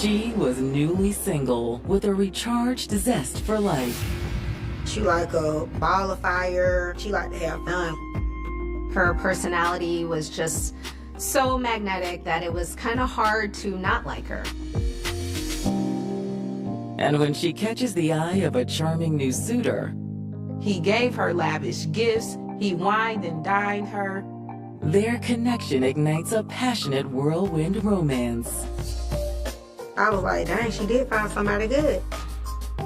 She was newly single with a recharged zest for life. She like a ball of fire. She like to have fun. Her personality was just so magnetic that it was kind of hard to not like her. And when she catches the eye of a charming new suitor, he gave her lavish gifts, he wined and dined her. Their connection ignites a passionate whirlwind romance. I was like, dang, she did find somebody good.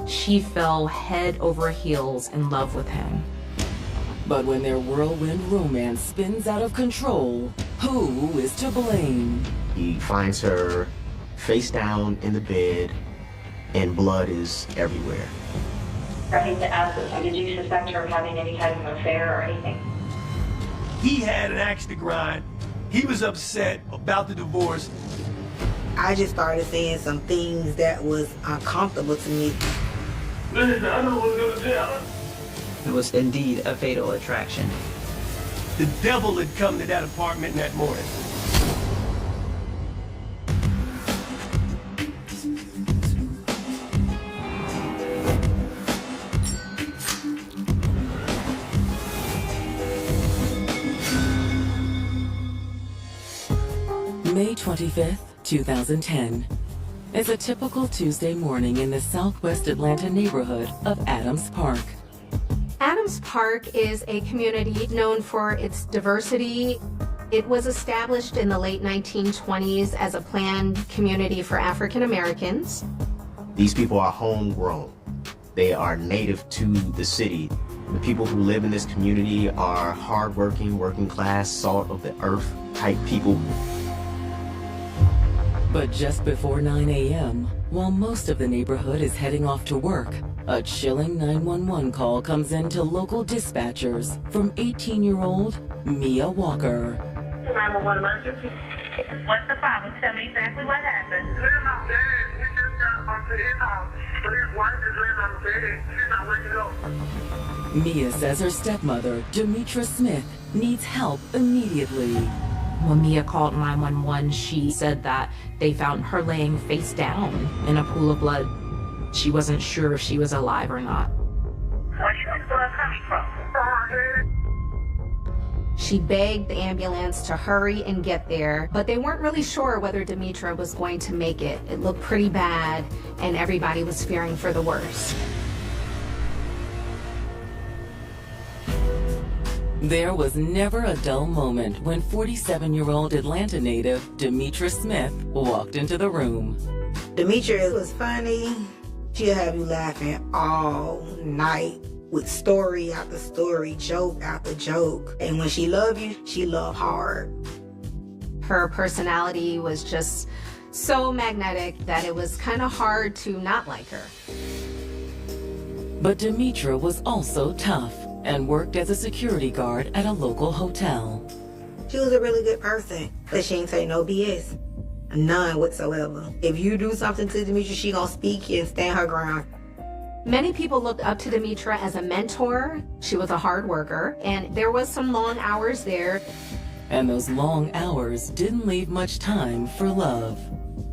She fell head over heels in love with him. But when their whirlwind romance spins out of control, who is to blame? He finds her face down in the bed, and blood is everywhere. I hate to ask this, did you suspect her of having any type of affair or anything? He had an axe to grind. He was upset about the divorce. I just started seeing some things that was uncomfortable to me. Listen, I know what's gonna tell her. It was indeed a fatal attraction. The devil had come to that apartment that morning. May 25th, 2010. Is a typical Tuesday morning in the southwest Atlanta neighborhood of Adams Park. Adams Park is a community known for its diversity. It was established in the late 1920s as a planned community for African Americans. These people are homegrown. They are native to the city. The people who live in this community are hardworking, working class, salt of the earth type people. But just before 9 a.m., while most of the neighborhood is heading off to work, a chilling 911 call comes in to local dispatchers from 18-year-old Mia Walker. 911 emergency. What's the problem? Tell me exactly what happened. My dad, he just got onto his house, but his wife is laying on the bed. She's not waking up. Mia says her stepmother, Demetra Smith, needs help immediately. When Mia called 911, she said that they found her laying face down in a pool of blood. She wasn't sure if she was alive or not. Where is this blood coming from? She begged the ambulance to hurry and get there, but they weren't really sure whether Demetra was going to make it. It looked pretty bad, and everybody was fearing for the worst. There was never a dull moment when 47-year-old Atlanta native Demetra Smith walked into the room. Demetra was funny. She'll have you laughing all night with story after story, joke after joke. And when she love you, she love hard. Her personality was just so magnetic that it was kind of hard to not like her. But Demetra was also tough and worked as a security guard at a local hotel. She was a really good person, but she ain't say no BS. None whatsoever. If you do something to Demetra, she gonna speak and stand her ground. Many people looked up to Demetra as a mentor. She was a hard worker, and there was some long hours there. And those long hours didn't leave much time for love.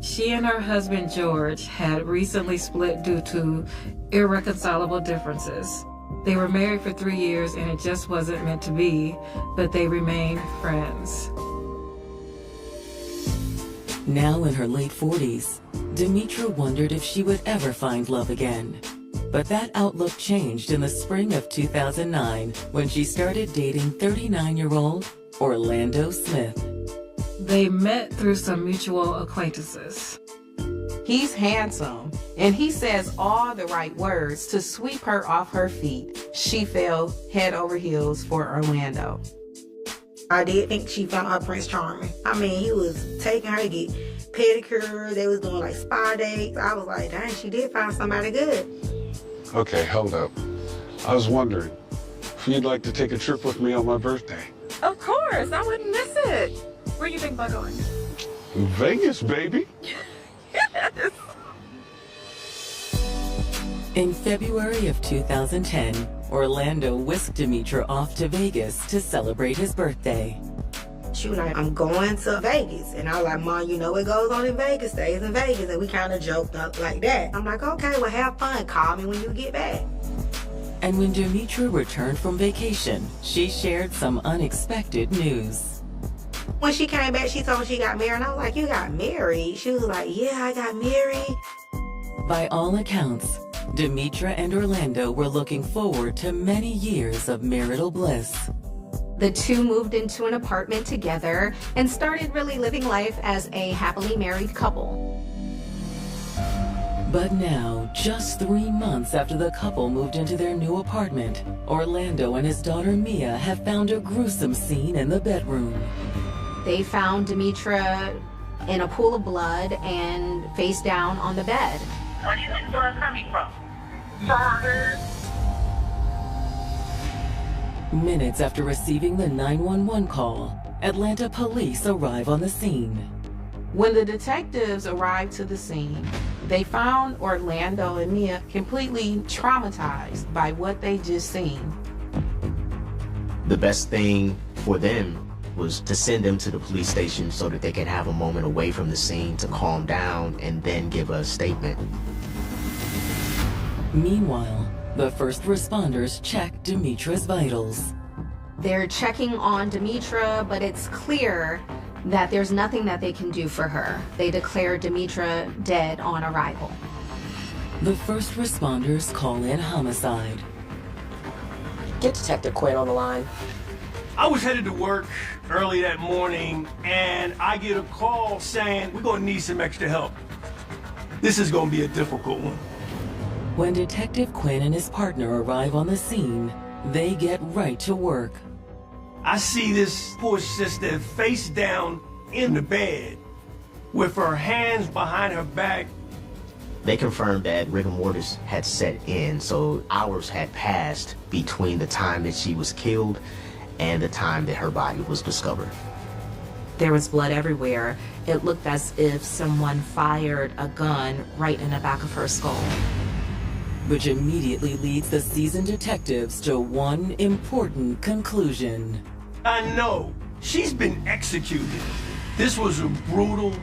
She and her husband George had recently split due to irreconcilable differences. They were married for 3 years and it just wasn't meant to be, but they remained friends. Now in her late 40s, Demetra wondered if she would ever find love again. But that outlook changed in the spring of 2009 when she started dating 39-year-old Orlando Smith. They met through some mutual acquaintances. He's handsome, and he says all the right words to sweep her off her feet. She fell head over heels for Orlando. I did think she found her Prince Charming. I mean, he was taking her to get pedicures. They was doing like spa dates. I was like, dang, she did find somebody good. Okay, hold up. I was wondering if you'd like to take a trip with me on my birthday. Of course, I wouldn't miss it. Where do you think about going? Vegas, baby. Yes. In February of 2010, Orlando whisked Demetra off to Vegas to celebrate his birthday. She was like, I'm going to Vegas. And I was like, Mom, you know what goes on in Vegas stays in Vegas. And we kind of joked up like that. I'm like, okay, well, have fun. Call me when you get back. And when Demetra returned from vacation, she shared some unexpected news. When she came back, she told me she got married. And I was like, you got married? She was like, yeah, I got married. By all accounts, Demetra and Orlando were looking forward to many years of marital bliss. The two moved into an apartment together and started really living life as a happily married couple. But now, just 3 months after the couple moved into their new apartment, Orlando and his daughter Mia have found a gruesome scene in the bedroom. They found Demetra in a pool of blood and face down on the bed. Where do you think the blood coming from? Sorry. Minutes after receiving the 911 call, Atlanta police arrive on the scene. When the detectives arrived to the scene, they found Orlando and Mia completely traumatized by what they just seen. The best thing for them was to send them to the police station so that they could have a moment away from the scene to calm down and then give a statement. Meanwhile, the first responders check Demetra's vitals. They're checking on Demetra, but it's clear that there's nothing that they can do for her. They declare Demetra dead on arrival. The first responders call in homicide. Get Detective Quinn on the line. I was headed to work early that morning, and I get a call saying we're gonna need some extra help. This is gonna be a difficult one. When Detective Quinn and his partner arrive on the scene, they get right to work. I see this poor sister face down in the bed with her hands behind her back. They confirmed that rigor mortis had set in, so hours had passed between the time that she was killed and the time that her body was discovered. There was blood everywhere. It looked as if someone fired a gun right in the back of her skull. Which immediately leads the seasoned detectives to one important conclusion. I know, she's been executed. This was a brutal,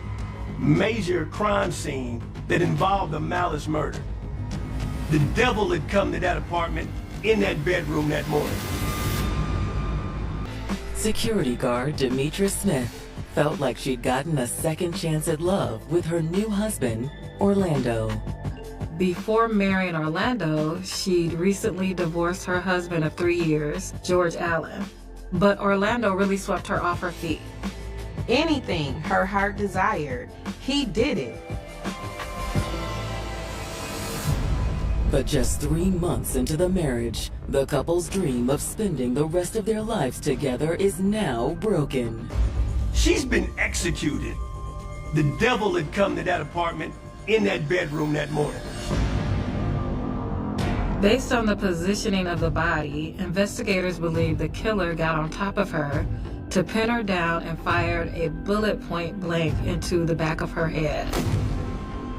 major crime scene that involved a malice murder. The devil had come to that apartment in that bedroom that morning. Security guard Demetra Smith felt like she'd gotten a second chance at love with her new husband, Orlando. Before marrying Orlando, she'd recently divorced her husband of 3 years, George Allen. But Orlando really swept her off her feet. Anything her heart desired, he did it. But just 3 months into the marriage, the couple's dream of spending the rest of their lives together is now broken. She's been executed. The devil had come to that apartment in that bedroom that morning. Based on the positioning of the body, investigators believe the killer got on top of her to pin her down and fired a bullet point blank into the back of her head.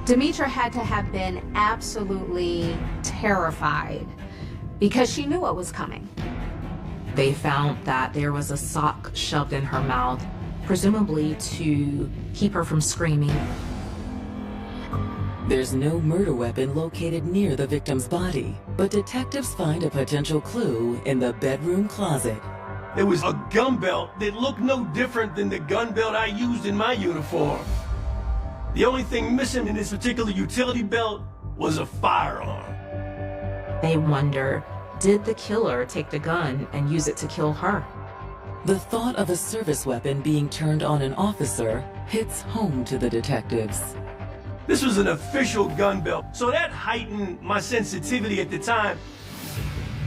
Demetra had to have been absolutely terrified because she knew what was coming. They found that there was a sock shoved in her mouth, presumably to keep her from screaming. There's no murder weapon located near the victim's body, but detectives find a potential clue in the bedroom closet. There was a gun belt that looked no different than the gun belt I used in my uniform. The only thing missing in this particular utility belt was a firearm. They wonder, did the killer take the gun and use it to kill her? The thought of a service weapon being turned on an officer hits home to the detectives. This was an official gun belt, so that heightened my sensitivity at the time.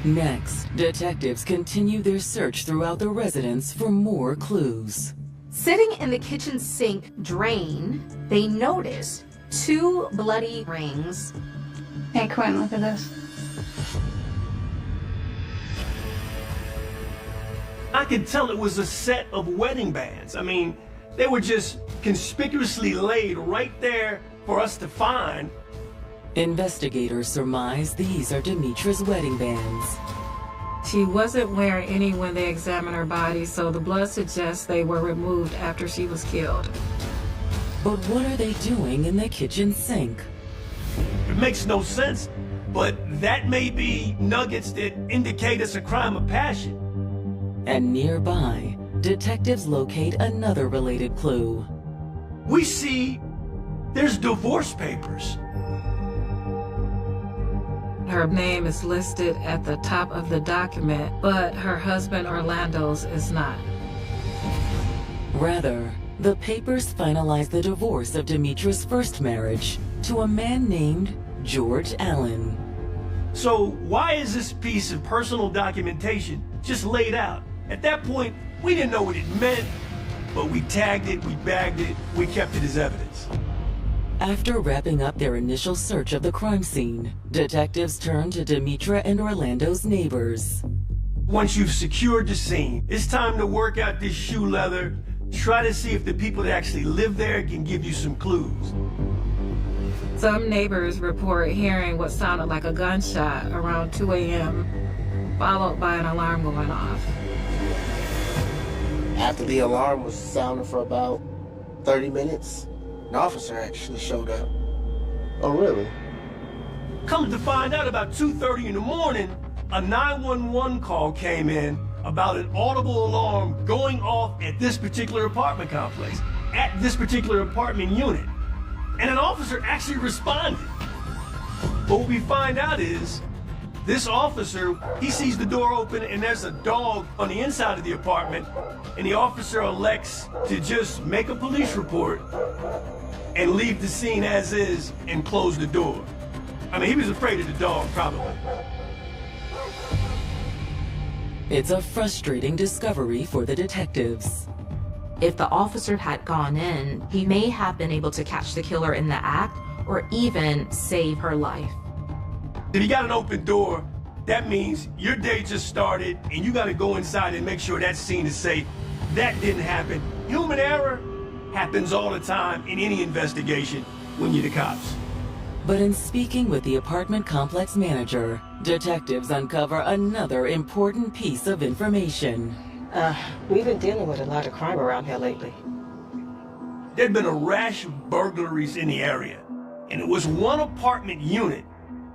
Next, detectives continue their search throughout the residence for more clues. Sitting in the kitchen sink drain, they noticed 2 bloody rings. Hey, Quinn, look at this. I could tell it was a set of wedding bands. I mean, they were just conspicuously laid right there for us to find. Investigators surmise these are Demetra's wedding bands. She wasn't wearing any when they examined her body, so the blood suggests they were removed after she was killed. But what are they doing in the kitchen sink? It makes no sense, but that may be nuggets that indicate it's a crime of passion. And nearby, detectives locate another related clue. We see there's divorce papers. Her name is listed at the top of the document, but her husband Orlando's is not. Rather, the papers finalize the divorce of Demetra's first marriage to a man named George Allen. So why is this piece of personal documentation just laid out? At that point, we didn't know what it meant, but we tagged it, we bagged it, we kept it as evidence. After wrapping up their initial search of the crime scene, detectives turn to Demetra and Orlando's neighbors. Once you've secured the scene, it's time to work out this shoe leather, try to see if the people that actually live there can give you some clues. Some neighbors report hearing what sounded like a gunshot around 2 a.m., followed by an alarm going off. After the alarm was sounding for about 30 minutes, an officer actually showed up. Oh, really? Come to find out, about 2:30 in the morning, a 911 call came in about an audible alarm going off at this particular apartment complex, at this particular apartment unit. And an officer actually responded. But what we find out is, this officer, he sees the door open and there's a dog on the inside of the apartment, and the officer elects to just make a police report and leave the scene as is and close the door. I mean, he was afraid of the dog, probably. It's a frustrating discovery for the detectives. If the officer had gone in, he may have been able to catch the killer in the act or even save her life. If you got an open door, that means your day just started and you gotta go inside and make sure that scene is safe. That didn't happen. Human error happens all the time in any investigation when you're the cops. But in speaking with the apartment complex manager, detectives uncover another important piece of information. We've been dealing with a lot of crime around here lately. There'd been a rash of burglaries in the area, and it was one apartment unit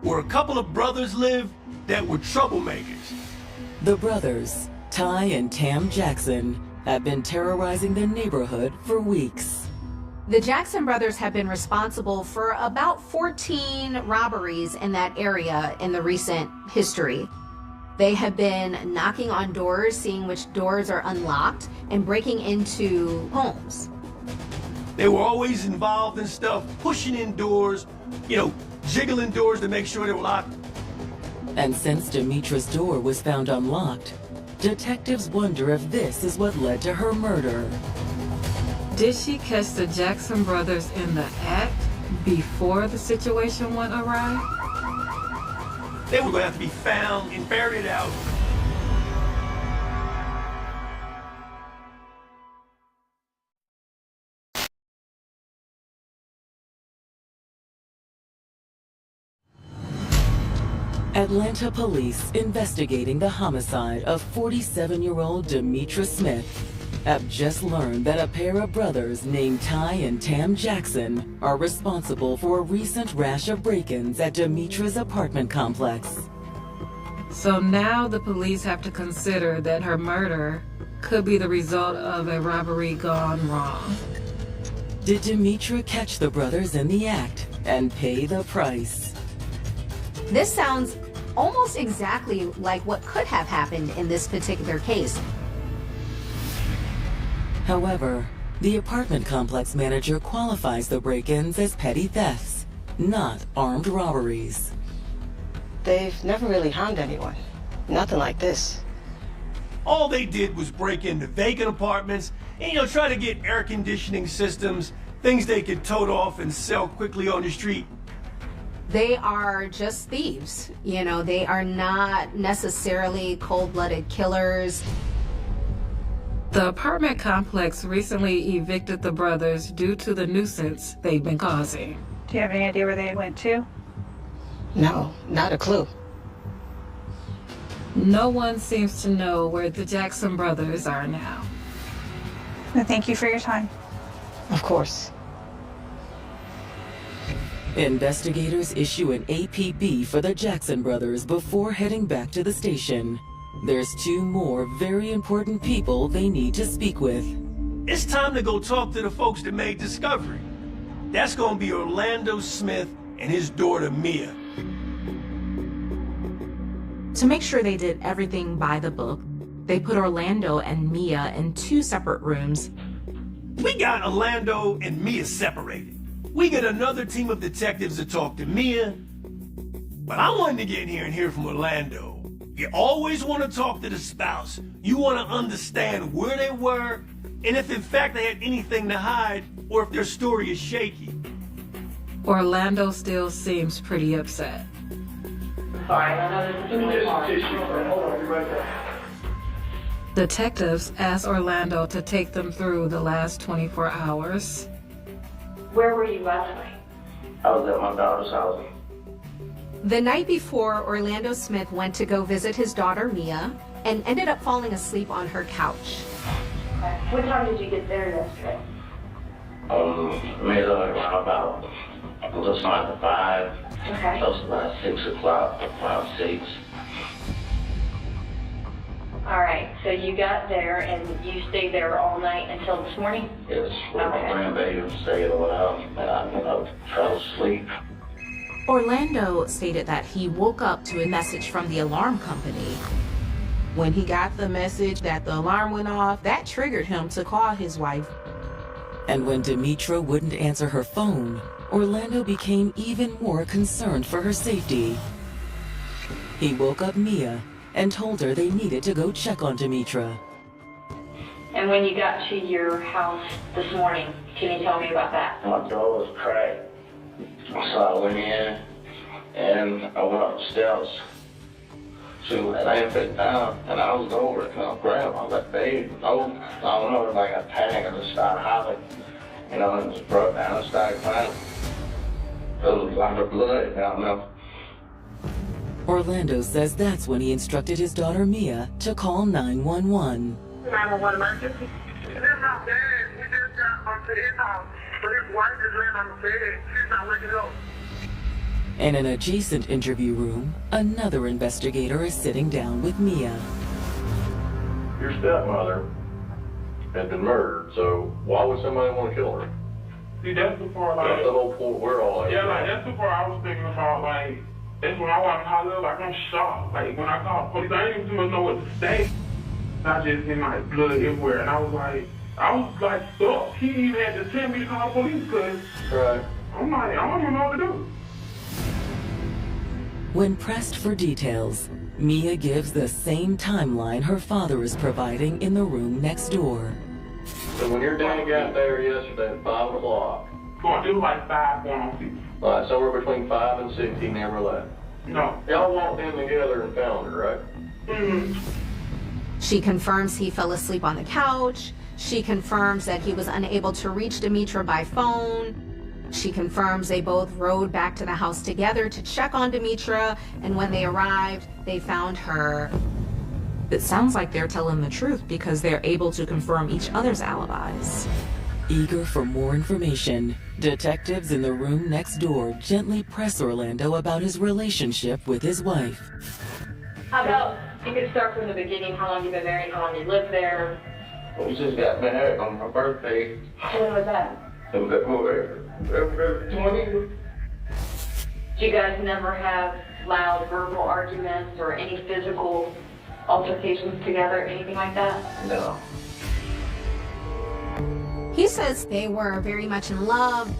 where a couple of brothers lived that were troublemakers. The brothers, Ty and Tam Jackson, have been terrorizing the neighborhood for weeks. The Jackson brothers have been responsible for about 14 robberies in that area in the recent history. They have been knocking on doors, seeing which doors are unlocked, and breaking into homes. They were always involved in stuff, pushing in doors, jiggling doors to make sure they were locked. And since Demetra's door was found unlocked, detectives wonder if this is what led to her murder. Did she catch the Jackson brothers in the act before the situation went awry? They were going to have to be found and ferreted out. Atlanta police investigating the homicide of 47-year-old Demetra Smith have just learned that a pair of brothers named Ty and Tam Jackson are responsible for a recent rash of break-ins at Demetra's apartment complex. So now the police have to consider that her murder could be the result of a robbery gone wrong. Did Demetra catch the brothers in the act and pay the price? This sounds almost exactly like what could have happened in this particular case. However, the apartment complex manager qualifies the break-ins as petty thefts, not armed robberies. They've never really harmed anyone. Nothing like this. All they did was break into vacant apartments and, try to get air conditioning systems, things they could tote off and sell quickly on the street. They are just thieves. They are not necessarily cold-blooded killers. The apartment complex recently evicted the brothers due to the nuisance they've been causing. Do you have any idea where they went to? No, not a clue. No one seems to know where the Jackson brothers are now. Well, thank you for your time. Of course. Investigators issue an APB for the Jackson brothers before heading back to the station. There's two more very important people they need to speak with. It's time to go talk to the folks that made Discovery. That's gonna be Orlando Smith and his daughter, Mia. To make sure they did everything by the book, they put Orlando and Mia in two separate rooms. We got Orlando and Mia separated. We get another team of detectives to talk to Mia. But I wanted to get in here and hear from Orlando. You always want to talk to the spouse. You want to understand where they were, and if in fact they had anything to hide, or if their story is shaky. Orlando still seems pretty upset. Sorry, I know this is really hard. Hold on, be right back. Detectives ask Orlando to take them through the last 24 hours. Where were you last night? I was at my daughter's house. The night before, Orlando Smith went to go visit his daughter Mia and ended up falling asleep on her couch. Okay. What time did you get there yesterday? Maybe around about just after 5. Okay. Close to about 6 o'clock, around 6. All right, so you got there and you stayed there all night until this morning? Yes, with my grandbaby stayed a while, and I, fell asleep. Orlando stated that he woke up to a message from the alarm company. When he got the message that the alarm went off, that triggered him to call his wife. And when Demetra wouldn't answer her phone, Orlando became even more concerned for her safety. He woke up Mia and told her they needed to go check on Demetra. And when you got to your house this morning, can you tell me about that? My door was cracked. So I went in and I went upstairs. She was laying back down and I was over and I grabbed my left baby. I don't know, like a panic and just started hollering. And just broke down and started crying. It was like her blood down there. Orlando says that's when he instructed his daughter Mia to call 911. 911 emergency? This not bad. We just got onto his house. But his wife is laying on the bed. She's not waking up. In an adjacent interview room, another investigator is sitting down with Mia. Your stepmother had been murdered, so why would somebody want to kill her? See, that's the part, like... That's the whole point we're all at. Yeah, like, that's the part I was thinking about, like... That's when I walked holler, like, I'm shocked. Like, when I called police, I didn't even know what to say. I just seen, like, blood everywhere, and I was like, stuck. He even had to tell me to call the police, because... Right. I'm like, I don't even know what to do. When pressed for details, Mia gives the same timeline her father is providing in the room next door. So when your dad got there yesterday at 5 o'clock... Going to do like 5 going on 6. All right, somewhere between 5 and 6, he never left. No. Y'all walked in together and found her, right? Mm-hmm. She confirms he fell asleep on the couch. She confirms that he was unable to reach Demetra by phone. She confirms they both rode back to the house together to check on Demetra, and when they arrived, they found her. It sounds like they're telling the truth because they're able to confirm each other's alibis. Eager for more information, detectives in the room next door gently press Orlando about his relationship with his wife. How about you could start from the beginning, how long you've been married, how long you lived there? We just got married on my birthday. When was that? In February 20. Do you guys never have loud verbal arguments or any physical altercations together, anything like that? No. He says they were very much in love.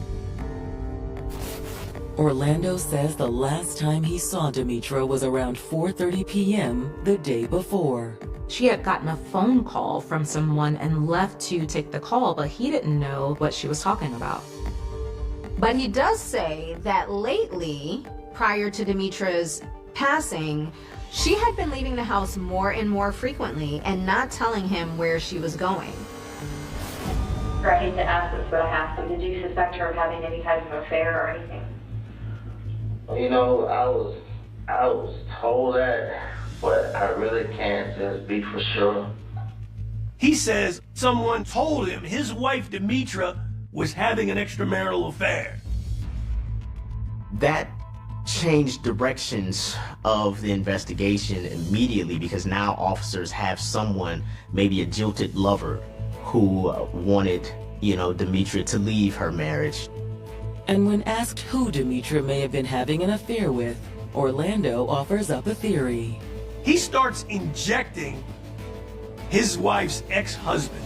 Orlando says the last time he saw Demetra was around 4:30 p.m. the day before. She had gotten a phone call from someone and left to take the call, but he didn't know what she was talking about. But he does say that lately, prior to Demetra's passing, she had been leaving the house more and more frequently and not telling him where she was going. I hate to ask this, but I have to. Did you suspect her of having any type of affair or anything? I was told that but I really can't just be for sure. He says someone told him his wife, Demetra, was having an extramarital affair. That changed directions of the investigation immediately because now officers have someone, maybe a jilted lover, who wanted, Demetra to leave her marriage. And when asked who Demetra may have been having an affair with, Orlando offers up a theory. He starts injecting his wife's ex-husband.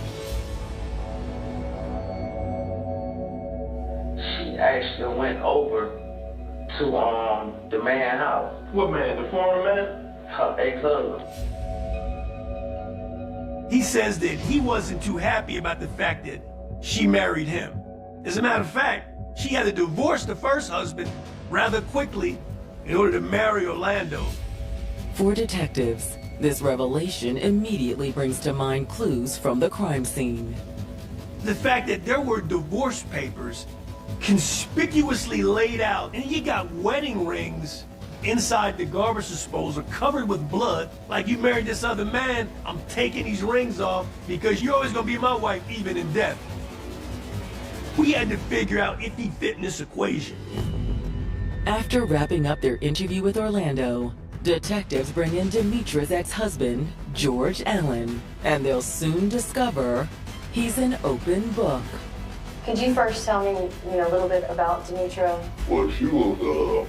She actually went over to the man's house. What man? The former man? Her ex-husband. He says that he wasn't too happy about the fact that she married him. As a matter of fact, she had to divorce the first husband rather quickly in order to marry Orlando. For detectives, this revelation immediately brings to mind clues from the crime scene. The fact that there were divorce papers conspicuously laid out, and you got wedding rings inside the garbage disposal covered with blood, like you married this other man, I'm taking these rings off because you're always gonna be my wife even in death. We had to figure out if he fit in this equation. After wrapping up their interview with Orlando, detectives bring in Demetra's ex-husband, George Allen, and they'll soon discover he's an open book. Could you first tell me, a little bit about Demetra? Well, she was,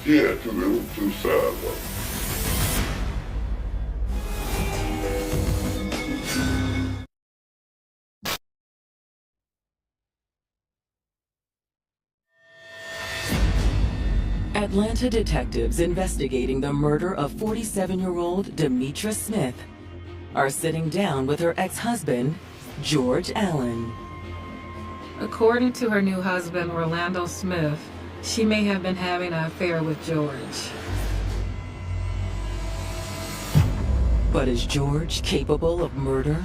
she had two sides. Atlanta detectives investigating the murder of 47-year-old Demetra Smith are sitting down with her ex-husband, George Allen. According to her new husband, Orlando Smith, she may have been having an affair with George. But is George capable of murder?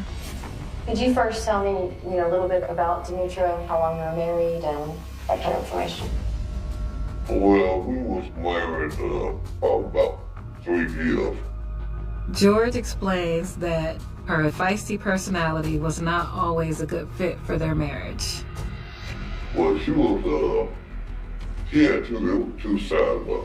Could you first tell me, a little bit about Demetra, how long you were married, and that kind of information? Well, we was married about 3 years. George explains that her feisty personality was not always a good fit for their marriage. Well, she had two sides of her.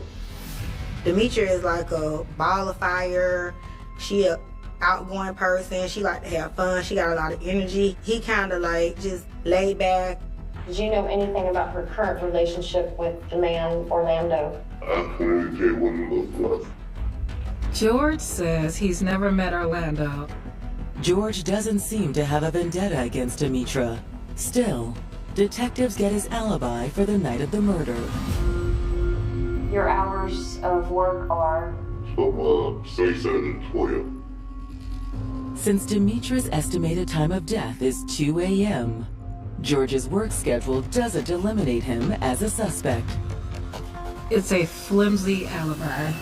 Demetra is like a ball of fire. She a outgoing person. She like to have fun. She got a lot of energy. He kind of like just laid back. Did you know anything about her current relationship with the man, Orlando? I couldn't tell what he looked like. George says he's never met Orlando. George doesn't seem to have a vendetta against Demetra. Still, detectives get his alibi for the night of the murder. Your hours of work are? From 6 and 12. Since Demetra's estimated time of death is 2 a.m., George's work schedule doesn't eliminate him as a suspect. It's a flimsy alibi.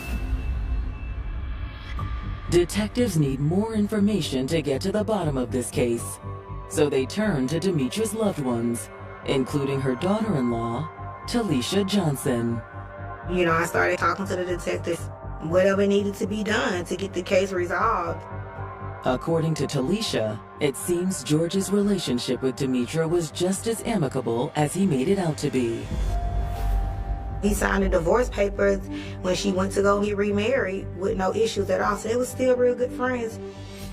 Detectives need more information to get to the bottom of this case, so they turn to Demetra's loved ones, including her daughter-in-law, Talisha Johnson. I started talking to the detectives, whatever needed to be done to get the case resolved. According to Talisha, it seems George's relationship with Demetra was just as amicable as he made it out to be. He signed the divorce papers when she went to go get remarried with no issues at all, so they were still real good friends.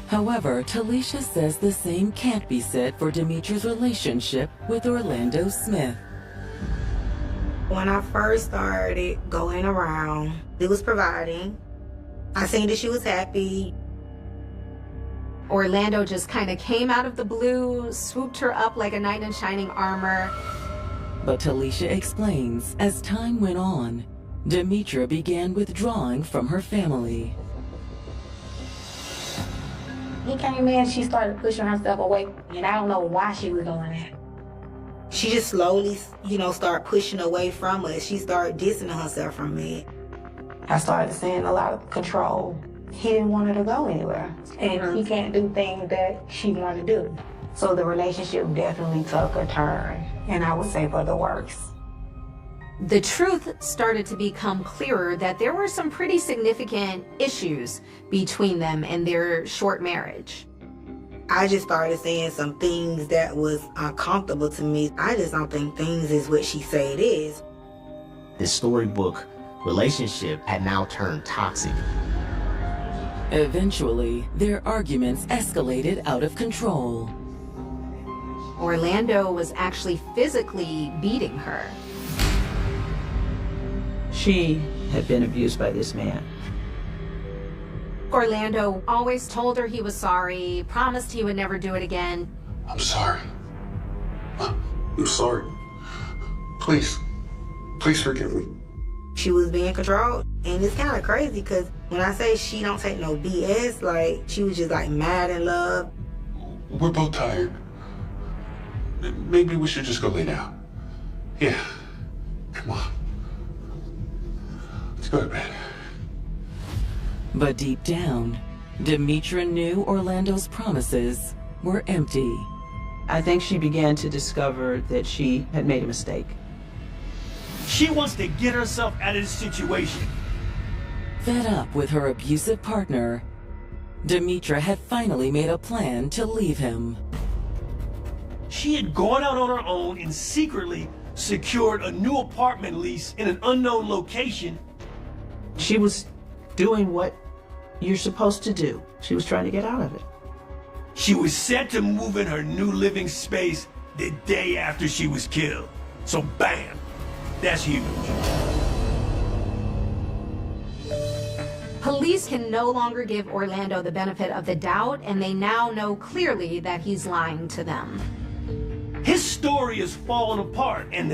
However, Talisha says the same can't be said for Demetra's relationship with Orlando Smith. When I first started going around, it was providing. I seen that she was happy. Orlando just kind of came out of the blue, swooped her up like a knight in shining armor. But Talisha explains, as time went on, Demetra began withdrawing from her family. He came in, she started pushing herself away, and I don't know why she was doing that. She just slowly, started pushing away from us. She started distancing herself from me. I started seeing a lot of control. He didn't want her to go anywhere, and he can't do things that she wanted to do. So the relationship definitely took a turn, and I would say for the worse. The truth started to become clearer that there were some pretty significant issues between them in their short marriage. I just started saying some things that was uncomfortable to me. I just don't think things is what she say it is. This storybook relationship had now turned toxic. Eventually, their arguments escalated out of control. Orlando was actually physically beating her. She had been abused by this man. Orlando always told her he was sorry, promised he would never do it again. I'm sorry. I'm sorry. Please forgive me. She was being controlled, and it's kind of crazy because when I say she don't take no BS, like she was just like mad in love. We're both tired. Maybe we should just go lay down. Yeah, come on. Let's go to bed. But deep down, Demetra knew Orlando's promises were empty. I think she began to discover that she had made a mistake. She wants to get herself out of this situation. Fed up with her abusive partner, Demetra had finally made a plan to leave him. She had gone out on her own and secretly secured a new apartment lease in an unknown location. She was doing what you're supposed to do. She was trying to get out of it. She was set to move in her new living space the day after she was killed. So bam, that's huge. Police can no longer give Orlando the benefit of the doubt, and they now know clearly that he's lying to them. His story is falling apart, and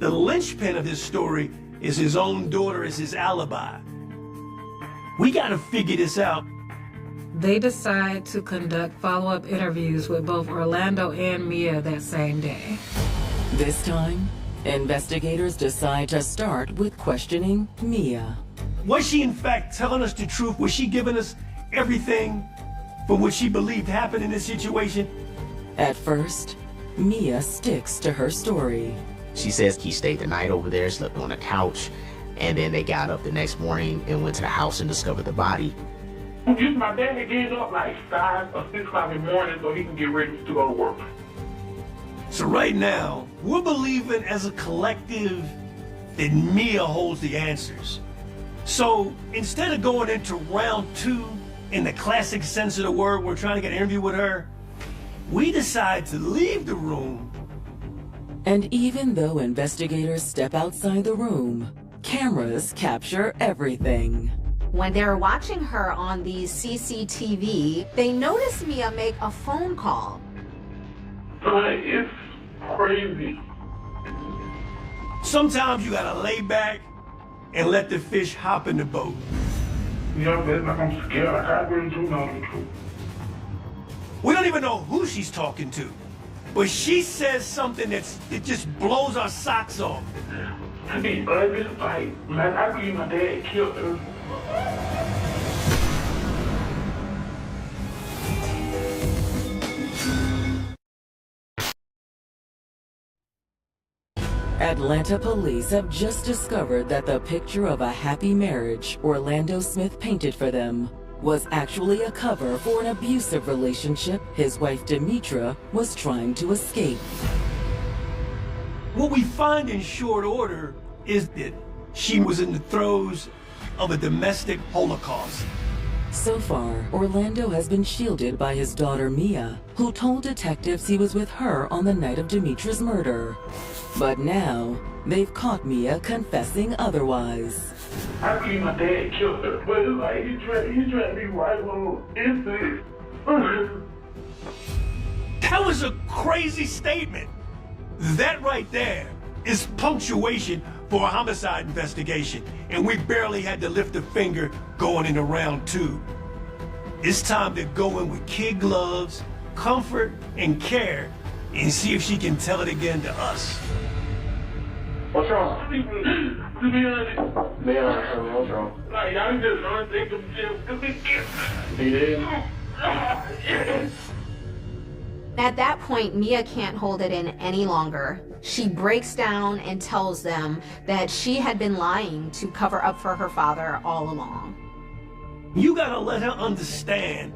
the linchpin of his story is his own daughter as his alibi. We gotta figure this out. They decide to conduct follow-up interviews with both Orlando and Mia that same day. This time, investigators decide to start with questioning Mia. Was she in fact telling us the truth? Was she giving us everything from what she believed happened in this situation? At first, Mia sticks to her story. She says he stayed the night over there, slept on a couch, and then they got up the next morning and went to the house and discovered the body. My dad had getting up like 5 or 6 o'clock in the morning so he can get ready to go to work. So right now, we're believing as a collective that Mia holds the answers. So instead of going into round 2 in the classic sense of the word, we're trying to get an interview with her, we decide to leave the room. And even though investigators step outside the room, cameras capture everything. When they're watching her on the CCTV, they notice Mia make a phone call. Like, it's crazy. Sometimes you gotta lay back and let the fish hop in the boat. Yeah, it's like I'm scared. Like, I really do know the truth. We don't even know who she's talking to, but she says something that just blows our socks off. I be ugly, like I believe my dad killed her. Atlanta police have just discovered that the picture of a happy marriage Orlando Smith painted for them was actually a cover for an abusive relationship his wife Demetra was trying to escape. What we find in short order is that she was in the throes of a domestic holocaust. So far, Orlando has been shielded by his daughter Mia, who told detectives he was with her on the night of Demetra's murder. But now, they've caught Mia confessing otherwise. I believe my dad killed her, but it's like he tried me right on instinct. That was a crazy statement. That right there is punctuation for a homicide investigation, and we barely had to lift a finger going into round 2. It's time to go in with kid gloves, comfort, and care, and see if she can tell it again to us. What's wrong? To be honest. What's wrong? Like, I just don't think them shit. He did? At that point, Mia can't hold it in any longer. She breaks down and tells them that she had been lying to cover up for her father all along. You gotta let her understand.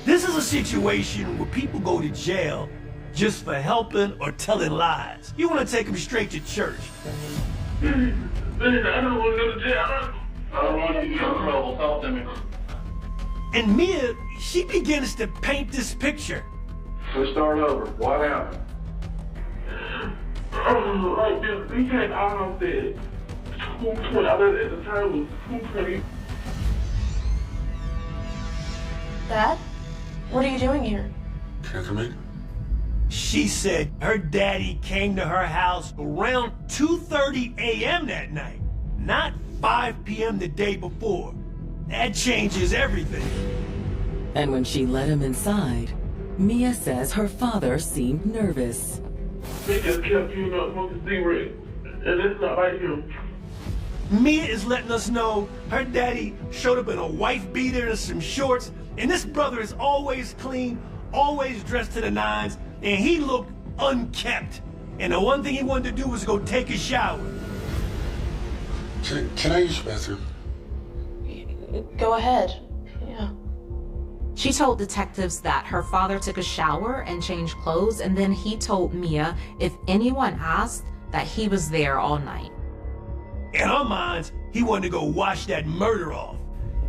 This is a situation where people go to jail just for helping or telling lies. You wanna take them straight to church. I don't want to go to jail. I don't want you to get in trouble. Talk to me. And Mia, she begins to paint this picture. Let's start over. What happened? Like this, we came out of the 220. I bet at the time it was 220. Dad, what are you doing here? Can I come in? She said her daddy came to her house around 2:30 a.m. that night, not 5 p.m. the day before. That changes everything. And when she let him inside, Mia says her father seemed nervous. They just kept smoking cigarettes, and it's not like him. Mia is letting us know her daddy showed up in a wife beater and some shorts, and this brother is always clean, always dressed to the nines, and he looked unkept. And the one thing he wanted to do was go take a shower. Can I use the bathroom? Go ahead. Yeah. She told detectives that her father took a shower and changed clothes, and then he told Mia if anyone asked that he was there all night. In our minds, he wanted to go wash that murder off.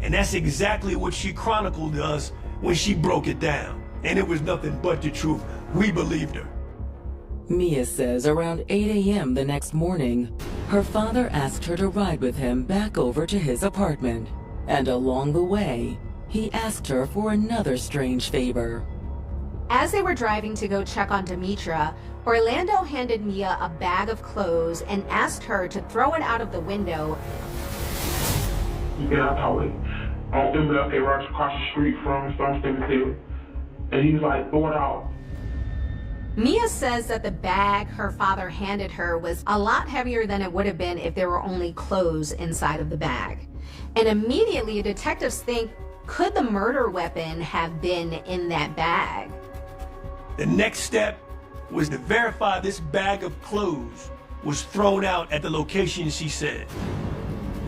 And that's exactly what she chronicled to us when she broke it down. And it was nothing but the truth. We believed her. Mia says around 8 a.m. the next morning, her father asked her to ride with him back over to his apartment. And along the way, he asked her for another strange favor. As they were driving to go check on Demetra, Orlando handed Mia a bag of clothes and asked her to throw it out of the window. You get out totally. On MLK right across the street from Stonestein Hill. And he was like, throw it out. Mia says that the bag her father handed her was a lot heavier than it would have been if there were only clothes inside of the bag. And immediately detectives think, could the murder weapon have been in that bag? The next step was to verify this bag of clothes was thrown out at the location she said.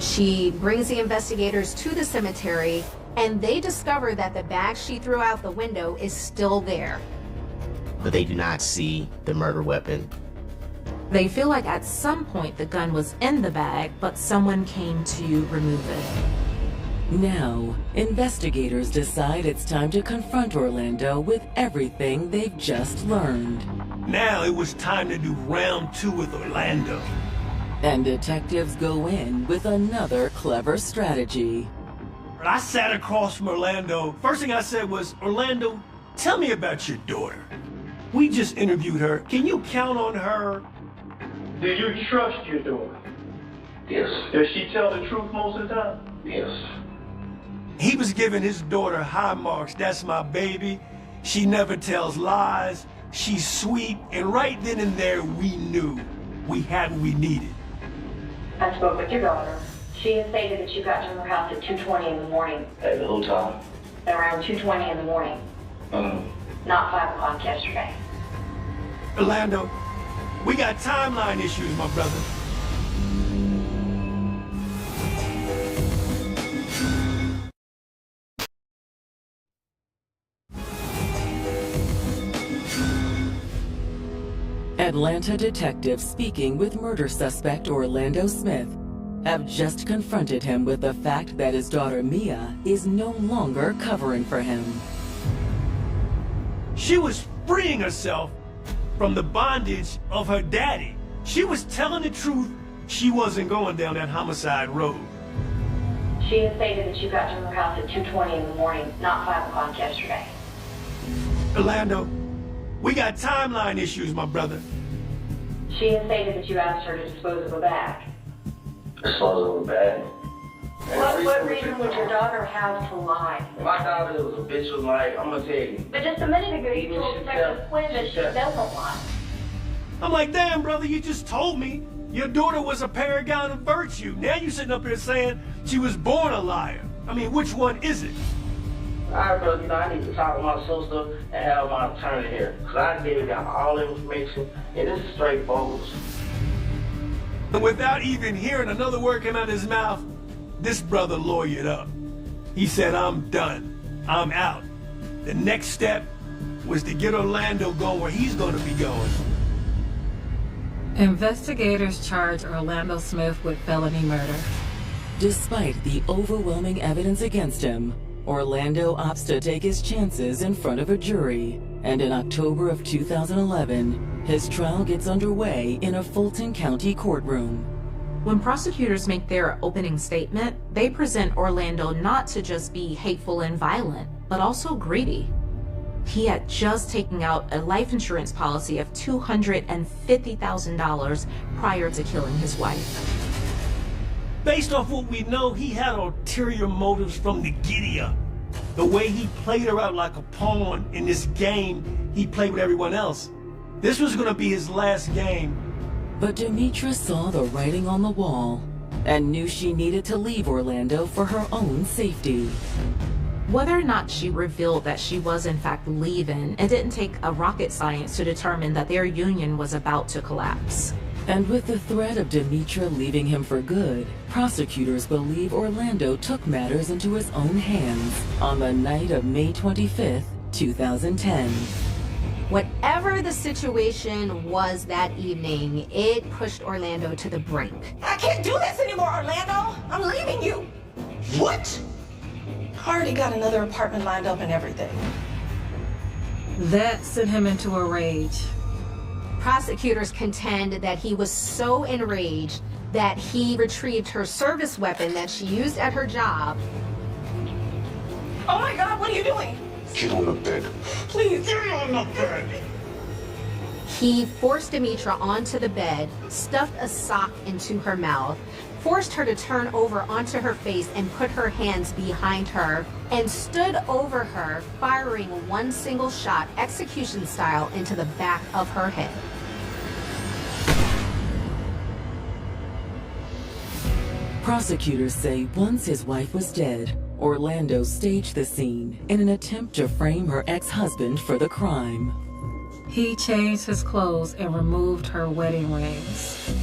She brings the investigators to the cemetery, and they discover that the bag she threw out the window is still there. But they do not see the murder weapon. They feel like at some point the gun was in the bag, but someone came to remove it. Now, investigators decide it's time to confront Orlando with everything they've just learned. Now it was time to do round 2 with Orlando. And detectives go in with another clever strategy. I sat across from Orlando. First thing I said was, Orlando, tell me about your daughter. We just interviewed her. Can you count on her? Do you trust your daughter? Yes. Does she tell the truth most of the time? Yes. He was giving his daughter high marks. That's my baby. She never tells lies. She's sweet. And right then and there, we knew we had what we needed. I spoke with your daughter. She has stated that you got to her house at 2:20 in the morning. At the whole time? Around 2:20 in the morning. Not 5 o'clock yesterday. Orlando, we got timeline issues, my brother. Atlanta detectives speaking with murder suspect Orlando Smith have just confronted him with the fact that his daughter Mia is no longer covering for him. She was freeing herself from the bondage of her daddy. She was telling the truth. She wasn't going down that homicide road. She has stated that you got to her house at 2:20 in the morning, not 5 o'clock yesterday. Orlando, we got timeline issues, my brother. She has stated that you asked her to dispose of a bag. Dispose of a bag? What reason would your daughter have to lie? My daughter was a bitch was like, I'm gonna tell you. But just a minute ago you told Detective Quinn that she doesn't lie. I'm like, damn, brother, you just told me your daughter was a paragon of virtue. Now you sitting up here saying she was born a liar. I mean, which one is it? I felt, I need to talk to my sister and have my attorney here. Because I gave got all the information, and this is straight bogus. And without even hearing another word come out of his mouth, this brother lawyered up. He said, I'm done. I'm out. The next step was to get Orlando going where he's going to be going. Investigators charged Orlando Smith with felony murder. Despite the overwhelming evidence against him, Orlando opts to take his chances in front of a jury, and in October of 2011, his trial gets underway in a Fulton County courtroom. When prosecutors make their opening statement, they present Orlando not to just be hateful and violent, but also greedy. He had just taken out a life insurance policy of $250,000 prior to killing his wife. Based off what we know, he had ulterior motives from the giddy-up. The way he played her out like a pawn in this game he played with everyone else. This was going to be his last game. But Demetra saw the writing on the wall and knew she needed to leave Orlando for her own safety. Whether or not she revealed that she was in fact leaving, it didn't take a rocket science to determine that their union was about to collapse. And with the threat of Demetra leaving him for good, prosecutors believe Orlando took matters into his own hands on the night of May 25th, 2010. Whatever the situation was that evening, it pushed Orlando to the brink. I can't do this anymore, Orlando. I'm leaving you. What? I already got another apartment lined up and everything. That sent him into a rage. Prosecutors contend that he was so enraged that he retrieved her service weapon that she used at her job. Oh my God, what are you doing? Get on the bed. Please, get on the bed. He forced Demetra onto the bed, stuffed a sock into her mouth, forced her to turn over onto her face and put her hands behind her, and stood over her, firing one single shot, execution style, into the back of her head. Prosecutors say once his wife was dead, Orlando staged the scene in an attempt to frame her ex-husband for the crime. He changed his clothes and removed her wedding rings.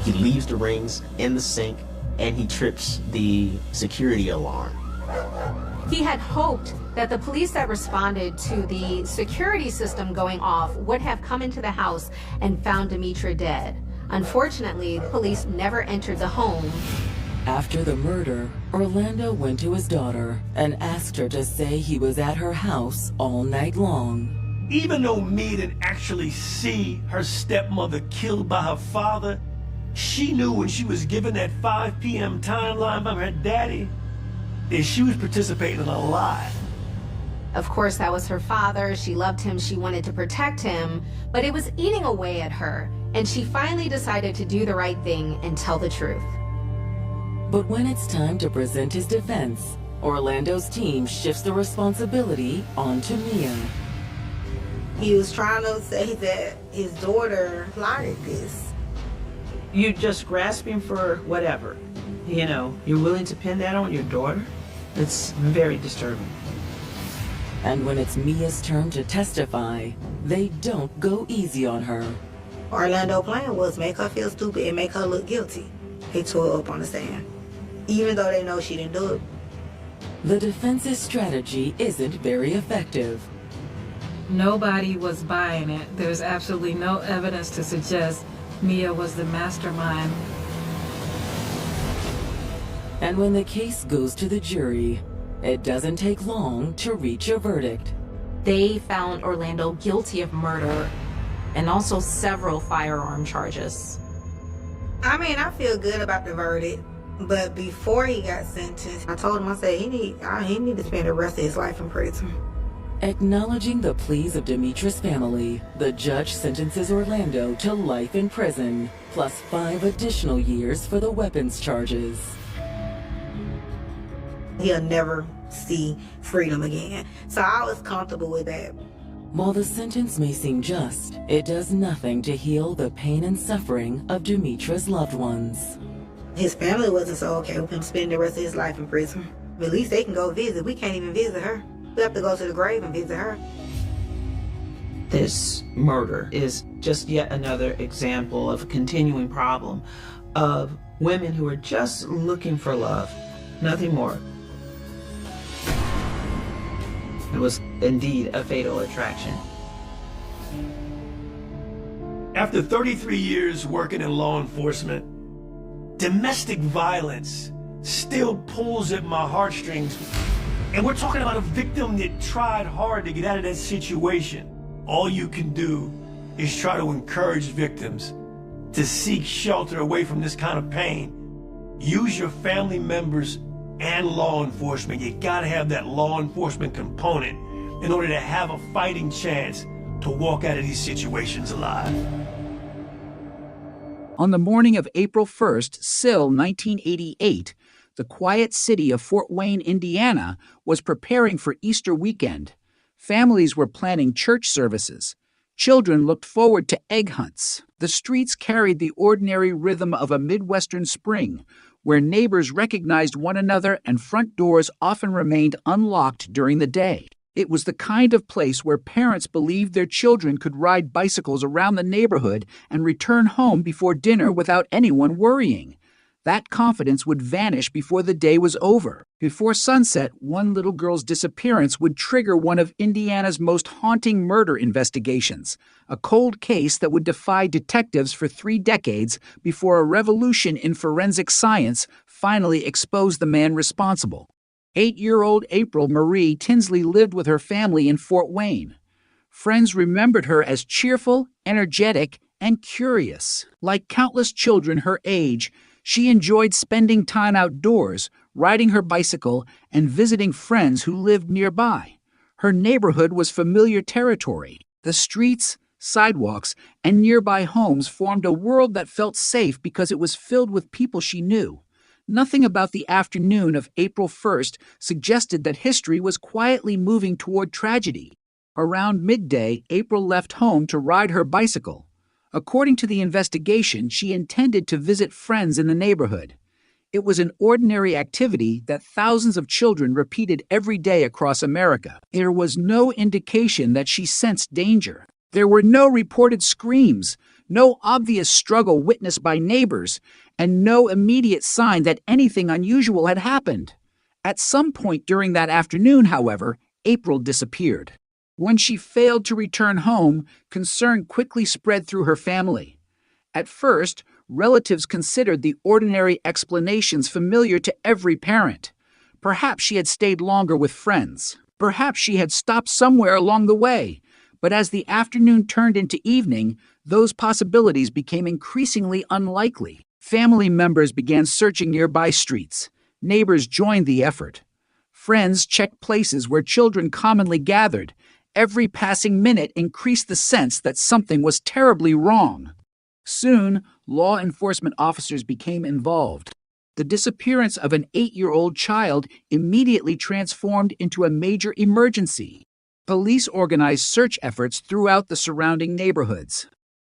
He leaves the rings in the sink and he trips the security alarm. He had hoped that the police that responded to the security system going off would have come into the house and found Demetra dead. Unfortunately, police never entered the home. After the murder, Orlando went to his daughter and asked her to say he was at her house all night long. Even though Mia didn't actually see her stepmother killed by her father, she knew when she was given that 5 p.m. timeline by her daddy that she was participating in a lie. Of course, that was her father. She loved him. She wanted to protect him, but it was eating away at her, and she finally decided to do the right thing and tell the truth. But when it's time to present his defense, Orlando's team shifts the responsibility onto Mia. He was trying to say that his daughter plotted this. You're just grasping for whatever. You know, you're willing to pin that on your daughter? It's very disturbing. And when it's Mia's turn to testify, they don't go easy on her. Orlando's plan was make her feel stupid and make her look guilty. They tore her up on the stand, even though they know she didn't do it. The defense's strategy isn't very effective. Nobody was buying it. There's absolutely no evidence to suggest Mia was the mastermind. And when the case goes to the jury, it doesn't take long to reach a verdict. They found Orlando guilty of murder and also several firearm charges. I mean, I feel good about the verdict, but before he got sentenced, I told him, I said, he need to spend the rest of his life in prison. Acknowledging the pleas of Demetra's family, the judge sentences Orlando to life in prison, plus 5 additional years for the weapons charges. He'll never see freedom again. So I was comfortable with that. While the sentence may seem just, it does nothing to heal the pain and suffering of Demetra's loved ones. His family wasn't so okay with him spending the rest of his life in prison. At least they can go visit. We can't even visit her. We have to go to the grave and visit her. This murder is just yet another example of a continuing problem of women who are just looking for love, nothing more. It was indeed a fatal attraction. After 33 years working in law enforcement, domestic violence still pulls at my heartstrings. And we're talking about a victim that tried hard to get out of that situation. All you can do is try to encourage victims to seek shelter away from this kind of pain. Use your family members and law enforcement. You gotta have that law enforcement component in order to have a fighting chance to walk out of these situations alive. On the morning of April 1st, SIL 1988, the quiet city of Fort Wayne, Indiana, was preparing for Easter weekend. Families were planning church services. Children looked forward to egg hunts. The streets carried the ordinary rhythm of a Midwestern spring, where neighbors recognized one another and front doors often remained unlocked during the day. It was the kind of place where parents believed their children could ride bicycles around the neighborhood and return home before dinner without anyone worrying. That confidence would vanish before the day was over. Before sunset, one little girl's disappearance would trigger one of Indiana's most haunting murder investigations, a cold case that would defy detectives for 3 decades before a revolution in forensic science finally exposed the man responsible. 8-year-old April Marie Tinsley lived with her family in Fort Wayne. Friends remembered her as cheerful, energetic, and curious. Like countless children her age, she enjoyed spending time outdoors, riding her bicycle, and visiting friends who lived nearby. Her neighborhood was familiar territory. The streets, sidewalks, and nearby homes formed a world that felt safe because it was filled with people she knew. Nothing about the afternoon of April 1st suggested that history was quietly moving toward tragedy. Around midday, April left home to ride her bicycle. According to the investigation, she intended to visit friends in the neighborhood. It was an ordinary activity that thousands of children repeated every day across America. There was no indication that she sensed danger. There were no reported screams, no obvious struggle witnessed by neighbors, and no immediate sign that anything unusual had happened. At some point during that afternoon, however, April disappeared. When she failed to return home, concern quickly spread through her family. At first, relatives considered the ordinary explanations familiar to every parent. Perhaps she had stayed longer with friends. Perhaps she had stopped somewhere along the way. But as the afternoon turned into evening, those possibilities became increasingly unlikely. Family members began searching nearby streets. Neighbors joined the effort. Friends checked places where children commonly gathered. Every passing minute increased the sense that something was terribly wrong. Soon, law enforcement officers became involved. The disappearance of an 8-year-old child immediately transformed into a major emergency. Police organized search efforts throughout the surrounding neighborhoods.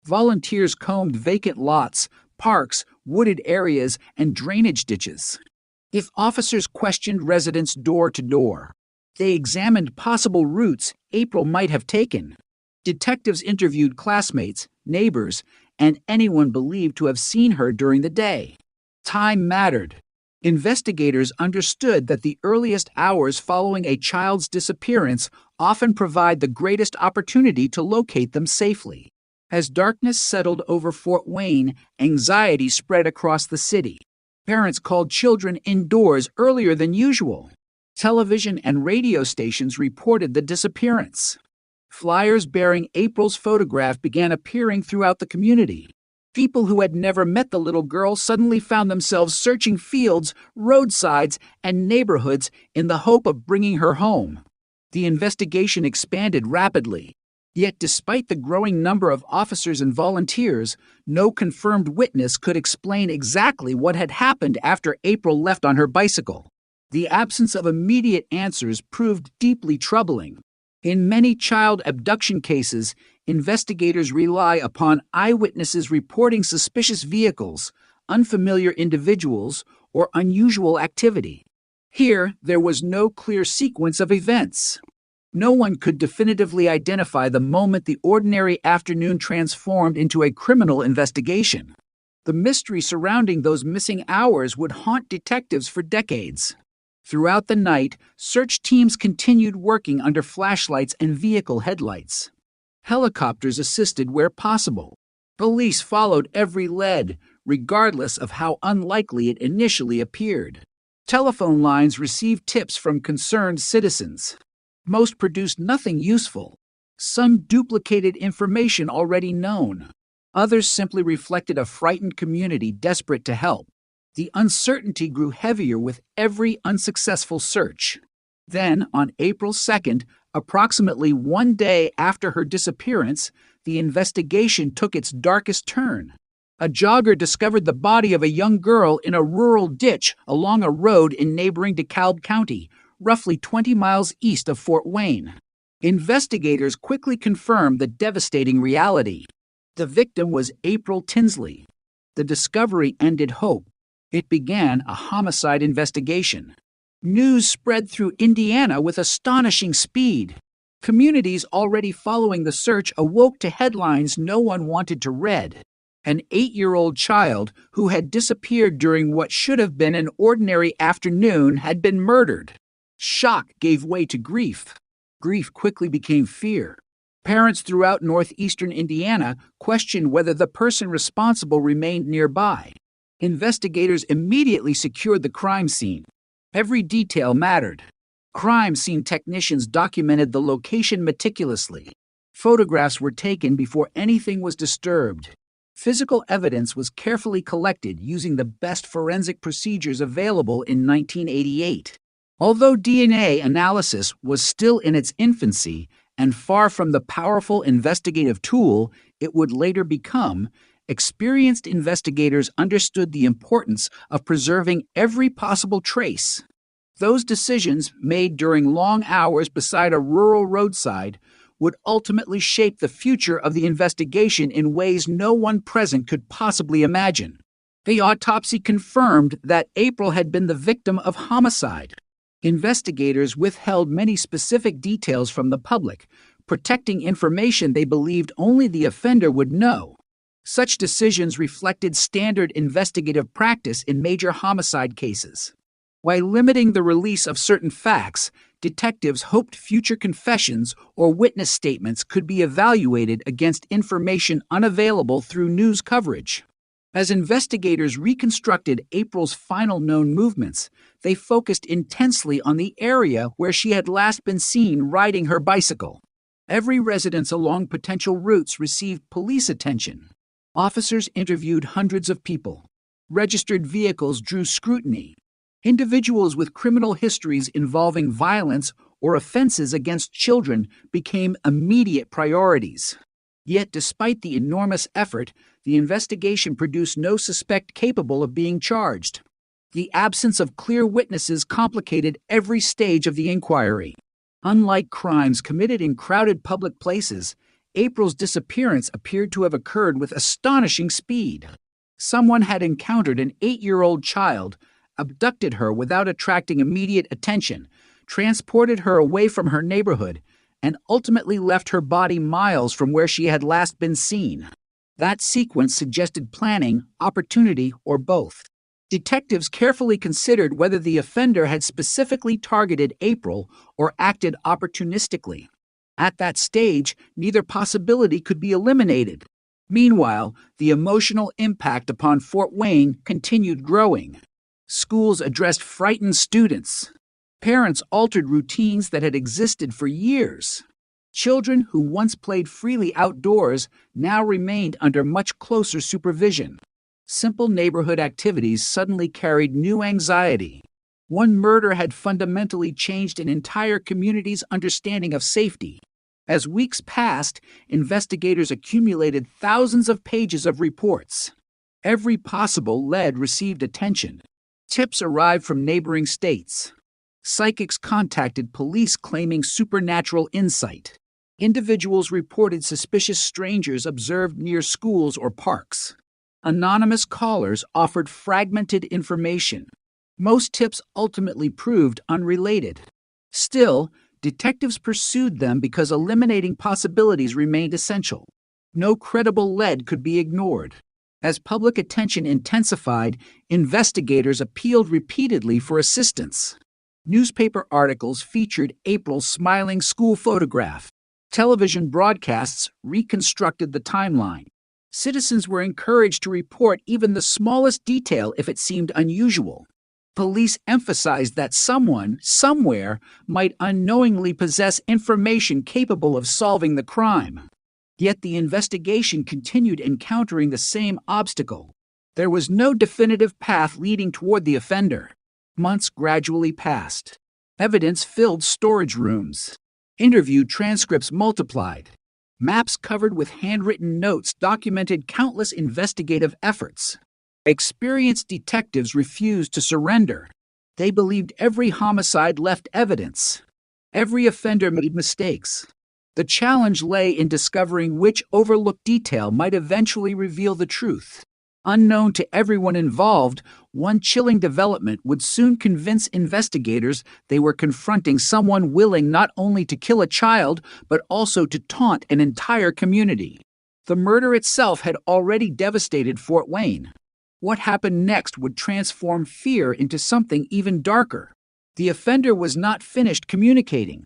Volunteers combed vacant lots, parks, wooded areas, and drainage ditches. If officers questioned residents door to door, they examined possible routes April might have taken. Detectives interviewed classmates, neighbors, and anyone believed to have seen her during the day. Time mattered. Investigators understood that the earliest hours following a child's disappearance often provide the greatest opportunity to locate them safely. As darkness settled over Fort Wayne, anxiety spread across the city. Parents called children indoors earlier than usual. Television and radio stations reported the disappearance. Flyers bearing April's photograph began appearing throughout the community. People who had never met the little girl suddenly found themselves searching fields, roadsides, and neighborhoods in the hope of bringing her home. The investigation expanded rapidly. Yet despite the growing number of officers and volunteers, no confirmed witness could explain exactly what had happened after April left on her bicycle. The absence of immediate answers proved deeply troubling. In many child abduction cases, investigators rely upon eyewitnesses reporting suspicious vehicles, unfamiliar individuals, or unusual activity. Here, there was no clear sequence of events. No one could definitively identify the moment the ordinary afternoon transformed into a criminal investigation. The mystery surrounding those missing hours would haunt detectives for decades. Throughout the night, search teams continued working under flashlights and vehicle headlights. Helicopters assisted where possible. Police followed every lead, regardless of how unlikely it initially appeared. Telephone lines received tips from concerned citizens. Most produced nothing useful. Some duplicated information already known. Others simply reflected a frightened community desperate to help. The uncertainty grew heavier with every unsuccessful search. Then, on April 2nd, approximately 1 day after her disappearance, the investigation took its darkest turn. A jogger discovered the body of a young girl in a rural ditch along a road in neighboring DeKalb County, roughly 20 miles east of Fort Wayne. Investigators quickly confirmed the devastating reality. The victim was April Tinsley. The discovery ended hope. It began a homicide investigation. News spread through Indiana with astonishing speed. Communities already following the search awoke to headlines no one wanted to read. An 8-year-old child who had disappeared during what should have been an ordinary afternoon had been murdered. Shock gave way to grief. Grief quickly became fear. Parents throughout northeastern Indiana questioned whether the person responsible remained nearby. Investigators immediately secured the crime scene. Every detail mattered. Crime scene technicians documented the location meticulously. Photographs were taken before anything was disturbed. Physical evidence was carefully collected using the best forensic procedures available in 1988. Although DNA analysis was still in its infancy and far from the powerful investigative tool it would later become, experienced investigators understood the importance of preserving every possible trace. Those decisions, made during long hours beside a rural roadside, would ultimately shape the future of the investigation in ways no one present could possibly imagine. The autopsy confirmed that April had been the victim of homicide. Investigators withheld many specific details from the public, protecting information they believed only the offender would know. Such decisions reflected standard investigative practice in major homicide cases. While limiting the release of certain facts, detectives hoped future confessions or witness statements could be evaluated against information unavailable through news coverage. As investigators reconstructed April's final known movements, they focused intensely on the area where she had last been seen riding her bicycle. Every residence along potential routes received police attention. Officers interviewed hundreds of people. Registered vehicles drew scrutiny. Individuals with criminal histories involving violence or offenses against children became immediate priorities. Yet, despite the enormous effort, the investigation produced no suspect capable of being charged. The absence of clear witnesses complicated every stage of the inquiry. Unlike crimes committed in crowded public places, April's disappearance appeared to have occurred with astonishing speed. Someone had encountered an 8-year-old child, abducted her without attracting immediate attention, transported her away from her neighborhood, and ultimately left her body miles from where she had last been seen. That sequence suggested planning, opportunity, or both. Detectives carefully considered whether the offender had specifically targeted April or acted opportunistically. At that stage, neither possibility could be eliminated. Meanwhile, the emotional impact upon Fort Wayne continued growing. Schools addressed frightened students. Parents altered routines that had existed for years. Children who once played freely outdoors now remained under much closer supervision. Simple neighborhood activities suddenly carried new anxiety. One murder had fundamentally changed an entire community's understanding of safety. As weeks passed, investigators accumulated thousands of pages of reports. Every possible lead received attention. Tips arrived from neighboring states. Psychics contacted police claiming supernatural insight. Individuals reported suspicious strangers observed near schools or parks. Anonymous callers offered fragmented information. Most tips ultimately proved unrelated. Still, detectives pursued them because eliminating possibilities remained essential. No credible lead could be ignored. As public attention intensified, investigators appealed repeatedly for assistance. Newspaper articles featured April's smiling school photograph. Television broadcasts reconstructed the timeline. Citizens were encouraged to report even the smallest detail if it seemed unusual. Police emphasized that someone, somewhere, might unknowingly possess information capable of solving the crime. Yet the investigation continued encountering the same obstacle. There was no definitive path leading toward the offender. Months gradually passed. Evidence filled storage rooms. Interview transcripts multiplied. Maps covered with handwritten notes documented countless investigative efforts. Experienced detectives refused to surrender. They believed every homicide left evidence. Every offender made mistakes. The challenge lay in discovering which overlooked detail might eventually reveal the truth. Unknown to everyone involved, one chilling development would soon convince investigators they were confronting someone willing not only to kill a child, but also to taunt an entire community. The murder itself had already devastated Fort Wayne. What happened next would transform fear into something even darker. The offender was not finished communicating.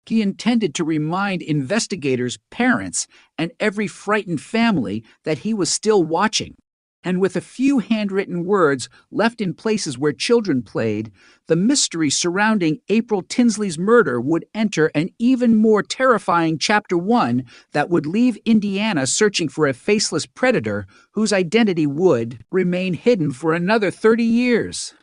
He intended to remind investigators, parents, and every frightened family that he was still watching. And with a few handwritten words left in places where children played, the mystery surrounding April Tinsley's murder would enter an even more terrifying Chapter 1 that would leave Indiana searching for a faceless predator whose identity would remain hidden for another 30 years.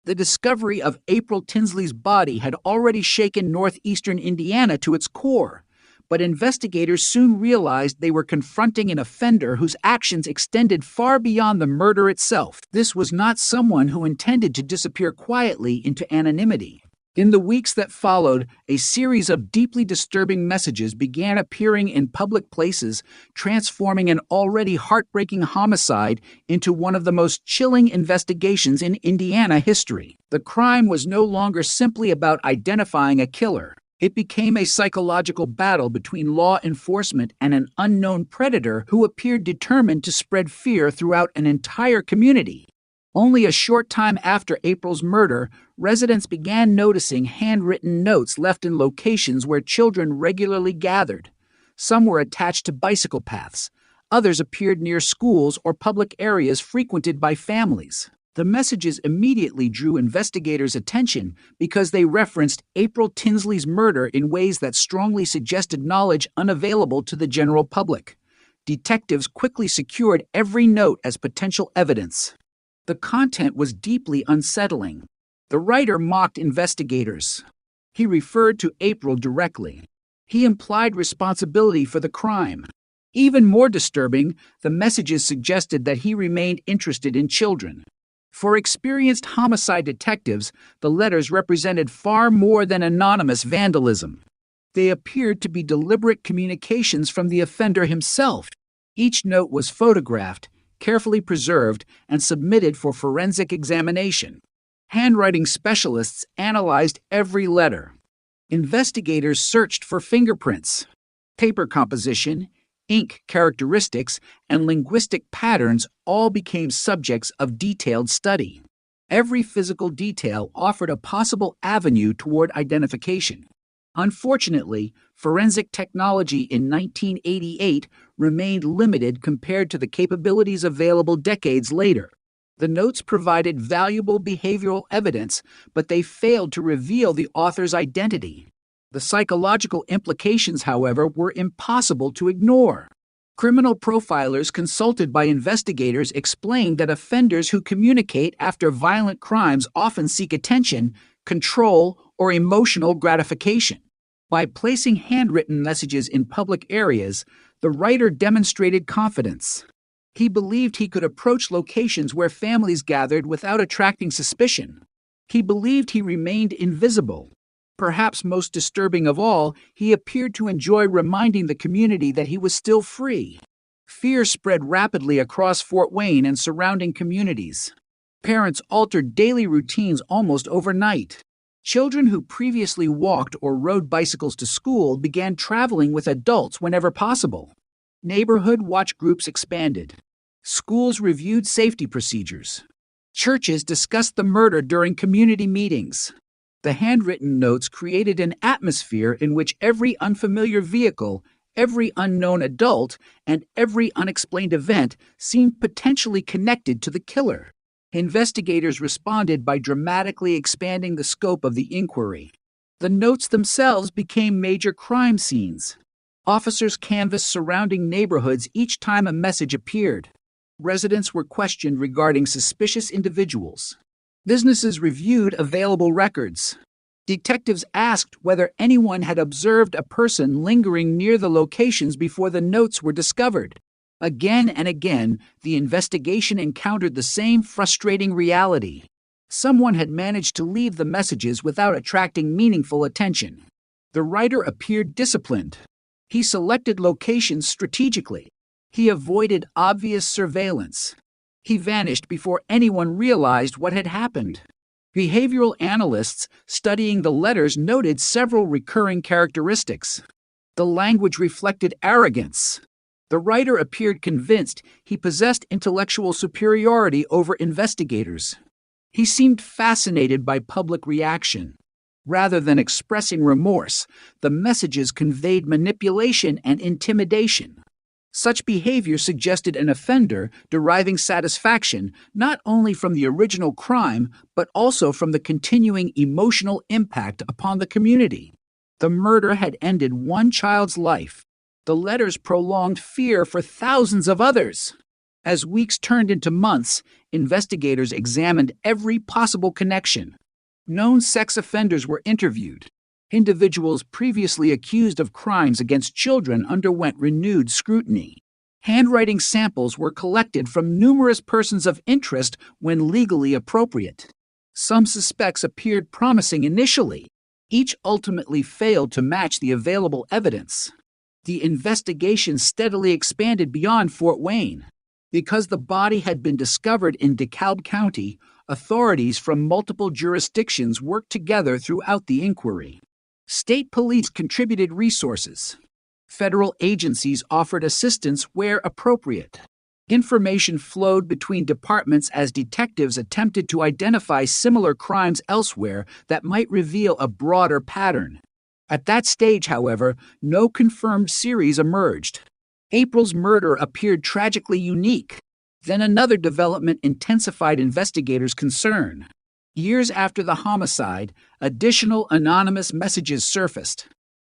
The discovery of April Tinsley's body had already shaken northeastern Indiana to its core. But investigators soon realized they were confronting an offender whose actions extended far beyond the murder itself. This was not someone who intended to disappear quietly into anonymity. In the weeks that followed, a series of deeply disturbing messages began appearing in public places, transforming an already heartbreaking homicide into one of the most chilling investigations in Indiana history. The crime was no longer simply about identifying a killer. It became a psychological battle between law enforcement and an unknown predator who appeared determined to spread fear throughout an entire community. Only a short time after April's murder, residents began noticing handwritten notes left in locations where children regularly gathered. Some were attached to bicycle paths. Others appeared near schools or public areas frequented by families. The messages immediately drew investigators' attention because they referenced April Tinsley's murder in ways that strongly suggested knowledge unavailable to the general public. Detectives quickly secured every note as potential evidence. The content was deeply unsettling. The writer mocked investigators. He referred to April directly. He implied responsibility for the crime. Even more disturbing, the messages suggested that he remained interested in children. For experienced homicide detectives, the letters represented far more than anonymous vandalism. They appeared to be deliberate communications from the offender himself. Each note was photographed, carefully preserved, and submitted for forensic examination. Handwriting specialists analyzed every letter. Investigators searched for fingerprints, paper composition, ink characteristics, and linguistic patterns all became subjects of detailed study. Every physical detail offered a possible avenue toward identification. Unfortunately, forensic technology in 1988 remained limited compared to the capabilities available decades later. The notes provided valuable behavioral evidence, but they failed to reveal the author's identity. The psychological implications, however, were impossible to ignore. Criminal profilers consulted by investigators explained that offenders who communicate after violent crimes often seek attention, control, or emotional gratification. By placing handwritten messages in public areas, the writer demonstrated confidence. He believed he could approach locations where families gathered without attracting suspicion. He believed he remained invisible. Perhaps most disturbing of all, he appeared to enjoy reminding the community that he was still free. Fear spread rapidly across Fort Wayne and surrounding communities. Parents altered daily routines almost overnight. Children who previously walked or rode bicycles to school began traveling with adults whenever possible. Neighborhood watch groups expanded. Schools reviewed safety procedures. Churches discussed the murder during community meetings. The handwritten notes created an atmosphere in which every unfamiliar vehicle, every unknown adult, and every unexplained event seemed potentially connected to the killer. Investigators responded by dramatically expanding the scope of the inquiry. The notes themselves became major crime scenes. Officers canvassed surrounding neighborhoods each time a message appeared. Residents were questioned regarding suspicious individuals. Businesses reviewed available records. Detectives asked whether anyone had observed a person lingering near the locations before the notes were discovered. Again and again, the investigation encountered the same frustrating reality. Someone had managed to leave the messages without attracting meaningful attention. The writer appeared disciplined. He selected locations strategically. He avoided obvious surveillance. He vanished before anyone realized what had happened. Behavioral analysts studying the letters noted several recurring characteristics. The language reflected arrogance. The writer appeared convinced he possessed intellectual superiority over investigators. He seemed fascinated by public reaction. Rather than expressing remorse, the messages conveyed manipulation and intimidation. Such behavior suggested an offender deriving satisfaction not only from the original crime, but also from the continuing emotional impact upon the community. The murder had ended one child's life. The letters prolonged fear for thousands of others. As weeks turned into months, investigators examined every possible connection. Known sex offenders were interviewed. Individuals previously accused of crimes against children underwent renewed scrutiny. Handwriting samples were collected from numerous persons of interest when legally appropriate. Some suspects appeared promising initially. Each ultimately failed to match the available evidence. The investigation steadily expanded beyond Fort Wayne. Because the body had been discovered in DeKalb County, authorities from multiple jurisdictions worked together throughout the inquiry. State police contributed resources. Federal agencies offered assistance where appropriate. Information flowed between departments as detectives attempted to identify similar crimes elsewhere that might reveal a broader pattern. At that stage, however, no confirmed series emerged. April's murder appeared tragically unique. Then another development intensified investigators' concern. Years after the homicide, additional anonymous messages surfaced.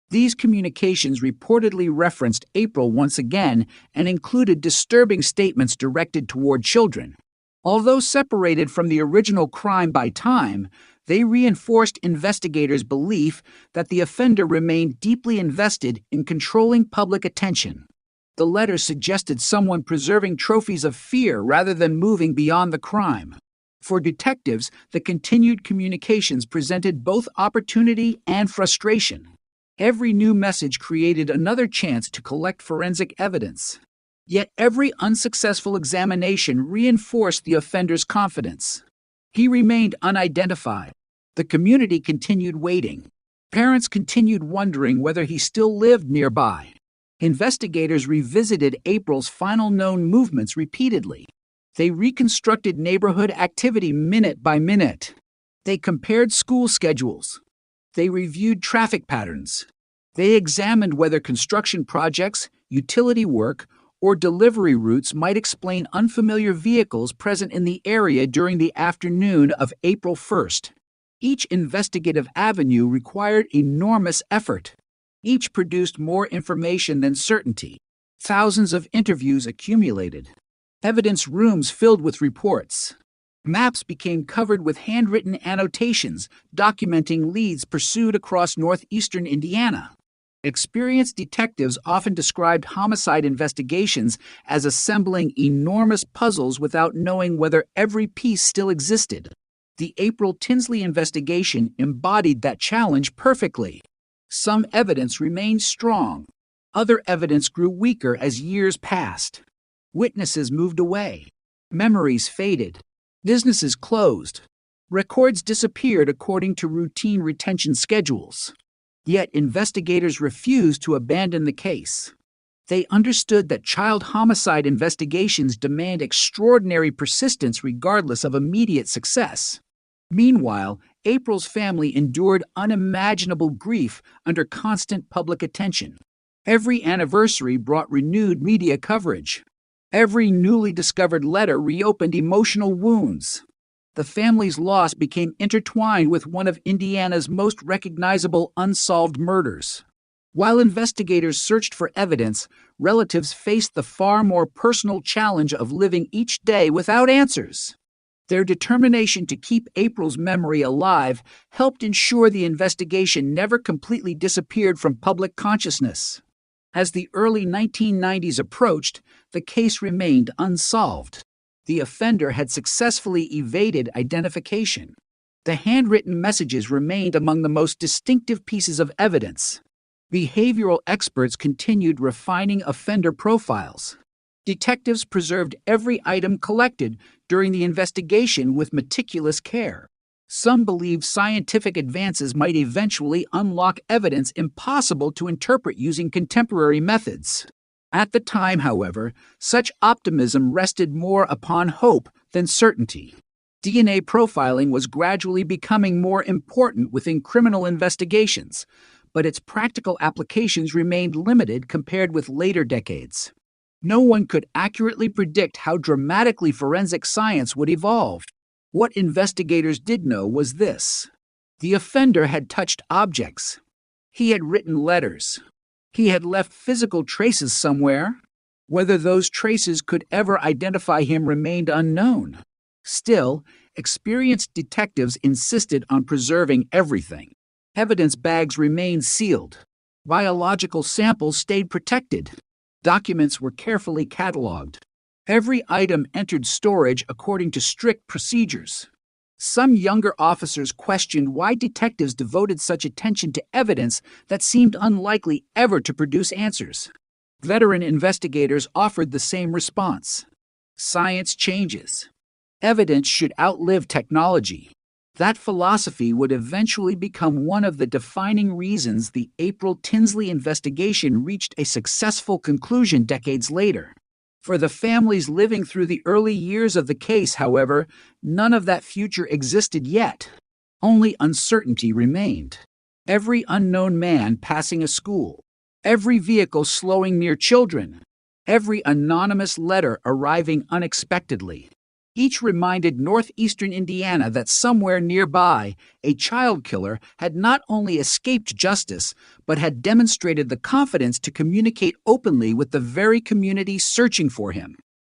These communications reportedly referenced April once again and included disturbing statements directed toward children. Although separated from the original crime by time, they reinforced investigators' belief that the offender remained deeply invested in controlling public attention. The letters suggested someone preserving trophies of fear rather than moving beyond the crime. For detectives, the continued communications presented both opportunity and frustration. Every new message created another chance to collect forensic evidence. Yet every unsuccessful examination reinforced the offender's confidence. He remained unidentified. The community continued waiting. Parents continued wondering whether he still lived nearby. Investigators revisited April's final known movements repeatedly. They reconstructed neighborhood activity minute by minute. They compared school schedules. They reviewed traffic patterns. They examined whether construction projects, utility work, or delivery routes might explain unfamiliar vehicles present in the area during the afternoon of April 1st. Each investigative avenue required enormous effort. Each produced more information than certainty. Thousands of interviews accumulated. Evidence rooms filled with reports. Maps became covered with handwritten annotations documenting leads pursued across northeastern Indiana. Experienced detectives often described homicide investigations as assembling enormous puzzles without knowing whether every piece still existed. The April Tinsley investigation embodied that challenge perfectly. Some evidence remained strong. Other evidence grew weaker as years passed. Witnesses moved away. Memories faded. Businesses closed. Records disappeared according to routine retention schedules. Yet investigators refused to abandon the case. They understood that child homicide investigations demand extraordinary persistence regardless of immediate success. Meanwhile, April's family endured unimaginable grief under constant public attention. Every anniversary brought renewed media coverage. Every newly discovered letter reopened emotional wounds. The family's loss became intertwined with one of Indiana's most recognizable unsolved murders. While investigators searched for evidence, relatives faced the far more personal challenge of living each day without answers. Their determination to keep April's memory alive helped ensure the investigation never completely disappeared from public consciousness. As the early 1990s approached, the case remained unsolved. The offender had successfully evaded identification. The handwritten messages remained among the most distinctive pieces of evidence. Behavioral experts continued refining offender profiles. Detectives preserved every item collected during the investigation with meticulous care. Some believed scientific advances might eventually unlock evidence impossible to interpret using contemporary methods. At the time, however, such optimism rested more upon hope than certainty. DNA profiling was gradually becoming more important within criminal investigations, but its practical applications remained limited compared with later decades. No one could accurately predict how dramatically forensic science would evolve. What investigators did know was this: the offender had touched objects. He had written letters. He had left physical traces somewhere. Whether those traces could ever identify him remained unknown. Still, experienced detectives insisted on preserving everything. Evidence bags remained sealed. Biological samples stayed protected. Documents were carefully cataloged. Every item entered storage according to strict procedures. Some younger officers questioned why detectives devoted such attention to evidence that seemed unlikely ever to produce answers. Veteran investigators offered the same response. Science changes. Evidence should outlive technology. That philosophy would eventually become one of the defining reasons the April Tinsley investigation reached a successful conclusion decades later. For the families living through the early years of the case, however, none of that future existed yet. Only uncertainty remained. Every unknown man passing a school, every vehicle slowing near children, every anonymous letter arriving unexpectedly. Each reminded northeastern Indiana that somewhere nearby, a child killer had not only escaped justice, but had demonstrated the confidence to communicate openly with the very community searching for him.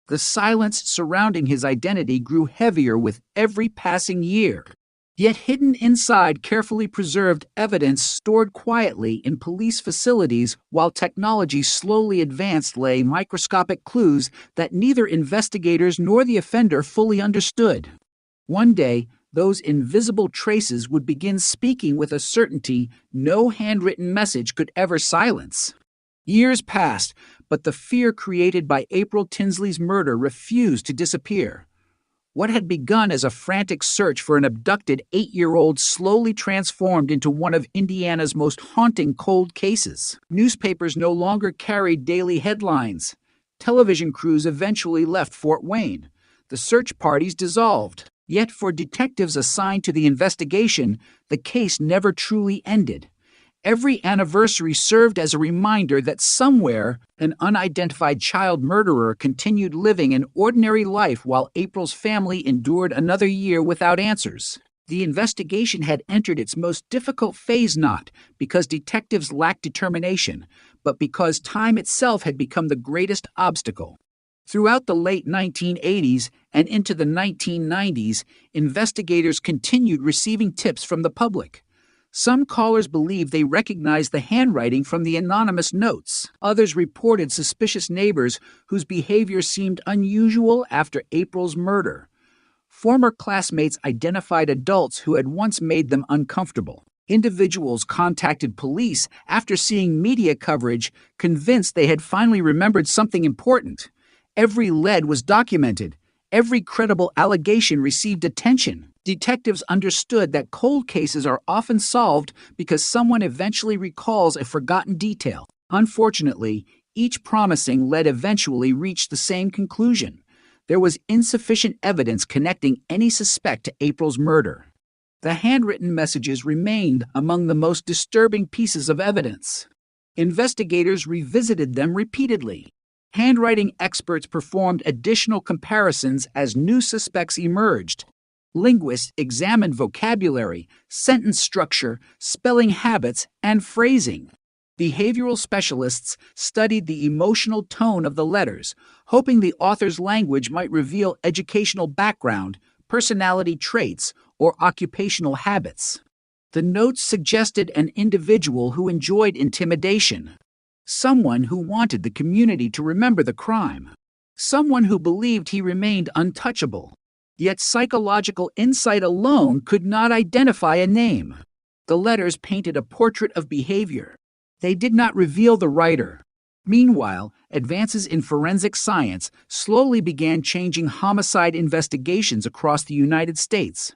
The silence surrounding his identity grew heavier with every passing year. Yet hidden inside carefully preserved evidence stored quietly in police facilities while technology slowly advanced lay microscopic clues that neither investigators nor the offender fully understood. One day, those invisible traces would begin speaking with a certainty no handwritten message could ever silence. Years passed, but the fear created by April Tinsley's murder refused to disappear. What had begun as a frantic search for an abducted 8-year-old slowly transformed into one of Indiana's most haunting cold cases. Newspapers no longer carried daily headlines. Television crews eventually left Fort Wayne. The search parties dissolved. Yet for detectives assigned to the investigation, the case never truly ended. Every anniversary served as a reminder that somewhere, an unidentified child murderer continued living an ordinary life while April's family endured another year without answers. The investigation had entered its most difficult phase not because detectives lacked determination, but because time itself had become the greatest obstacle. Throughout the late 1980s and into the 1990s, investigators continued receiving tips from the public. Some callers believed they recognized the handwriting from the anonymous notes. Others reported suspicious neighbors whose behavior seemed unusual after April's murder. Former classmates identified adults who had once made them uncomfortable. Individuals contacted police after seeing media coverage, convinced they had finally remembered something important. Every lead was documented. Every credible allegation received attention. Detectives understood that cold cases are often solved because someone eventually recalls a forgotten detail. Unfortunately, each promising lead eventually reached the same conclusion. There was insufficient evidence connecting any suspect to April's murder. The handwritten messages remained among the most disturbing pieces of evidence. Investigators revisited them repeatedly. Handwriting experts performed additional comparisons as new suspects emerged. Linguists examined vocabulary, sentence structure, spelling habits, and phrasing. Behavioral specialists studied the emotional tone of the letters, hoping the author's language might reveal educational background, personality traits, or occupational habits. The notes suggested an individual who enjoyed intimidation, someone who wanted the community to remember the crime, someone who believed he remained untouchable. Yet psychological insight alone could not identify a name. The letters painted a portrait of behavior. They did not reveal the writer. Meanwhile, advances in forensic science slowly began changing homicide investigations across the United States.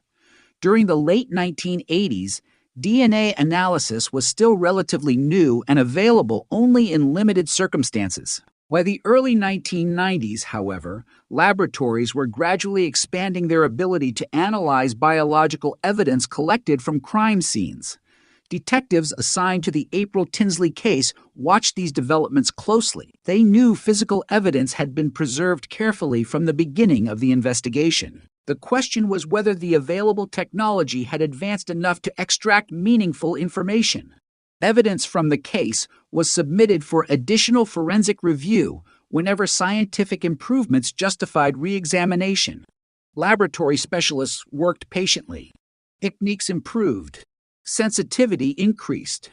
During the late 1980s, DNA analysis was still relatively new and available only in limited circumstances. By the early 1990s, however, laboratories were gradually expanding their ability to analyze biological evidence collected from crime scenes. Detectives assigned to the April Tinsley case watched these developments closely. They knew physical evidence had been preserved carefully from the beginning of the investigation. The question was whether the available technology had advanced enough to extract meaningful information. Evidence from the case was submitted for additional forensic review whenever scientific improvements justified re-examination. Laboratory specialists worked patiently. Techniques improved. Sensitivity increased.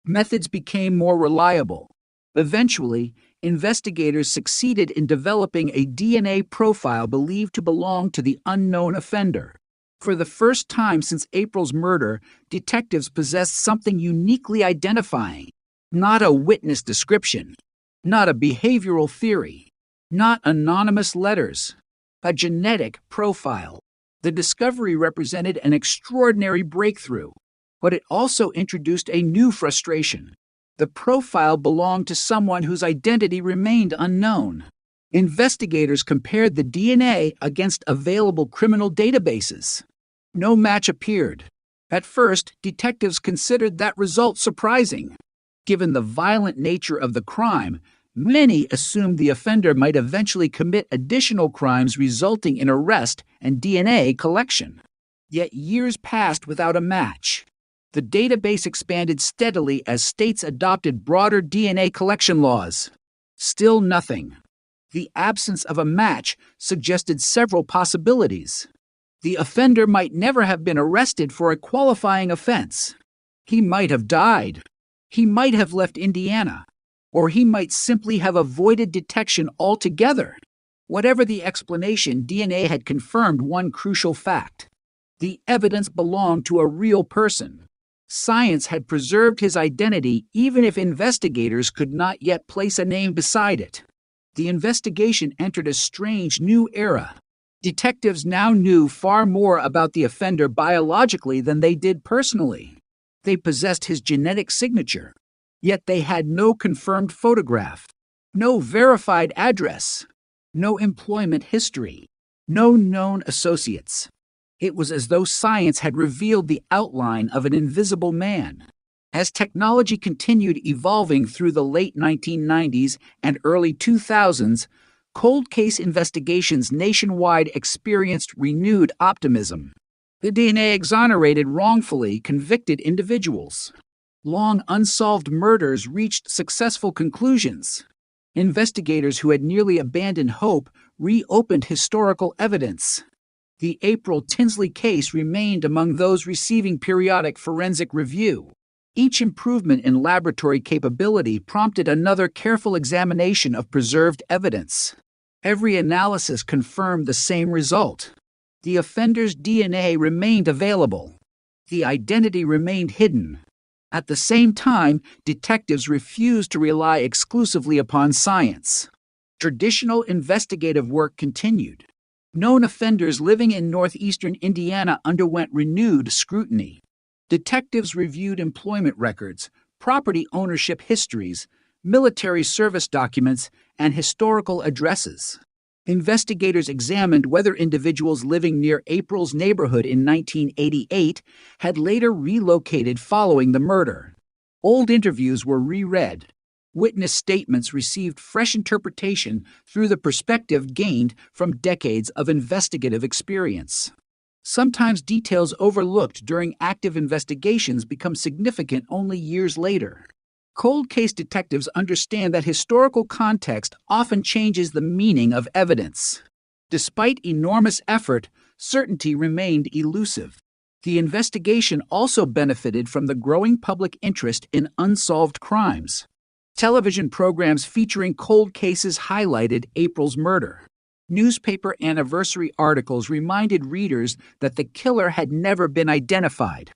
Methods became more reliable. Eventually, investigators succeeded in developing a DNA profile believed to belong to the unknown offender. For the first time since April's murder, detectives possessed something uniquely identifying. Not a witness description, not a behavioral theory, not anonymous letters, a genetic profile. The discovery represented an extraordinary breakthrough, but it also introduced a new frustration. The profile belonged to someone whose identity remained unknown. Investigators compared the DNA against available criminal databases. No match appeared. At first, detectives considered that result surprising. Given the violent nature of the crime, many assumed the offender might eventually commit additional crimes resulting in arrest and DNA collection. Yet years passed without a match. The database expanded steadily as states adopted broader DNA collection laws. Still nothing. The absence of a match suggested several possibilities. The offender might never have been arrested for a qualifying offense. He might have died. He might have left Indiana. Or he might simply have avoided detection altogether. Whatever the explanation, DNA had confirmed one crucial fact. The evidence belonged to a real person. Science had preserved his identity even if investigators could not yet place a name beside it. The investigation entered a strange new era. Detectives now knew far more about the offender biologically than they did personally. They possessed his genetic signature, yet they had no confirmed photograph, no verified address, no employment history, no known associates. It was as though science had revealed the outline of an invisible man. As technology continued evolving through the late 1990s and early 2000s, cold case investigations nationwide experienced renewed optimism. The DNA exonerated wrongfully convicted individuals. Long unsolved murders reached successful conclusions. Investigators who had nearly abandoned hope reopened historical evidence. The April Tinsley case remained among those receiving periodic forensic review. Each improvement in laboratory capability prompted another careful examination of preserved evidence. Every analysis confirmed the same result. The offender's DNA remained available. The identity remained hidden. At the same time, detectives refused to rely exclusively upon science. Traditional investigative work continued. Known offenders living in northeastern Indiana underwent renewed scrutiny. Detectives reviewed employment records, property ownership histories, military service documents, and historical addresses. Investigators examined whether individuals living near April's neighborhood in 1988 had later relocated following the murder. Old interviews were reread. Witness statements received fresh interpretation through the perspective gained from decades of investigative experience. Sometimes details overlooked during active investigations become significant only years later. Cold case detectives understand that historical context often changes the meaning of evidence. Despite enormous effort, certainty remained elusive. The investigation also benefited from the growing public interest in unsolved crimes. Television programs featuring cold cases highlighted April's murder. Newspaper anniversary articles reminded readers that the killer had never been identified.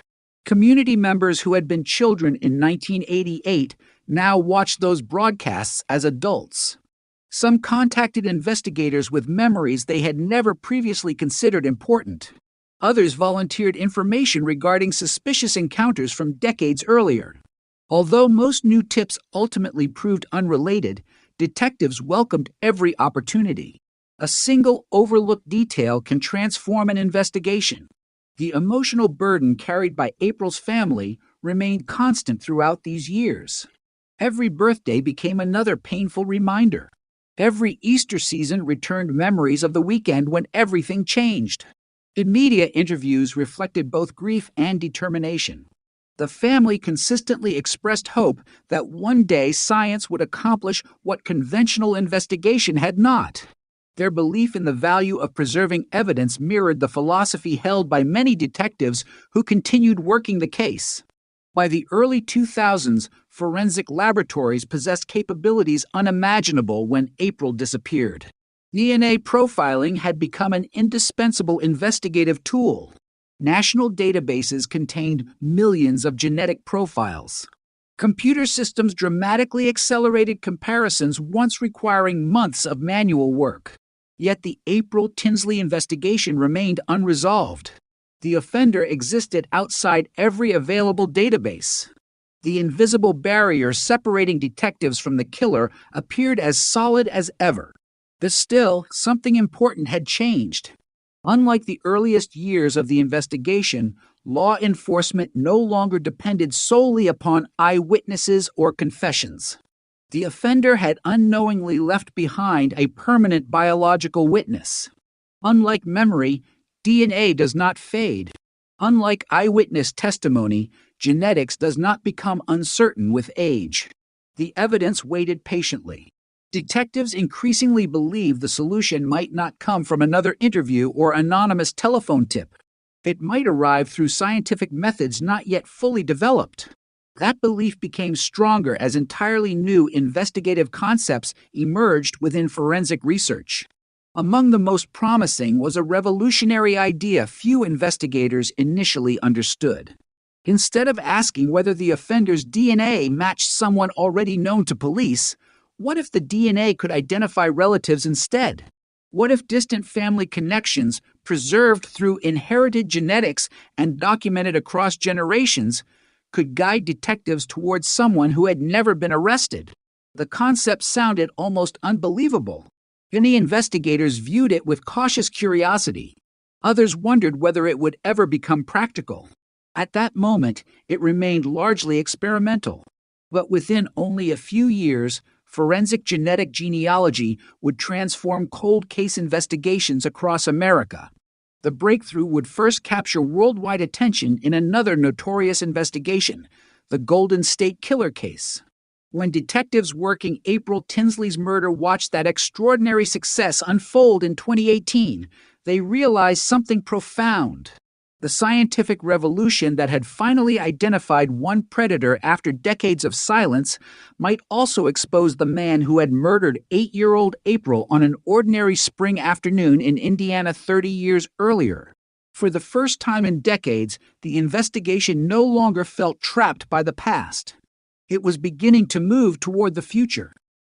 Community members who had been children in 1988 now watched those broadcasts as adults. Some contacted investigators with memories they had never previously considered important. Others volunteered information regarding suspicious encounters from decades earlier. Although most new tips ultimately proved unrelated, detectives welcomed every opportunity. A single overlooked detail can transform an investigation. The emotional burden carried by April's family remained constant throughout these years. Every birthday became another painful reminder. Every Easter season returned memories of the weekend when everything changed. The media interviews reflected both grief and determination. The family consistently expressed hope that one day science would accomplish what conventional investigation had not. Their belief in the value of preserving evidence mirrored the philosophy held by many detectives who continued working the case. By the early 2000s, forensic laboratories possessed capabilities unimaginable when April disappeared. DNA profiling had become an indispensable investigative tool. National databases contained millions of genetic profiles. Computer systems dramatically accelerated comparisons once requiring months of manual work. Yet the April Tinsley investigation remained unresolved. The offender existed outside every available database. The invisible barrier separating detectives from the killer appeared as solid as ever. But still, something important had changed. Unlike the earliest years of the investigation, law enforcement no longer depended solely upon eyewitnesses or confessions. The offender had unknowingly left behind a permanent biological witness. Unlike memory, DNA does not fade. Unlike eyewitness testimony, genetics does not become uncertain with age. The evidence waited patiently. Detectives increasingly believed the solution might not come from another interview or anonymous telephone tip. It might arrive through scientific methods not yet fully developed. That belief became stronger as entirely new investigative concepts emerged within forensic research. Among the most promising was a revolutionary idea few investigators initially understood. Instead of asking whether the offender's DNA matched someone already known to police, what if the DNA could identify relatives instead? What if distant family connections, preserved through inherited genetics and documented across generations, could guide detectives towards someone who had never been arrested? The concept sounded almost unbelievable. Many investigators viewed it with cautious curiosity. Others wondered whether it would ever become practical. At that moment, it remained largely experimental. But within only a few years, forensic genetic genealogy would transform cold case investigations across America. The breakthrough would first capture worldwide attention in another notorious investigation, the Golden State Killer case. When detectives working April Tinsley's murder watched that extraordinary success unfold in 2018, they realized something profound. The scientific revolution that had finally identified one predator after decades of silence might also expose the man who had murdered 8-year-old April on an ordinary spring afternoon in Indiana 30 years earlier. For the first time in decades, the investigation no longer felt trapped by the past. It was beginning to move toward the future.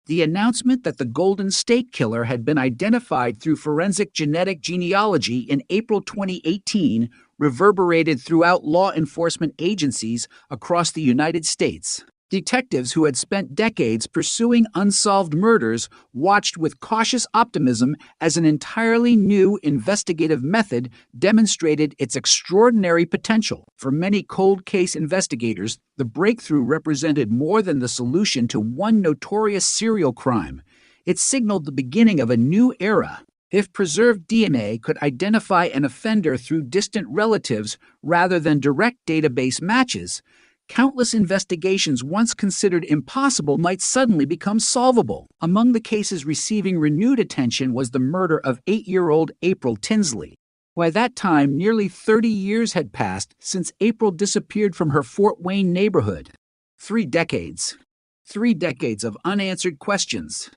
The announcement that the Golden State Killer had been identified through forensic genetic genealogy in April 2018 reverberated throughout law enforcement agencies across the United States. Detectives who had spent decades pursuing unsolved murders watched with cautious optimism as an entirely new investigative method demonstrated its extraordinary potential. For many cold case investigators, the breakthrough represented more than the solution to one notorious serial crime. It signaled the beginning of a new era. If preserved DNA could identify an offender through distant relatives rather than direct database matches, countless investigations once considered impossible might suddenly become solvable. Among the cases receiving renewed attention was the murder of 8-year-old April Tinsley. By that time, nearly 30 years had passed since April disappeared from her Fort Wayne neighborhood. 3 decades. 3 decades of unanswered questions.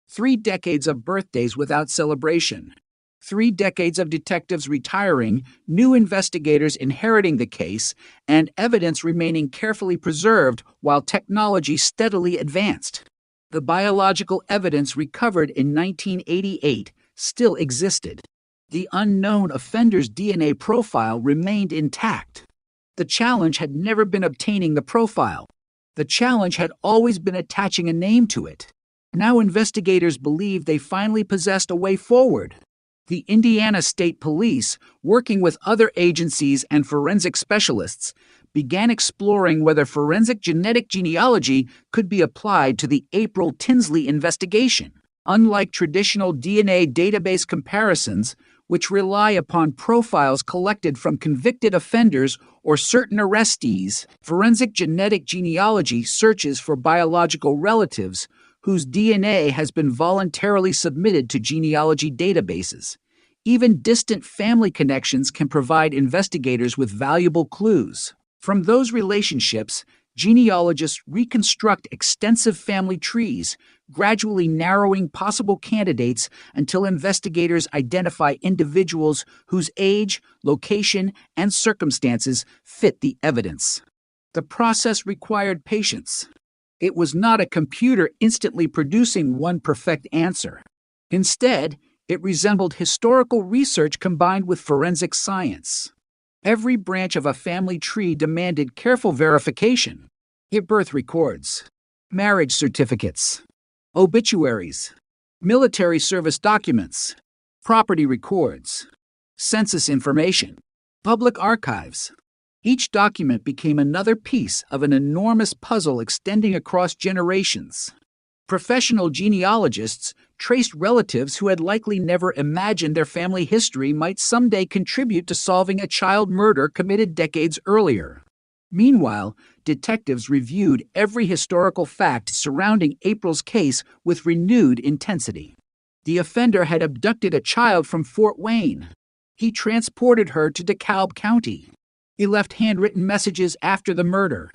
3 decades of birthdays without celebration. 3 decades of detectives retiring, new investigators inheriting the case, and evidence remaining carefully preserved while technology steadily advanced. The biological evidence recovered in 1988 still existed. The unknown offender's DNA profile remained intact. The challenge had never been obtaining the profile. The challenge had always been attaching a name to it. Now investigators believed they finally possessed a way forward. The Indiana State Police, working with other agencies and forensic specialists, began exploring whether forensic genetic genealogy could be applied to the April Tinsley investigation. Unlike traditional DNA database comparisons, which rely upon profiles collected from convicted offenders or certain arrestees, forensic genetic genealogy searches for biological relatives whose DNA has been voluntarily submitted to genealogy databases. Even distant family connections can provide investigators with valuable clues. From those relationships, genealogists reconstruct extensive family trees, gradually narrowing possible candidates until investigators identify individuals whose age, location, and circumstances fit the evidence. The process required patience. It was not a computer instantly producing one perfect answer. Instead, it resembled historical research combined with forensic science. Every branch of a family tree demanded careful verification. Birth records, marriage certificates, obituaries, military service documents, property records, census information, public archives. Each document became another piece of an enormous puzzle extending across generations. Professional genealogists traced relatives who had likely never imagined their family history might someday contribute to solving a child murder committed decades earlier. Meanwhile, detectives reviewed every historical fact surrounding April's case with renewed intensity. The offender had abducted a child from Fort Wayne. He transported her to DeKalb County. He left handwritten messages after the murder.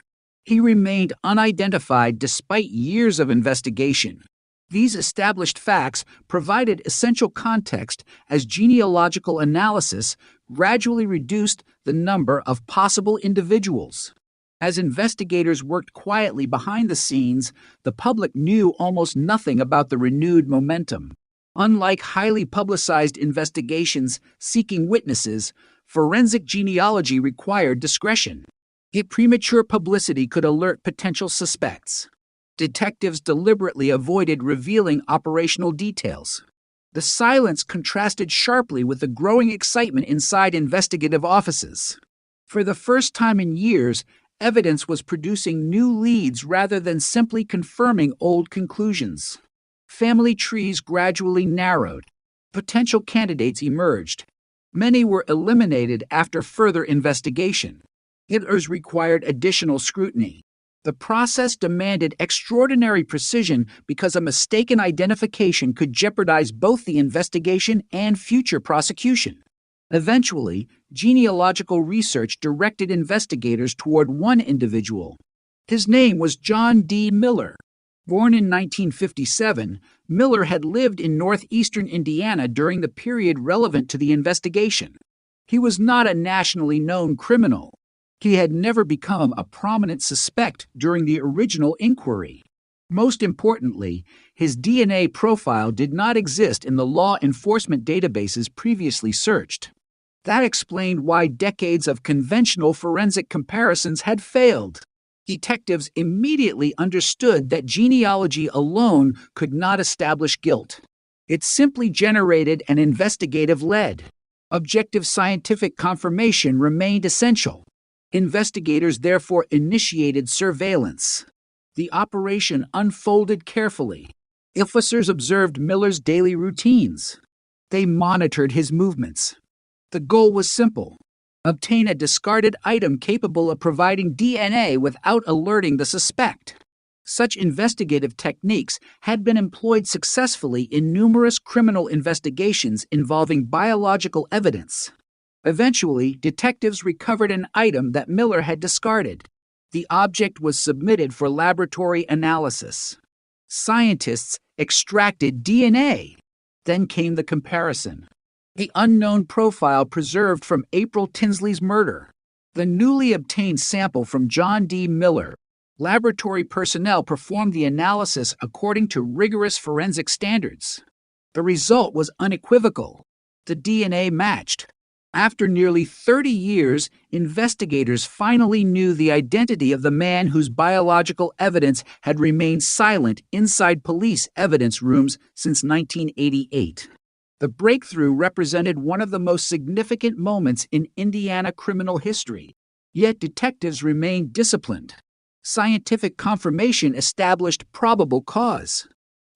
He remained unidentified despite years of investigation. These established facts provided essential context as genealogical analysis gradually reduced the number of possible individuals. As investigators worked quietly behind the scenes, the public knew almost nothing about the renewed momentum. Unlike highly publicized investigations seeking witnesses, forensic genealogy required discretion. Premature publicity could alert potential suspects. Detectives deliberately avoided revealing operational details. The silence contrasted sharply with the growing excitement inside investigative offices. For the first time in years, evidence was producing new leads rather than simply confirming old conclusions. Family trees gradually narrowed. Potential candidates emerged. Many were eliminated after further investigation. Others required additional scrutiny. The process demanded extraordinary precision because a mistaken identification could jeopardize both the investigation and future prosecution. Eventually, genealogical research directed investigators toward one individual. His name was John D. Miller. Born in 1957, Miller had lived in northeastern Indiana during the period relevant to the investigation. He was not a nationally known criminal. He had never become a prominent suspect during the original inquiry. Most importantly, His DNA profile did not exist in the law enforcement databases previously searched. That explained why decades of conventional forensic comparisons had failed. Detectives immediately understood that genealogy alone could not establish guilt. It simply generated an investigative lead. Objective scientific confirmation remained essential. Investigators therefore initiated surveillance. The operation unfolded carefully. Officers observed Miller's daily routines. They monitored his movements. The goal was simple: obtain a discarded item capable of providing DNA without alerting the suspect. Such investigative techniques had been employed successfully in numerous criminal investigations involving biological evidence. Eventually, detectives recovered an item that Miller had discarded. The object was submitted for laboratory analysis. Scientists extracted DNA. Then came the comparison. The unknown profile preserved from April Tinsley's murder. The newly obtained sample from John D. Miller. Laboratory personnel performed the analysis according to rigorous forensic standards. The result was unequivocal. The DNA matched. After nearly 30 years, investigators finally knew the identity of the man whose biological evidence had remained silent inside police evidence rooms since 1988. The breakthrough represented one of the most significant moments in Indiana criminal history. Yet detectives remained disciplined. Scientific confirmation established probable cause.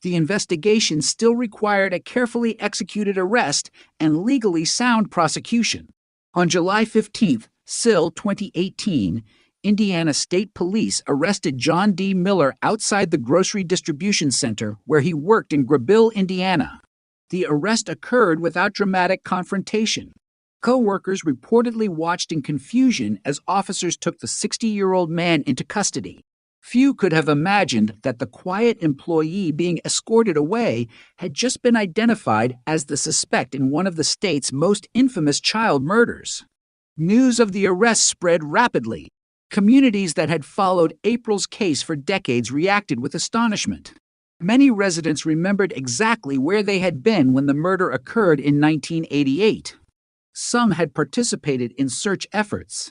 The investigation still required a carefully executed arrest and legally sound prosecution. On July 15, 2018, Indiana State Police arrested John D. Miller outside the grocery distribution center where he worked in Grabille, Indiana. The arrest occurred without dramatic confrontation. Co-workers reportedly watched in confusion as officers took the 60-year-old man into custody. Few could have imagined that the quiet employee being escorted away had just been identified as the suspect in one of the state's most infamous child murders. News of the arrest spread rapidly. Communities that had followed April's case for decades reacted with astonishment. Many residents remembered exactly where they had been when the murder occurred in 1988. Some had participated in search efforts.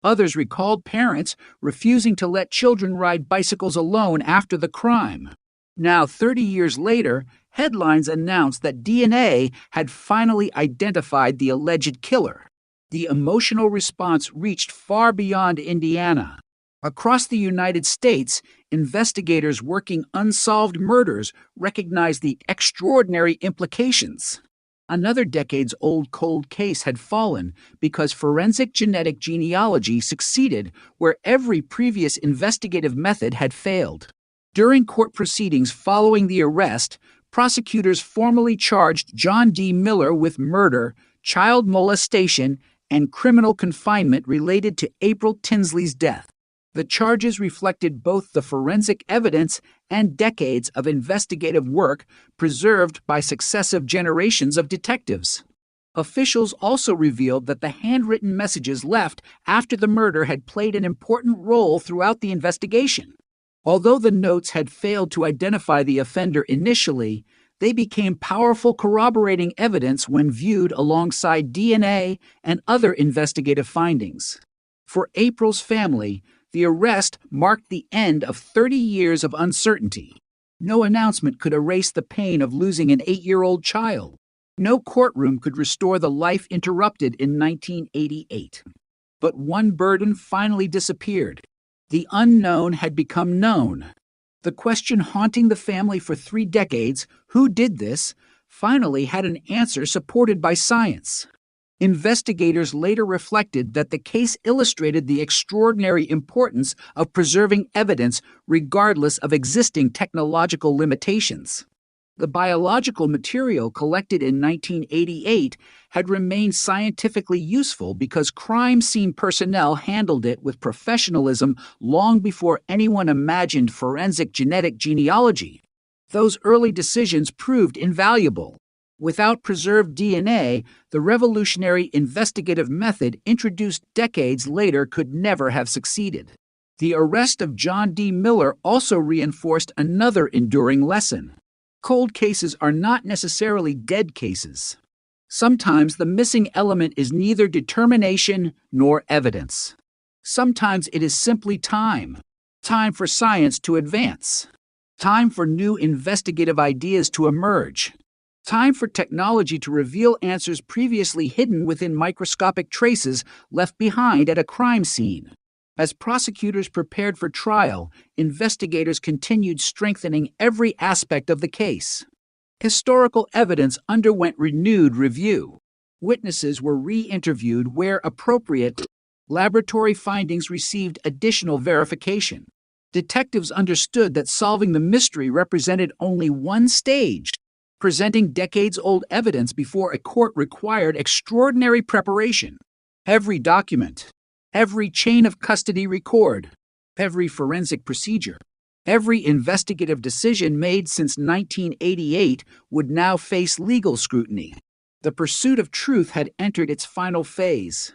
Others recalled parents refusing to let children ride bicycles alone after the crime. Now, 30 years later, headlines announced that DNA had finally identified the alleged killer. The emotional response reached far beyond Indiana. Across the United States, investigators working unsolved murders recognized the extraordinary implications. Another decades-old cold case had fallen because forensic genetic genealogy succeeded where every previous investigative method had failed. During court proceedings following the arrest, prosecutors formally charged John D. Miller with murder, child molestation, and criminal confinement related to April Tinsley's death. The charges reflected both the forensic evidence and decades of investigative work preserved by successive generations of detectives. Officials also revealed that the handwritten messages left after the murder had played an important role throughout the investigation. Although the notes had failed to identify the offender initially, they became powerful corroborating evidence when viewed alongside DNA and other investigative findings. For April's family, the arrest marked the end of 30 years of uncertainty. No announcement could erase the pain of losing an 8-year-old child. No courtroom could restore the life interrupted in 1988. But one burden finally disappeared. The unknown had become known. The question haunting the family for 3 decades, who did this, finally had an answer supported by science. Investigators later reflected that the case illustrated the extraordinary importance of preserving evidence regardless of existing technological limitations. The biological material collected in 1988 had remained scientifically useful because crime scene personnel handled it with professionalism long before anyone imagined forensic genetic genealogy. Those early decisions proved invaluable. Without preserved DNA, the revolutionary investigative method introduced decades later could never have succeeded. The arrest of John D. Miller also reinforced another enduring lesson. Cold cases are not necessarily dead cases. Sometimes the missing element is neither determination nor evidence. Sometimes it is simply time. Time for science to advance. Time for new investigative ideas to emerge. Time for technology to reveal answers previously hidden within microscopic traces left behind at a crime scene. As prosecutors prepared for trial, investigators continued strengthening every aspect of the case. Historical evidence underwent renewed review. Witnesses were re-interviewed where appropriate. Laboratory findings received additional verification. Detectives understood that solving the mystery represented only one stage. Presenting decades-old evidence before a court required extraordinary preparation. Every document, every chain of custody record, every forensic procedure, every investigative decision made since 1988 would now face legal scrutiny. The pursuit of truth had entered its final phase.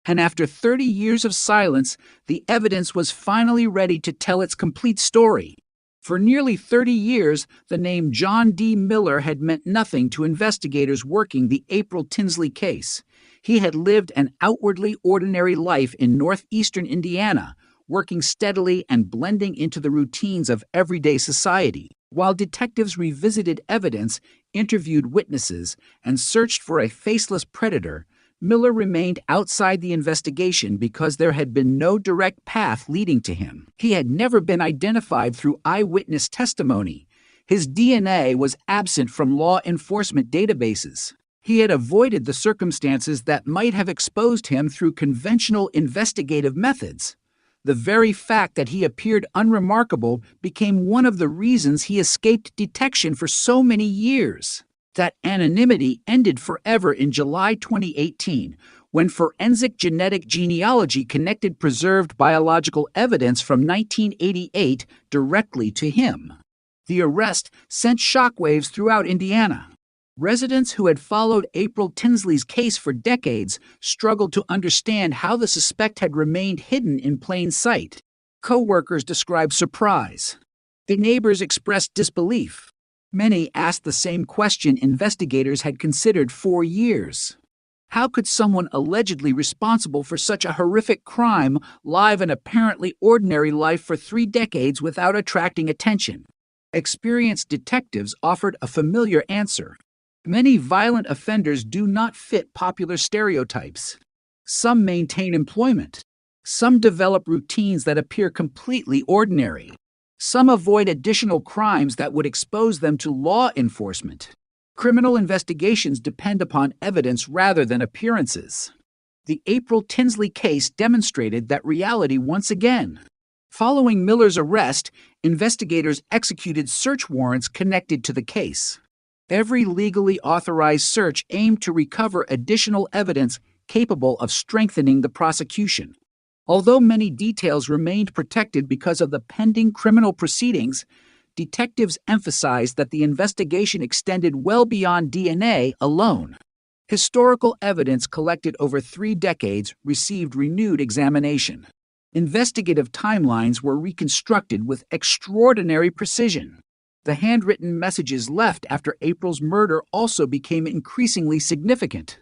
And after 30 years of silence, the evidence was finally ready to tell its complete story. For nearly 30 years, the name John D. Miller had meant nothing to investigators working the April Tinsley case. He had lived an outwardly ordinary life in northeastern Indiana, working steadily and blending into the routines of everyday society. While detectives revisited evidence, interviewed witnesses, and searched for a faceless predator, Miller remained outside the investigation because there had been no direct path leading to him. He had never been identified through eyewitness testimony. His DNA was absent from law enforcement databases. He had avoided the circumstances that might have exposed him through conventional investigative methods. The very fact that he appeared unremarkable became one of the reasons he escaped detection for so many years. That anonymity ended forever in July 2018, when forensic genetic genealogy connected preserved biological evidence from 1988 directly to him. The arrest sent shockwaves throughout Indiana. Residents who had followed April Tinsley's case for decades struggled to understand how the suspect had remained hidden in plain sight. Co-workers described surprise. The neighbors expressed disbelief. Many asked the same question investigators had considered for years. How could someone allegedly responsible for such a horrific crime live an apparently ordinary life for 3 decades without attracting attention? Experienced detectives offered a familiar answer. Many violent offenders do not fit popular stereotypes. Some maintain employment. Some develop routines that appear completely ordinary. Some avoid additional crimes that would expose them to law enforcement. Criminal investigations depend upon evidence rather than appearances. The April Tinsley case demonstrated that reality once again. Following Miller's arrest, investigators executed search warrants connected to the case. Every legally authorized search aimed to recover additional evidence capable of strengthening the prosecution. Although many details remained protected because of the pending criminal proceedings, detectives emphasized that the investigation extended well beyond DNA alone. Historical evidence collected over 3 decades received renewed examination. Investigative timelines were reconstructed with extraordinary precision. The handwritten messages left after April's murder also became increasingly significant.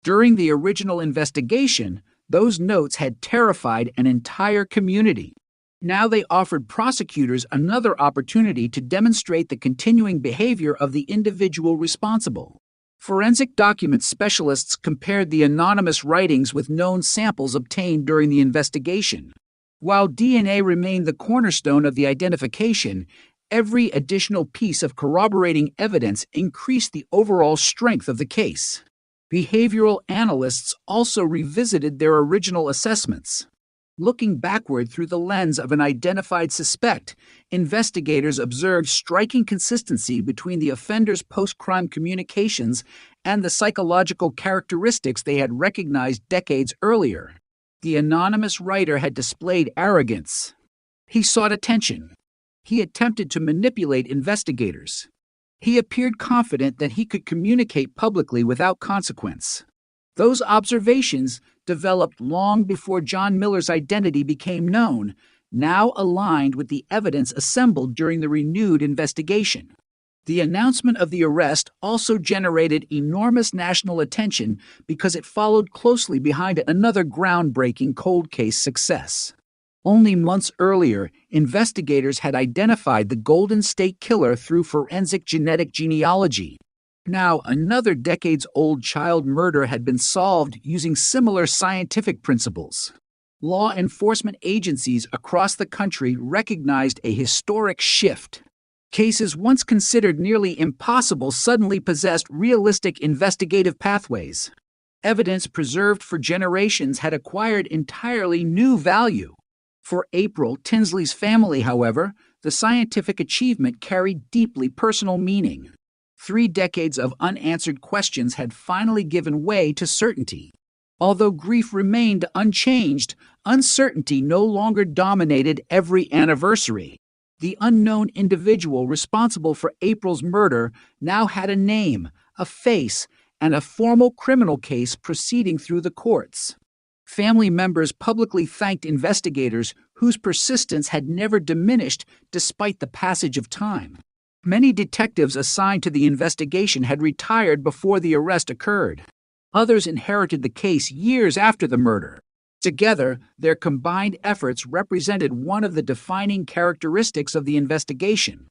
During the original investigation, those notes had terrified an entire community. Now they offered prosecutors another opportunity to demonstrate the continuing behavior of the individual responsible. Forensic document specialists compared the anonymous writings with known samples obtained during the investigation. While DNA remained the cornerstone of the identification, every additional piece of corroborating evidence increased the overall strength of the case. Behavioral analysts also revisited their original assessments. Looking backward through the lens of an identified suspect, investigators observed striking consistency between the offender's post-crime communications and the psychological characteristics they had recognized decades earlier. The anonymous writer had displayed arrogance. He sought attention. He attempted to manipulate investigators. He appeared confident that he could communicate publicly without consequence. Those observations, developed long before John Miller's identity became known, now aligned with the evidence assembled during the renewed investigation. The announcement of the arrest also generated enormous national attention because it followed closely behind another groundbreaking cold case success. Only months earlier, investigators had identified the Golden State Killer through forensic genetic genealogy. Now, another decades-old child murder had been solved using similar scientific principles. Law enforcement agencies across the country recognized a historic shift. Cases once considered nearly impossible suddenly possessed realistic investigative pathways. Evidence preserved for generations had acquired entirely new value. For April Tinsley's family, however, the scientific achievement carried deeply personal meaning. 3 decades of unanswered questions had finally given way to certainty. Although grief remained unchanged, uncertainty no longer dominated every anniversary. The unknown individual responsible for April's murder now had a name, a face, and a formal criminal case proceeding through the courts. Family members publicly thanked investigators whose persistence had never diminished despite the passage of time. Many detectives assigned to the investigation had retired before the arrest occurred. Others inherited the case years after the murder. Together, their combined efforts represented one of the defining characteristics of the investigation.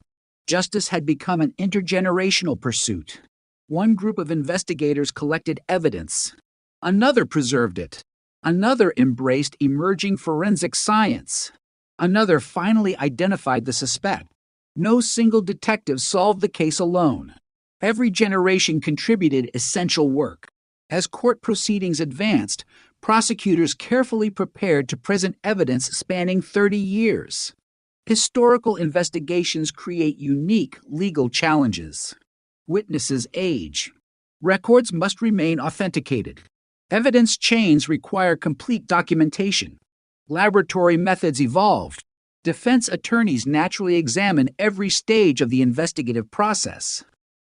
Justice had become an intergenerational pursuit. One group of investigators collected evidence. Another preserved it. Another embraced emerging forensic science. Another finally identified the suspect. No single detective solved the case alone. Every generation contributed essential work. As court proceedings advanced, prosecutors carefully prepared to present evidence spanning 30 years. Historical investigations create unique legal challenges. Witnesses age. Records must remain authenticated. Evidence chains require complete documentation. Laboratory methods evolved. Defense attorneys naturally examine every stage of the investigative process.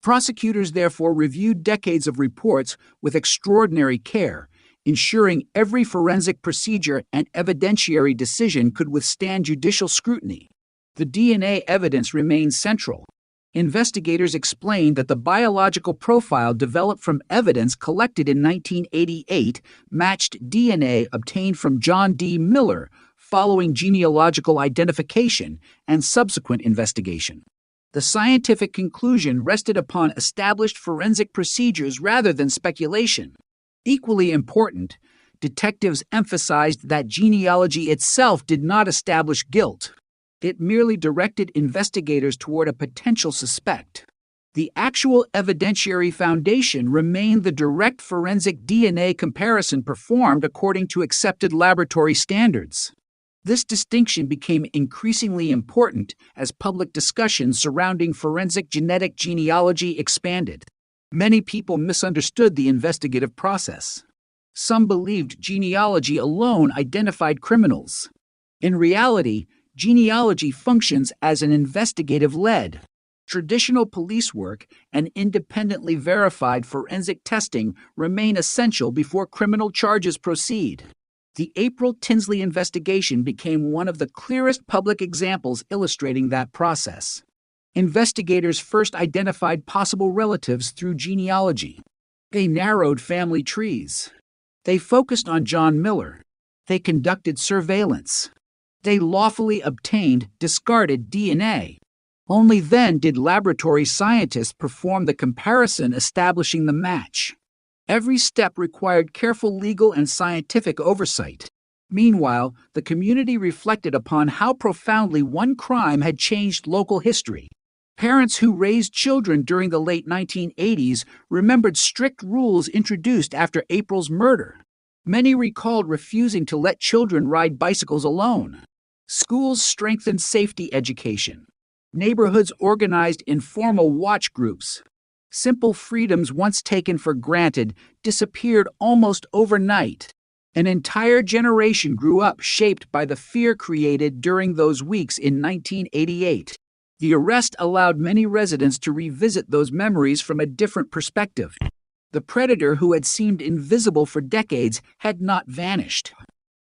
Prosecutors therefore reviewed decades of reports with extraordinary care, ensuring every forensic procedure and evidentiary decision could withstand judicial scrutiny. The DNA evidence remained central. Investigators explained that the biological profile developed from evidence collected in 1988 matched DNA obtained from John D. Miller following genealogical identification and subsequent investigation. The scientific conclusion rested upon established forensic procedures rather than speculation. Equally important, detectives emphasized that genealogy itself did not establish guilt. It merely directed investigators toward a potential suspect. The actual evidentiary foundation remained the direct forensic DNA comparison performed according to accepted laboratory standards. This distinction became increasingly important as public discussion surrounding forensic genetic genealogy expanded. Many people misunderstood the investigative process. Some believed genealogy alone identified criminals. In reality, genealogy functions as an investigative lead. Traditional police work and independently verified forensic testing remain essential before criminal charges proceed. The April Tinsley investigation became one of the clearest public examples illustrating that process. Investigators first identified possible relatives through genealogy. They narrowed family trees. They focused on John Miller. They conducted surveillance. They lawfully obtained discarded DNA. Only then did laboratory scientists perform the comparison establishing the match. Every step required careful legal and scientific oversight. Meanwhile, the community reflected upon how profoundly one crime had changed local history. Parents who raised children during the late 1980s remembered strict rules introduced after April's murder. Many recalled refusing to let children ride bicycles alone. Schools strengthened safety education. Neighborhoods organized informal watch groups. Simple freedoms once taken for granted disappeared almost overnight. An entire generation grew up shaped by the fear created during those weeks in 1988. The arrest allowed many residents to revisit those memories from a different perspective. The predator who had seemed invisible for decades had not vanished.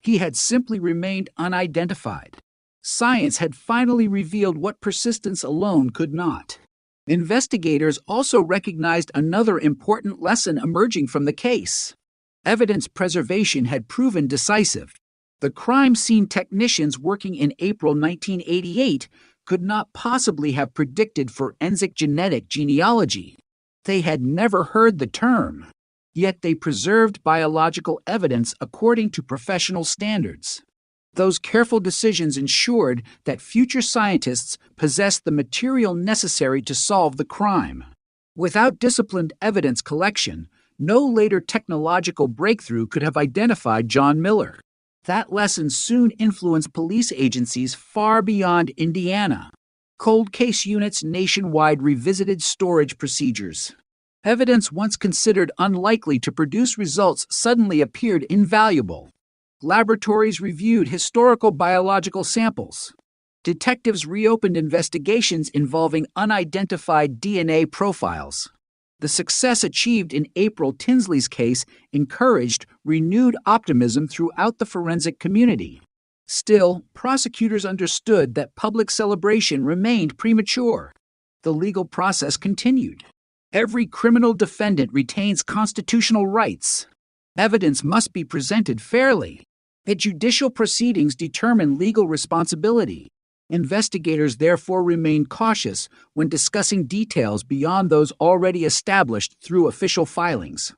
He had simply remained unidentified. Science had finally revealed what persistence alone could not. Investigators also recognized another important lesson emerging from the case. Evidence preservation had proven decisive. The crime scene technicians working in April 1988 could not possibly have predicted forensic genetic genealogy. They had never heard the term, yet they preserved biological evidence according to professional standards. Those careful decisions ensured that future scientists possessed the material necessary to solve the crime. Without disciplined evidence collection, no later technological breakthrough could have identified John Miller. That lesson soon influenced police agencies far beyond Indiana. Cold case units nationwide revisited storage procedures. Evidence once considered unlikely to produce results suddenly appeared invaluable. Laboratories reviewed historical biological samples. Detectives reopened investigations involving unidentified DNA profiles. The success achieved in April Tinsley's case encouraged renewed optimism throughout the forensic community. Still, prosecutors understood that public celebration remained premature. The legal process continued. Every criminal defendant retains constitutional rights. Evidence must be presented fairly. The judicial proceedings determine legal responsibility. Investigators therefore remain cautious when discussing details beyond those already established through official filings.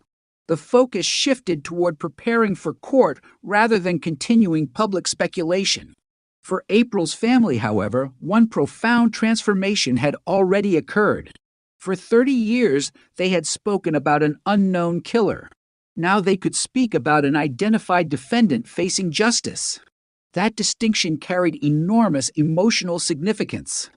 The focus shifted toward preparing for court rather than continuing public speculation. For April's family, however, one profound transformation had already occurred. For 30 years, they had spoken about an unknown killer. Now they could speak about an identified defendant facing justice. That distinction carried enormous emotional significance.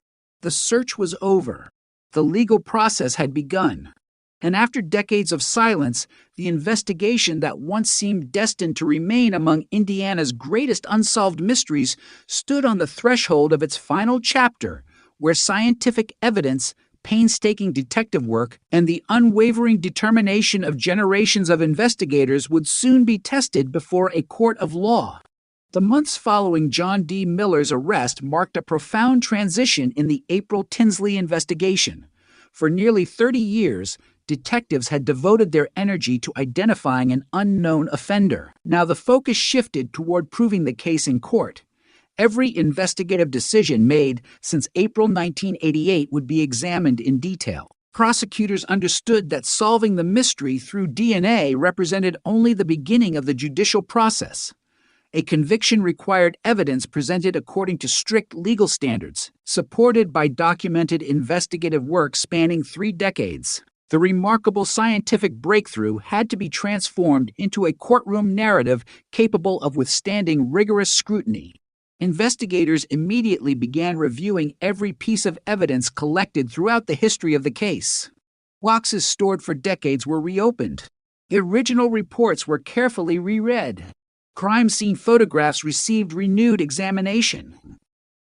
The search was over. The legal process had begun. And after decades of silence, the investigation that once seemed destined to remain among Indiana's greatest unsolved mysteries stood on the threshold of its final chapter, where scientific evidence, painstaking detective work, and the unwavering determination of generations of investigators would soon be tested before a court of law. The months following John D. Miller's arrest marked a profound transition in the April Tinsley investigation. For nearly 30 years, detectives had devoted their energy to identifying an unknown offender. Now the focus shifted toward proving the case in court. Every investigative decision made since April 1988 would be examined in detail. Prosecutors understood that solving the mystery through DNA represented only the beginning of the judicial process. A conviction required evidence presented according to strict legal standards, supported by documented investigative work spanning 3 decades. The remarkable scientific breakthrough had to be transformed into a courtroom narrative capable of withstanding rigorous scrutiny. Investigators immediately began reviewing every piece of evidence collected throughout the history of the case. Boxes stored for decades were reopened. Original reports were carefully reread. Crime scene photographs received renewed examination.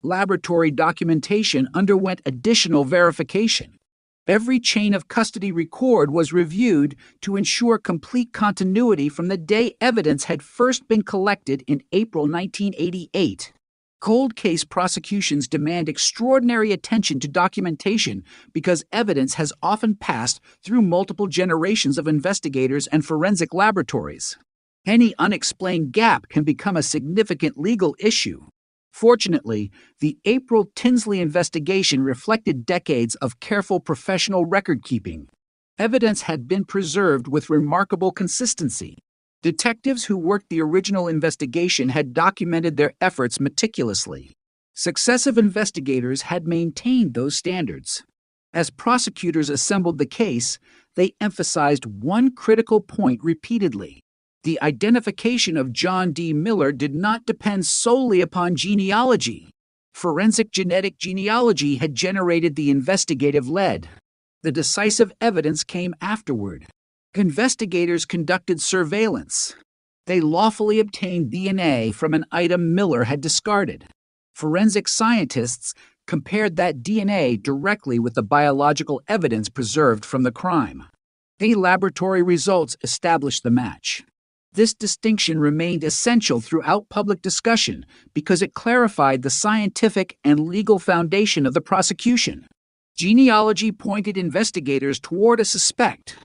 Laboratory documentation underwent additional verification. Every chain of custody record was reviewed to ensure complete continuity from the day evidence had first been collected in April 1988. Cold case prosecutions demand extraordinary attention to documentation because evidence has often passed through multiple generations of investigators and forensic laboratories. Any unexplained gap can become a significant legal issue. Fortunately, the April Tinsley investigation reflected decades of careful professional record-keeping. Evidence had been preserved with remarkable consistency. Detectives who worked the original investigation had documented their efforts meticulously. Successive investigators had maintained those standards. As prosecutors assembled the case, they emphasized one critical point repeatedly. The identification of John D. Miller did not depend solely upon genealogy. Forensic genetic genealogy had generated the investigative lead. The decisive evidence came afterward. Investigators conducted surveillance. They lawfully obtained DNA from an item Miller had discarded. Forensic scientists compared that DNA directly with the biological evidence preserved from the crime. The laboratory results established the match. This distinction remained essential throughout public discussion because it clarified the scientific and legal foundation of the prosecution. Genealogy pointed investigators toward a suspect.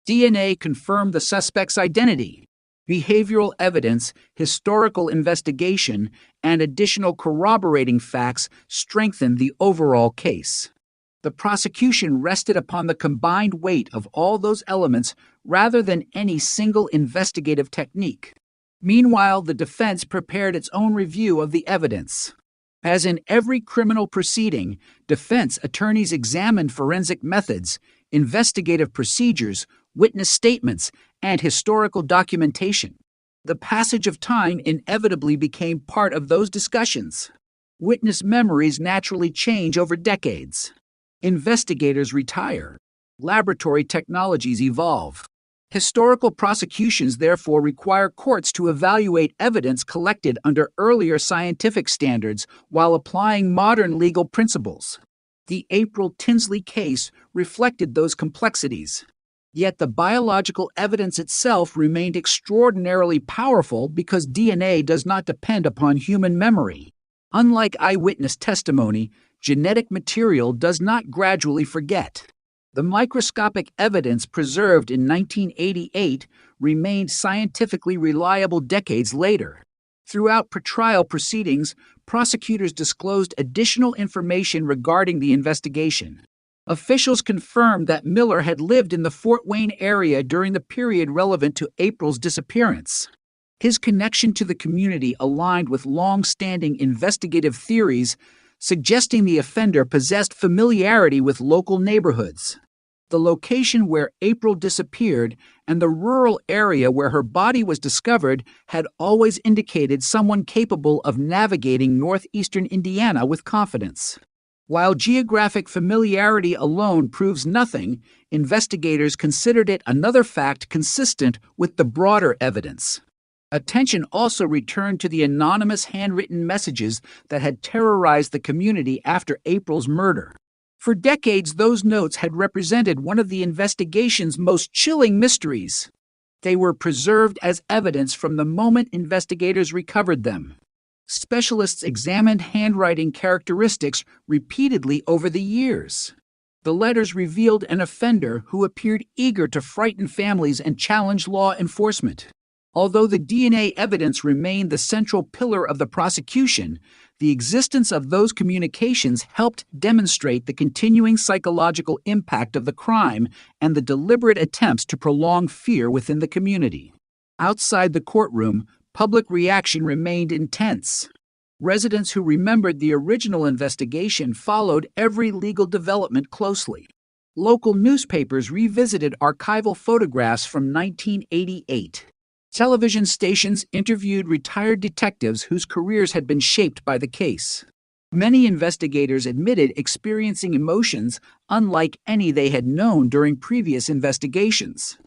DNA confirmed the suspect's identity. Behavioral evidence, historical investigation, and additional corroborating facts strengthened the overall case. The prosecution rested upon the combined weight of all those elements rather than any single investigative technique. Meanwhile, the defense prepared its own review of the evidence. As in every criminal proceeding, defense attorneys examined forensic methods, investigative procedures, witness statements, and historical documentation. The passage of time inevitably became part of those discussions. Witness memories naturally change over decades. Investigators retire. Laboratory technologies evolve. Historical prosecutions therefore require courts to evaluate evidence collected under earlier scientific standards while applying modern legal principles. The April Tinsley case reflected those complexities. Yet the biological evidence itself remained extraordinarily powerful because DNA does not depend upon human memory. Unlike eyewitness testimony, genetic material does not gradually forget. The microscopic evidence preserved in 1988 remained scientifically reliable decades later. Throughout pretrial proceedings, prosecutors disclosed additional information regarding the investigation. Officials confirmed that Miller had lived in the Fort Wayne area during the period relevant to April's disappearance. His connection to the community aligned with long-standing investigative theories, suggesting the offender possessed familiarity with local neighborhoods. The location where April disappeared and the rural area where her body was discovered had always indicated someone capable of navigating northeastern Indiana with confidence. While geographic familiarity alone proves nothing, investigators considered it another fact consistent with the broader evidence. Attention also returned to the anonymous handwritten messages that had terrorized the community after April's murder. For decades, those notes had represented one of the investigation's most chilling mysteries. They were preserved as evidence from the moment investigators recovered them. Specialists examined handwriting characteristics repeatedly over the years. The letters revealed an offender who appeared eager to frighten families and challenge law enforcement. Although the DNA evidence remained the central pillar of the prosecution, the existence of those communications helped demonstrate the continuing psychological impact of the crime and the deliberate attempts to prolong fear within the community. Outside the courtroom, public reaction remained intense. Residents who remembered the original investigation followed every legal development closely. Local newspapers revisited archival photographs from 1988. Television stations interviewed retired detectives whose careers had been shaped by the case. Many investigators admitted experiencing emotions unlike any they had known during previous investigations.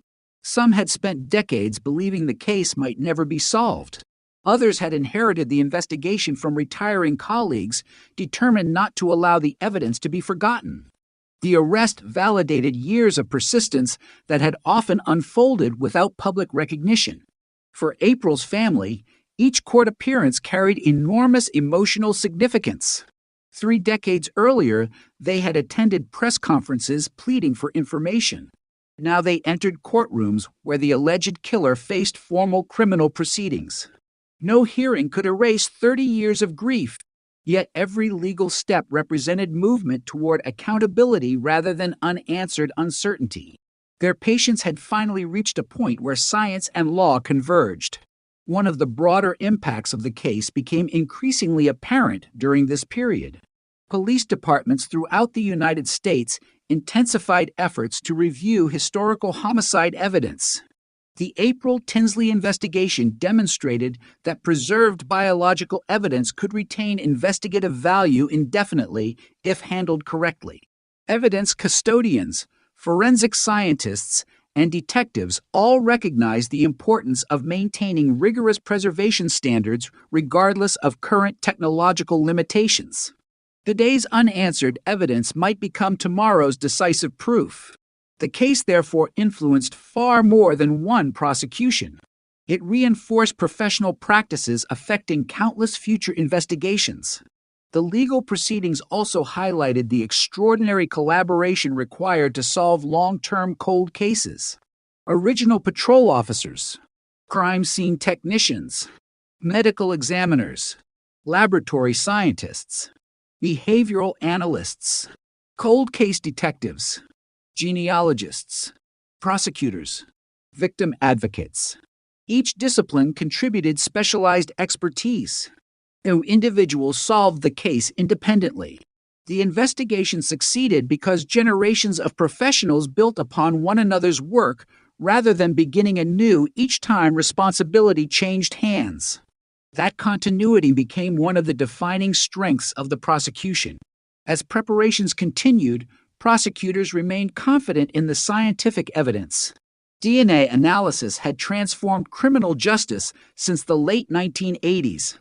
Some had spent decades believing the case might never be solved. Others had inherited the investigation from retiring colleagues, determined not to allow the evidence to be forgotten. The arrest validated years of persistence that had often unfolded without public recognition. For April's family, each court appearance carried enormous emotional significance. 3 decades earlier, they had attended press conferences pleading for information. Now they entered courtrooms where the alleged killer faced formal criminal proceedings. No hearing could erase 30 years of grief, yet every legal step represented movement toward accountability rather than unanswered uncertainty. Their patients had finally reached a point where science and law converged. One of the broader impacts of the case became increasingly apparent during this period. Police departments throughout the United States intensified efforts to review historical homicide evidence. The April Tinsley investigation demonstrated that preserved biological evidence could retain investigative value indefinitely if handled correctly. Evidence custodians, forensic scientists, and detectives all recognize the importance of maintaining rigorous preservation standards regardless of current technological limitations. Today's unanswered evidence might become tomorrow's decisive proof. The case therefore influenced far more than one prosecution. It reinforced professional practices affecting countless future investigations. The legal proceedings also highlighted the extraordinary collaboration required to solve long-term cold cases. Original patrol officers, crime scene technicians, medical examiners, laboratory scientists, behavioral analysts, cold case detectives, genealogists, prosecutors, victim advocates. Each discipline contributed specialized expertise. No individual solved the case independently. The investigation succeeded because generations of professionals built upon one another's work rather than beginning anew each time responsibility changed hands. That continuity became one of the defining strengths of the prosecution. As preparations continued, prosecutors remained confident in the scientific evidence. DNA analysis had transformed criminal justice since the late 1980s.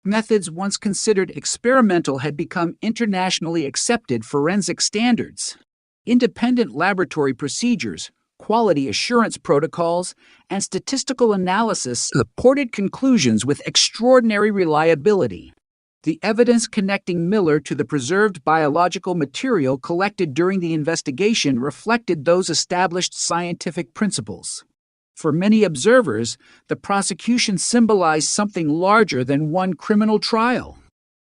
Methods once considered experimental had become internationally accepted forensic standards. Independent laboratory procedures, quality assurance protocols, and statistical analysis supported conclusions with extraordinary reliability. The evidence connecting Miller to the preserved biological material collected during the investigation reflected those established scientific principles. For many observers, the prosecution symbolized something larger than one criminal trial.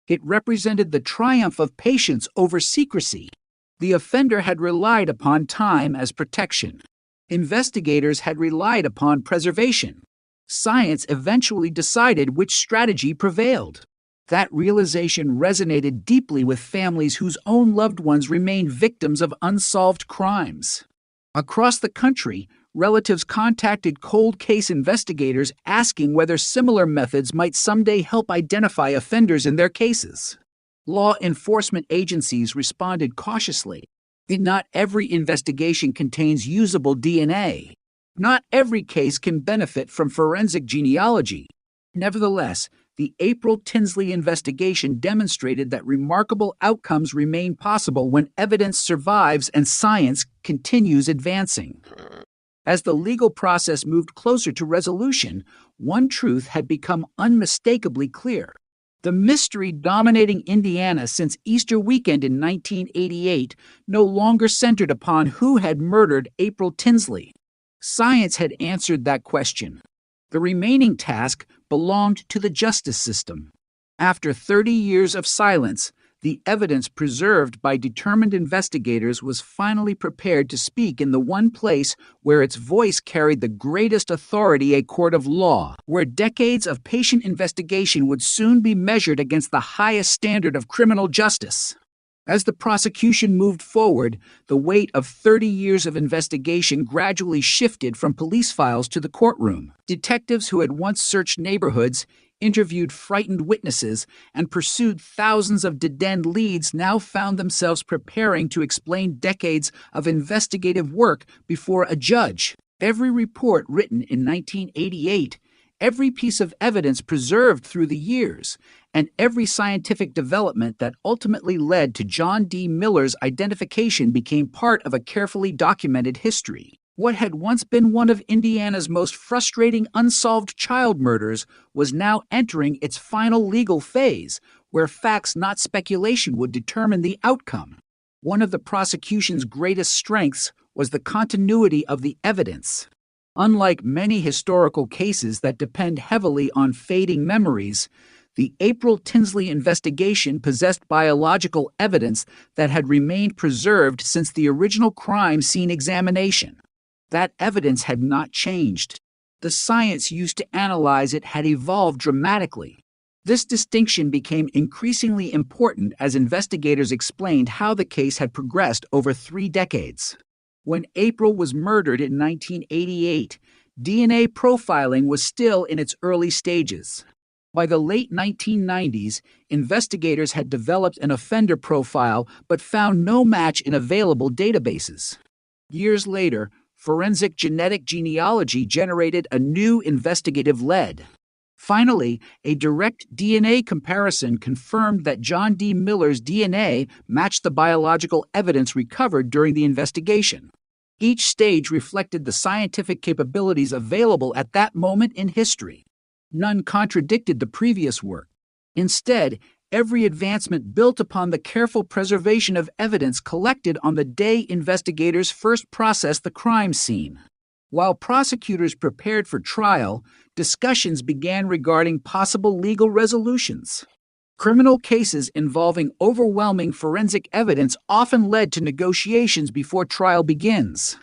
It represented the triumph of patience over secrecy. The offender had relied upon time as protection. Investigators had relied upon preservation. Science eventually decided which strategy prevailed. That realization resonated deeply with families whose own loved ones remained victims of unsolved crimes. Across the country, relatives contacted cold case investigators asking whether similar methods might someday help identify offenders in their cases. Law enforcement agencies responded cautiously. Not every investigation contains usable DNA. Not every case can benefit from forensic genealogy. Nevertheless, the April Tinsley investigation demonstrated that remarkable outcomes remain possible when evidence survives and science continues advancing. As the legal process moved closer to resolution, one truth had become unmistakably clear. The mystery dominating Indiana since Easter weekend in 1988 no longer centered upon who had murdered April Tinsley. Science had answered that question. The remaining task belonged to the justice system. After 30 years of silence, the evidence preserved by determined investigators was finally prepared to speak in the one place where its voice carried the greatest authority, a court of law, where decades of patient investigation would soon be measured against the highest standard of criminal justice. As the prosecution moved forward, the weight of 30 years of investigation gradually shifted from police files to the courtroom. Detectives who had once searched neighborhoods, interviewed frightened witnesses, and pursued thousands of dead-end leads now found themselves preparing to explain decades of investigative work before a judge. Every report written in 1988, every piece of evidence preserved through the years, and every scientific development that ultimately led to John D. Miller's identification became part of a carefully documented history. What had once been one of Indiana's most frustrating unsolved child murders was now entering its final legal phase, where facts, not speculation, would determine the outcome. One of the prosecution's greatest strengths was the continuity of the evidence. Unlike many historical cases that depend heavily on fading memories, the April Tinsley investigation possessed biological evidence that had remained preserved since the original crime scene examination. That evidence had not changed. The science used to analyze it had evolved dramatically. This distinction became increasingly important as investigators explained how the case had progressed over 3 decades. When April was murdered in 1988, DNA profiling was still in its early stages. By the late 1990s, investigators had developed an offender profile but found no match in available databases. Years later, forensic genetic genealogy generated a new investigative lead. Finally, a direct DNA comparison confirmed that John D. Miller's DNA matched the biological evidence recovered during the investigation. Each stage reflected the scientific capabilities available at that moment in history. None contradicted the previous work. Instead, Every advancement built upon the careful preservation of evidence collected on the day investigators first processed the crime scene. While prosecutors prepared for trial, discussions began regarding possible legal resolutions. Criminal cases involving overwhelming forensic evidence often led to negotiations before trial begins.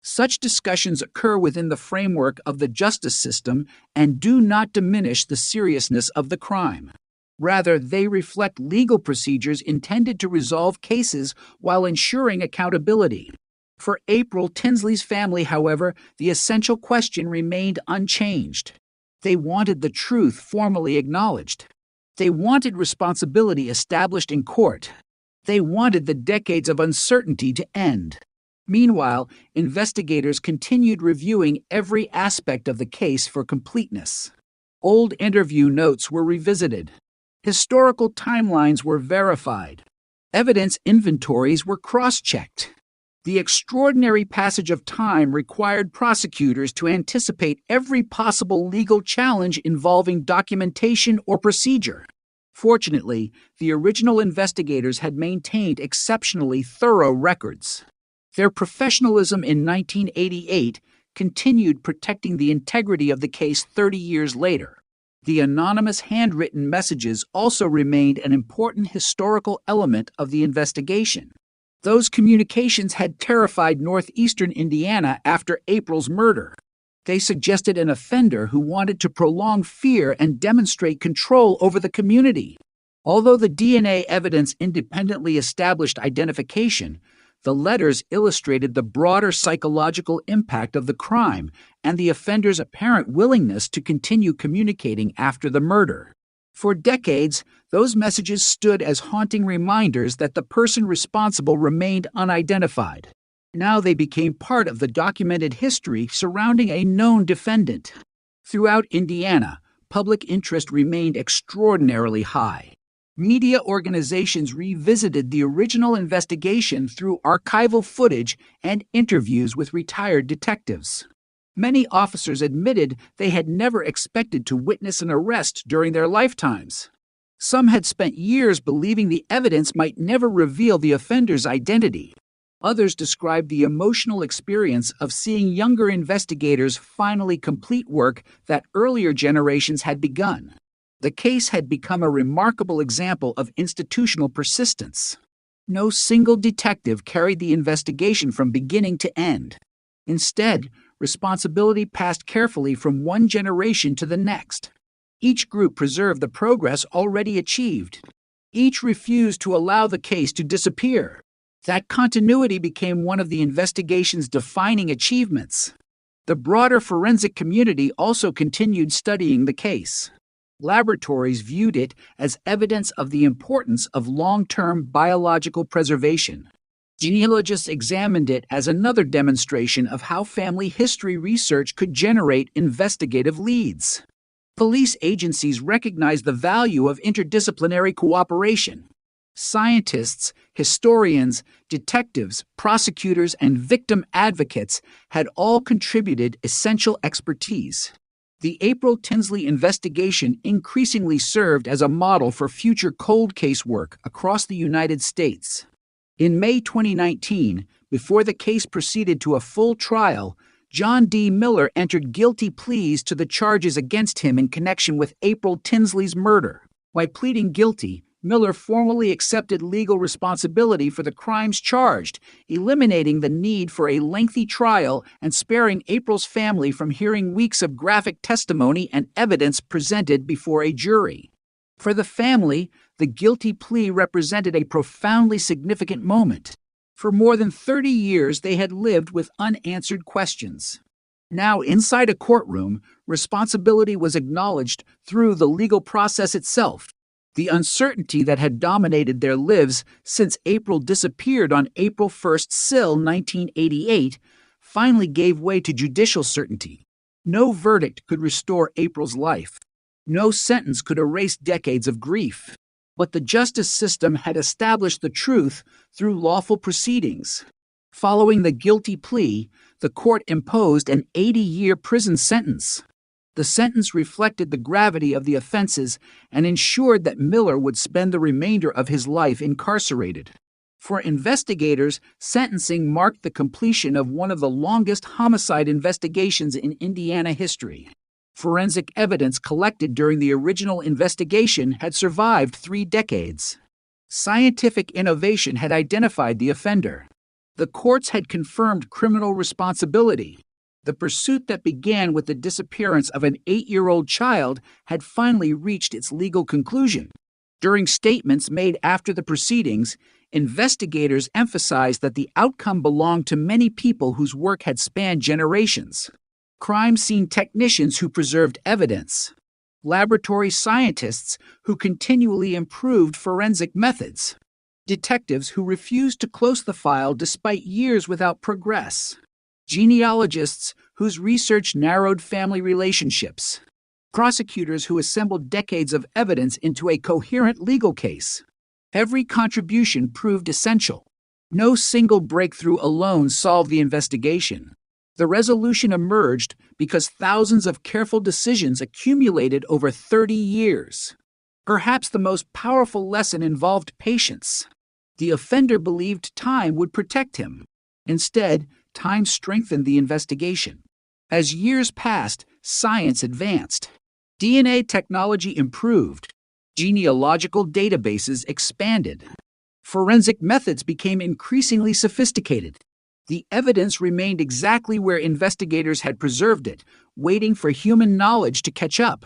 Such discussions occur within the framework of the justice system and do not diminish the seriousness of the crime. Rather, they reflect legal procedures intended to resolve cases while ensuring accountability. For April Tinsley's family, however, the essential question remained unchanged. They wanted the truth formally acknowledged. They wanted responsibility established in court. They wanted the decades of uncertainty to end. Meanwhile, investigators continued reviewing every aspect of the case for completeness. Old interview notes were revisited. Historical timelines were verified. Evidence inventories were cross-checked. The extraordinary passage of time required prosecutors to anticipate every possible legal challenge involving documentation or procedure. Fortunately, the original investigators had maintained exceptionally thorough records. Their professionalism in 1988 continued protecting the integrity of the case 30 years later. The anonymous handwritten messages also remained an important historical element of the investigation. Those communications had terrified northeastern Indiana after April's murder. They suggested an offender who wanted to prolong fear and demonstrate control over the community. Although the DNA evidence independently established identification, the letters illustrated the broader psychological impact of the crime and the offender's apparent willingness to continue communicating after the murder. For decades, those messages stood as haunting reminders that the person responsible remained unidentified. Now they became part of the documented history surrounding a known defendant. Throughout Indiana, public interest remained extraordinarily high. Media organizations revisited the original investigation through archival footage and interviews with retired detectives. Many officers admitted they had never expected to witness an arrest during their lifetimes. Some had spent years believing the evidence might never reveal the offender's identity. Others described the emotional experience of seeing younger investigators finally complete work that earlier generations had begun. The case had become a remarkable example of institutional persistence. No single detective carried the investigation from beginning to end. Instead, responsibility passed carefully from one generation to the next. Each group preserved the progress already achieved. Each refused to allow the case to disappear. That continuity became one of the investigation's defining achievements. The broader forensic community also continued studying the case. Laboratories viewed it as evidence of the importance of long-term biological preservation. Genealogists examined it as another demonstration of how family history research could generate investigative leads. Police agencies recognized the value of interdisciplinary cooperation. Scientists, historians, detectives, prosecutors, and victim advocates had all contributed essential expertise. The April Tinsley investigation increasingly served as a model for future cold case work across the United States. In May 2019, before the case proceeded to a full trial, John D. Miller entered guilty pleas to the charges against him in connection with April Tinsley's murder. By pleading guilty, Miller formally accepted legal responsibility for the crimes charged, eliminating the need for a lengthy trial and sparing April's family from hearing weeks of graphic testimony and evidence presented before a jury. For the family, the guilty plea represented a profoundly significant moment. For more than 30 years, they had lived with unanswered questions. Now, inside a courtroom, responsibility was acknowledged through the legal process itself. The uncertainty that had dominated their lives since April disappeared on April 1st, SIL 1988, finally gave way to judicial certainty. No verdict could restore April's life. No sentence could erase decades of grief. But the justice system had established the truth through lawful proceedings. Following the guilty plea, the court imposed an 80-year prison sentence. The sentence reflected the gravity of the offenses and ensured that Miller would spend the remainder of his life incarcerated. For investigators, sentencing marked the completion of one of the longest homicide investigations in Indiana history. Forensic evidence collected during the original investigation had survived 3 decades. Scientific innovation had identified the offender. The courts had confirmed criminal responsibility. The pursuit that began with the disappearance of an 8-year-old child had finally reached its legal conclusion. During statements made after the proceedings, investigators emphasized that the outcome belonged to many people whose work had spanned generations. Crime scene technicians who preserved evidence, laboratory scientists who continually improved forensic methods, detectives who refused to close the file despite years without progress, genealogists whose research narrowed family relationships, prosecutors who assembled decades of evidence into a coherent legal case. Every contribution proved essential. No single breakthrough alone solved the investigation. The resolution emerged because thousands of careful decisions accumulated over 30 years. Perhaps the most powerful lesson involved patience. The offender believed time would protect him. Instead, time strengthened the investigation. As years passed, science advanced. DNA technology improved. Genealogical databases expanded. Forensic methods became increasingly sophisticated. The evidence remained exactly where investigators had preserved it, waiting for human knowledge to catch up.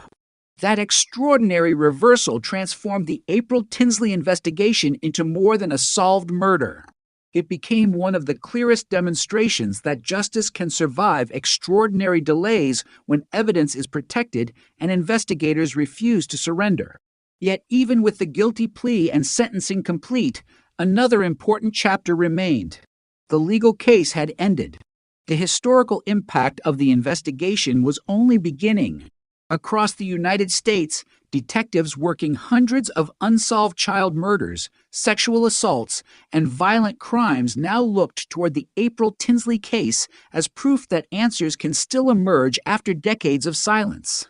That extraordinary reversal transformed the April Tinsley investigation into more than a solved murder. It became one of the clearest demonstrations that justice can survive extraordinary delays when evidence is protected and investigators refuse to surrender. Yet even with the guilty plea and sentencing complete, another important chapter remained. The legal case had ended. The historical impact of the investigation was only beginning. Across the United States, detectives working hundreds of unsolved child murders, sexual assaults, and violent crimes now looked toward the April Tinsley case as proof that answers can still emerge after decades of silence.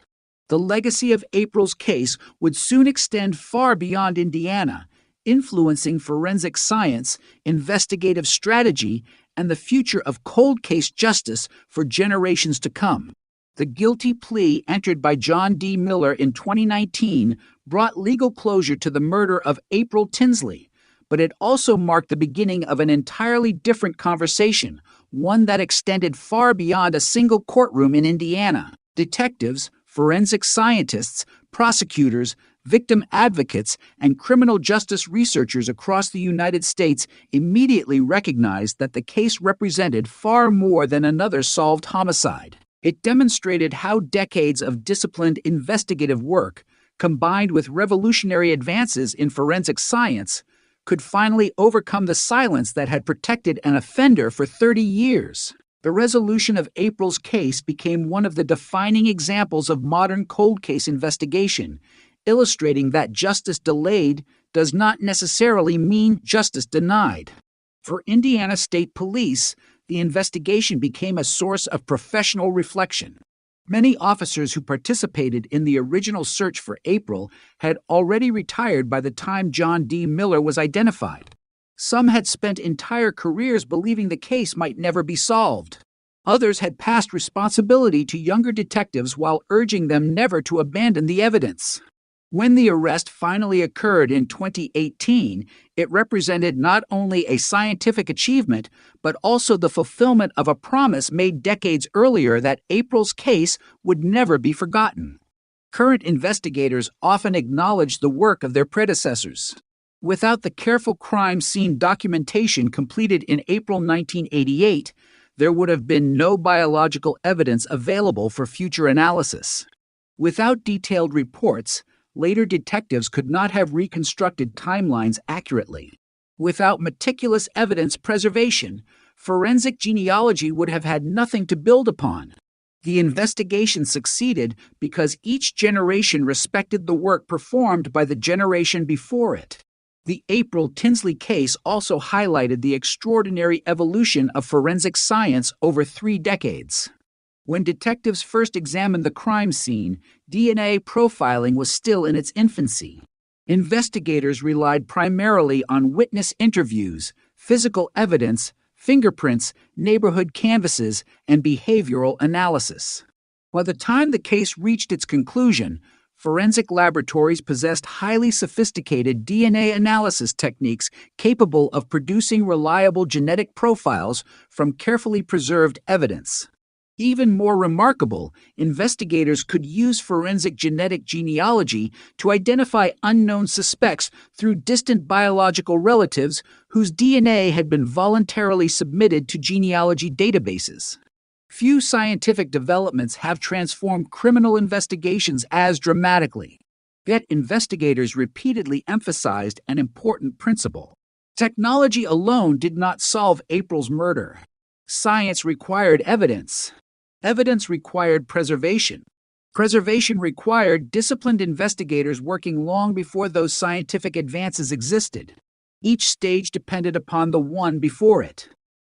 The legacy of April's case would soon extend far beyond Indiana, influencing forensic science, investigative strategy, and the future of cold case justice for generations to come. The guilty plea entered by John D. Miller in 2019 brought legal closure to the murder of April Tinsley, but it also marked the beginning of an entirely different conversation, one that extended far beyond a single courtroom in Indiana. Detectives, forensic scientists, prosecutors, victim advocates, and criminal justice researchers across the United States immediately recognized that the case represented far more than another solved homicide. It demonstrated how decades of disciplined investigative work, combined with revolutionary advances in forensic science, could finally overcome the silence that had protected an offender for 30 years. The resolution of April's case became one of the defining examples of modern cold case investigation, illustrating that justice delayed does not necessarily mean justice denied. For Indiana State Police, the investigation became a source of professional reflection. Many officers who participated in the original search for April had already retired by the time John D. Miller was identified. Some had spent entire careers believing the case might never be solved. Others had passed responsibility to younger detectives while urging them never to abandon the evidence. When the arrest finally occurred in 2018, it represented not only a scientific achievement, but also the fulfillment of a promise made decades earlier that April's case would never be forgotten. Current investigators often acknowledge the work of their predecessors. Without the careful crime scene documentation completed in April 1988, there would have been no biological evidence available for future analysis. Without detailed reports, later detectives could not have reconstructed timelines accurately. Without meticulous evidence preservation, forensic genealogy would have had nothing to build upon. The investigation succeeded because each generation respected the work performed by the generation before it. The April Tinsley case also highlighted the extraordinary evolution of forensic science over 3 decades. When detectives first examined the crime scene, DNA profiling was still in its infancy. Investigators relied primarily on witness interviews, physical evidence, fingerprints, neighborhood canvases, and behavioral analysis. By the time the case reached its conclusion, forensic laboratories possessed highly sophisticated DNA analysis techniques capable of producing reliable genetic profiles from carefully preserved evidence. Even more remarkable, investigators could use forensic genetic genealogy to identify unknown suspects through distant biological relatives whose DNA had been voluntarily submitted to genealogy databases. Few scientific developments have transformed criminal investigations as dramatically. Yet investigators repeatedly emphasized an important principle. Technology alone did not solve April's murder. Science required evidence. Evidence required preservation. Preservation required disciplined investigators working long before those scientific advances existed. Each stage depended upon the one before it.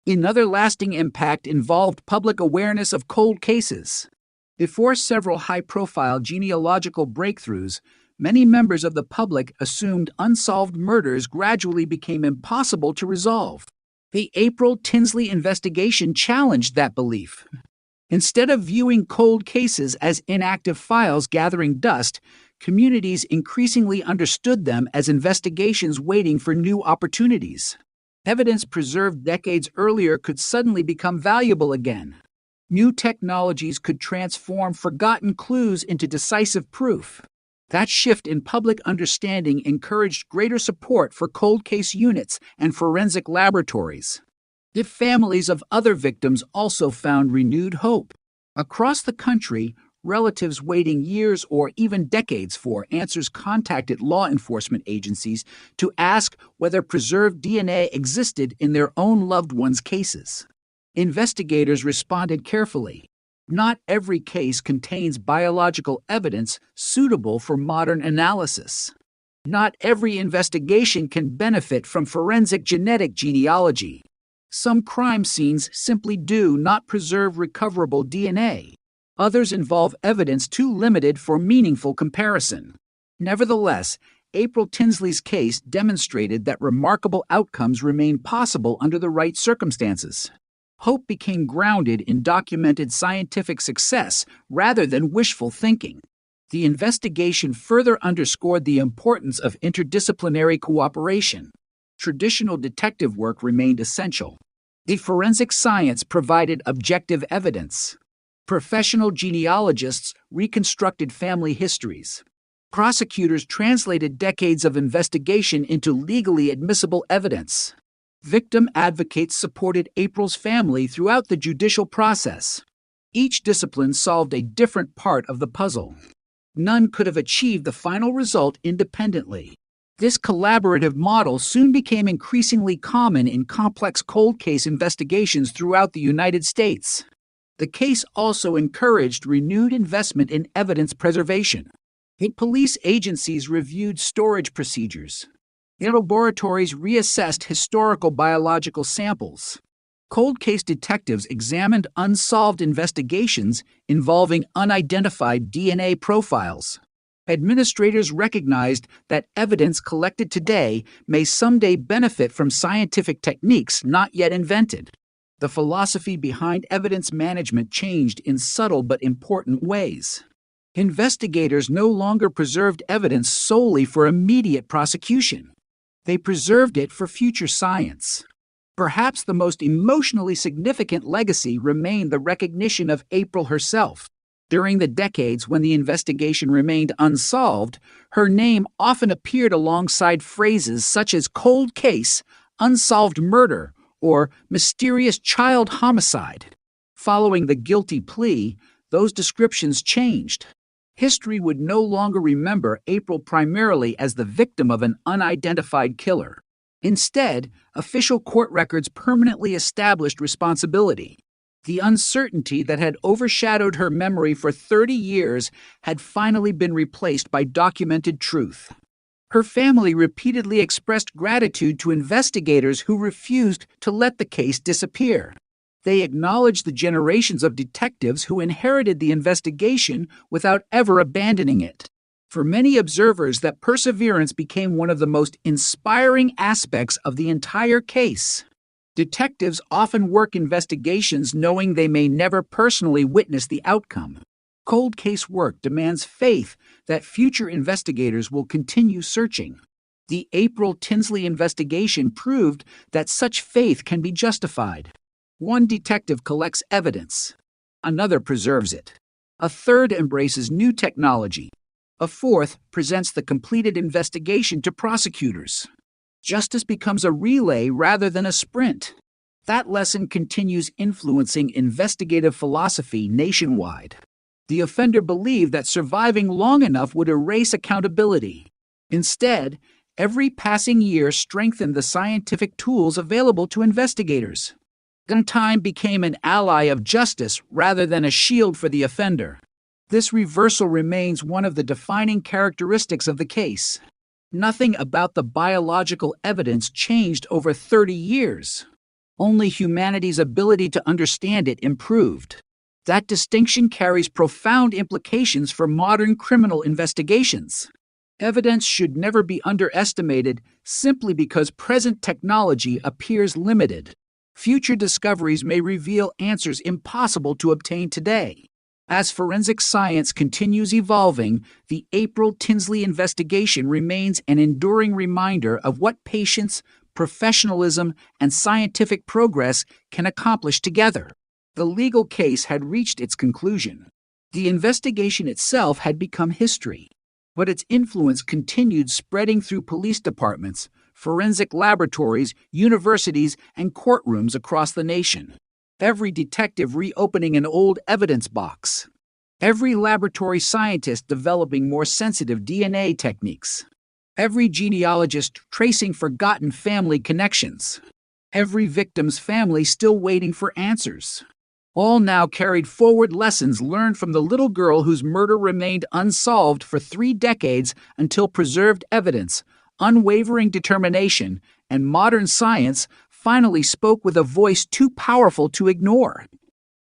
Another lasting impact involved public awareness of cold cases. Before several high-profile genealogical breakthroughs, many members of the public assumed unsolved murders gradually became impossible to resolve. The April Tinsley investigation challenged that belief. Instead of viewing cold cases as inactive files gathering dust, communities increasingly understood them as investigations waiting for new opportunities. Evidence preserved decades earlier could suddenly become valuable again. New technologies could transform forgotten clues into decisive proof. That shift in public understanding encouraged greater support for cold case units and forensic laboratories. The families of other victims also found renewed hope. Across the country, relatives waiting years or even decades for answers contacted law enforcement agencies to ask whether preserved DNA existed in their own loved ones' cases. Investigators responded carefully. Not every case contains biological evidence suitable for modern analysis. Not every investigation can benefit from forensic genetic genealogy. Some crime scenes simply do not preserve recoverable DNA. Others involve evidence too limited for meaningful comparison. Nevertheless, April Tinsley's case demonstrated that remarkable outcomes remain possible under the right circumstances. Hope became grounded in documented scientific success rather than wishful thinking. The investigation further underscored the importance of interdisciplinary cooperation. Traditional detective work remained essential. The forensic science provided objective evidence. Professional genealogists reconstructed family histories. Prosecutors translated decades of investigation into legally admissible evidence. Victim advocates supported April's family throughout the judicial process. Each discipline solved a different part of the puzzle. None could have achieved the final result independently. This collaborative model soon became increasingly common in complex cold case investigations throughout the United States. The case also encouraged renewed investment in evidence preservation. Police agencies reviewed storage procedures. Laboratories reassessed historical biological samples. Cold case detectives examined unsolved investigations involving unidentified DNA profiles. Administrators recognized that evidence collected today may someday benefit from scientific techniques not yet invented. The philosophy behind evidence management changed in subtle but important ways. Investigators no longer preserved evidence solely for immediate prosecution. They preserved it for future science. Perhaps the most emotionally significant legacy remained the recognition of April herself. During the decades when the investigation remained unsolved, her name often appeared alongside phrases such as cold case, unsolved murder, or mysterious child homicide. Following the guilty plea, those descriptions changed. History would no longer remember April primarily as the victim of an unidentified killer. Instead, official court records permanently established responsibility. The uncertainty that had overshadowed her memory for 30 years had finally been replaced by documented truth. Her family repeatedly expressed gratitude to investigators who refused to let the case disappear. They acknowledged the generations of detectives who inherited the investigation without ever abandoning it. For many observers, that perseverance became one of the most inspiring aspects of the entire case. Detectives often work investigations knowing they may never personally witness the outcome. Cold case work demands faith that future investigators will continue searching. The April Tinsley investigation proved that such faith can be justified. One detective collects evidence. Another preserves it. A third embraces new technology. A fourth presents the completed investigation to prosecutors. Justice becomes a relay rather than a sprint. That lesson continues influencing investigative philosophy nationwide. The offender believed that surviving long enough would erase accountability. Instead, every passing year strengthened the scientific tools available to investigators. Time became an ally of justice rather than a shield for the offender. This reversal remains one of the defining characteristics of the case. Nothing about the biological evidence changed over 30 years. Only humanity's ability to understand it improved. That distinction carries profound implications for modern criminal investigations. Evidence should never be underestimated simply because present technology appears limited. Future discoveries may reveal answers impossible to obtain today. As forensic science continues evolving, the April Tinsley investigation remains an enduring reminder of what patience, professionalism, and scientific progress can accomplish together. The legal case had reached its conclusion. The investigation itself had become history, but its influence continued spreading through police departments, forensic laboratories, universities, and courtrooms across the nation. Every detective reopening an old evidence box. Every laboratory scientist developing more sensitive DNA techniques. Every genealogist tracing forgotten family connections. Every victim's family still waiting for answers. All now carried forward lessons learned from the little girl whose murder remained unsolved for 3 decades until preserved evidence, unwavering determination, and modern science finally spoke with a voice too powerful to ignore.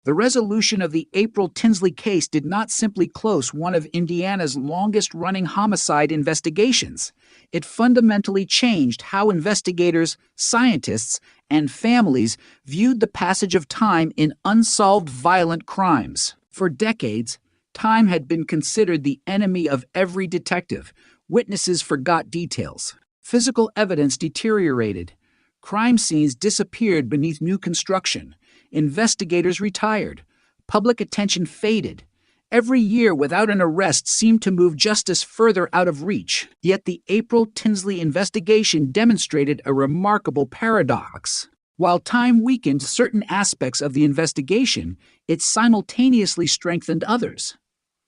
The resolution of the April Tinsley case did not simply close one of Indiana's longest-running homicide investigations. It fundamentally changed how investigators, scientists, and families viewed the passage of time in unsolved violent crimes. For decades, time had been considered the enemy of every detective. Witnesses forgot details. Physical evidence deteriorated. Crime scenes disappeared beneath new construction. Investigators retired. Public attention faded. Every year without an arrest seemed to move justice further out of reach. Yet the April Tinsley investigation demonstrated a remarkable paradox. While time weakened certain aspects of the investigation, it simultaneously strengthened others.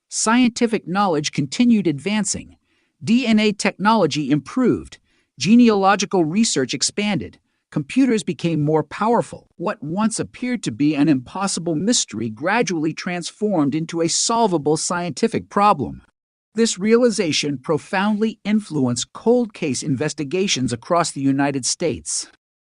Scientific knowledge continued advancing. DNA technology improved. Genealogical research expanded. Computers became more powerful. What once appeared to be an impossible mystery gradually transformed into a solvable scientific problem. This realization profoundly influenced cold case investigations across the United States.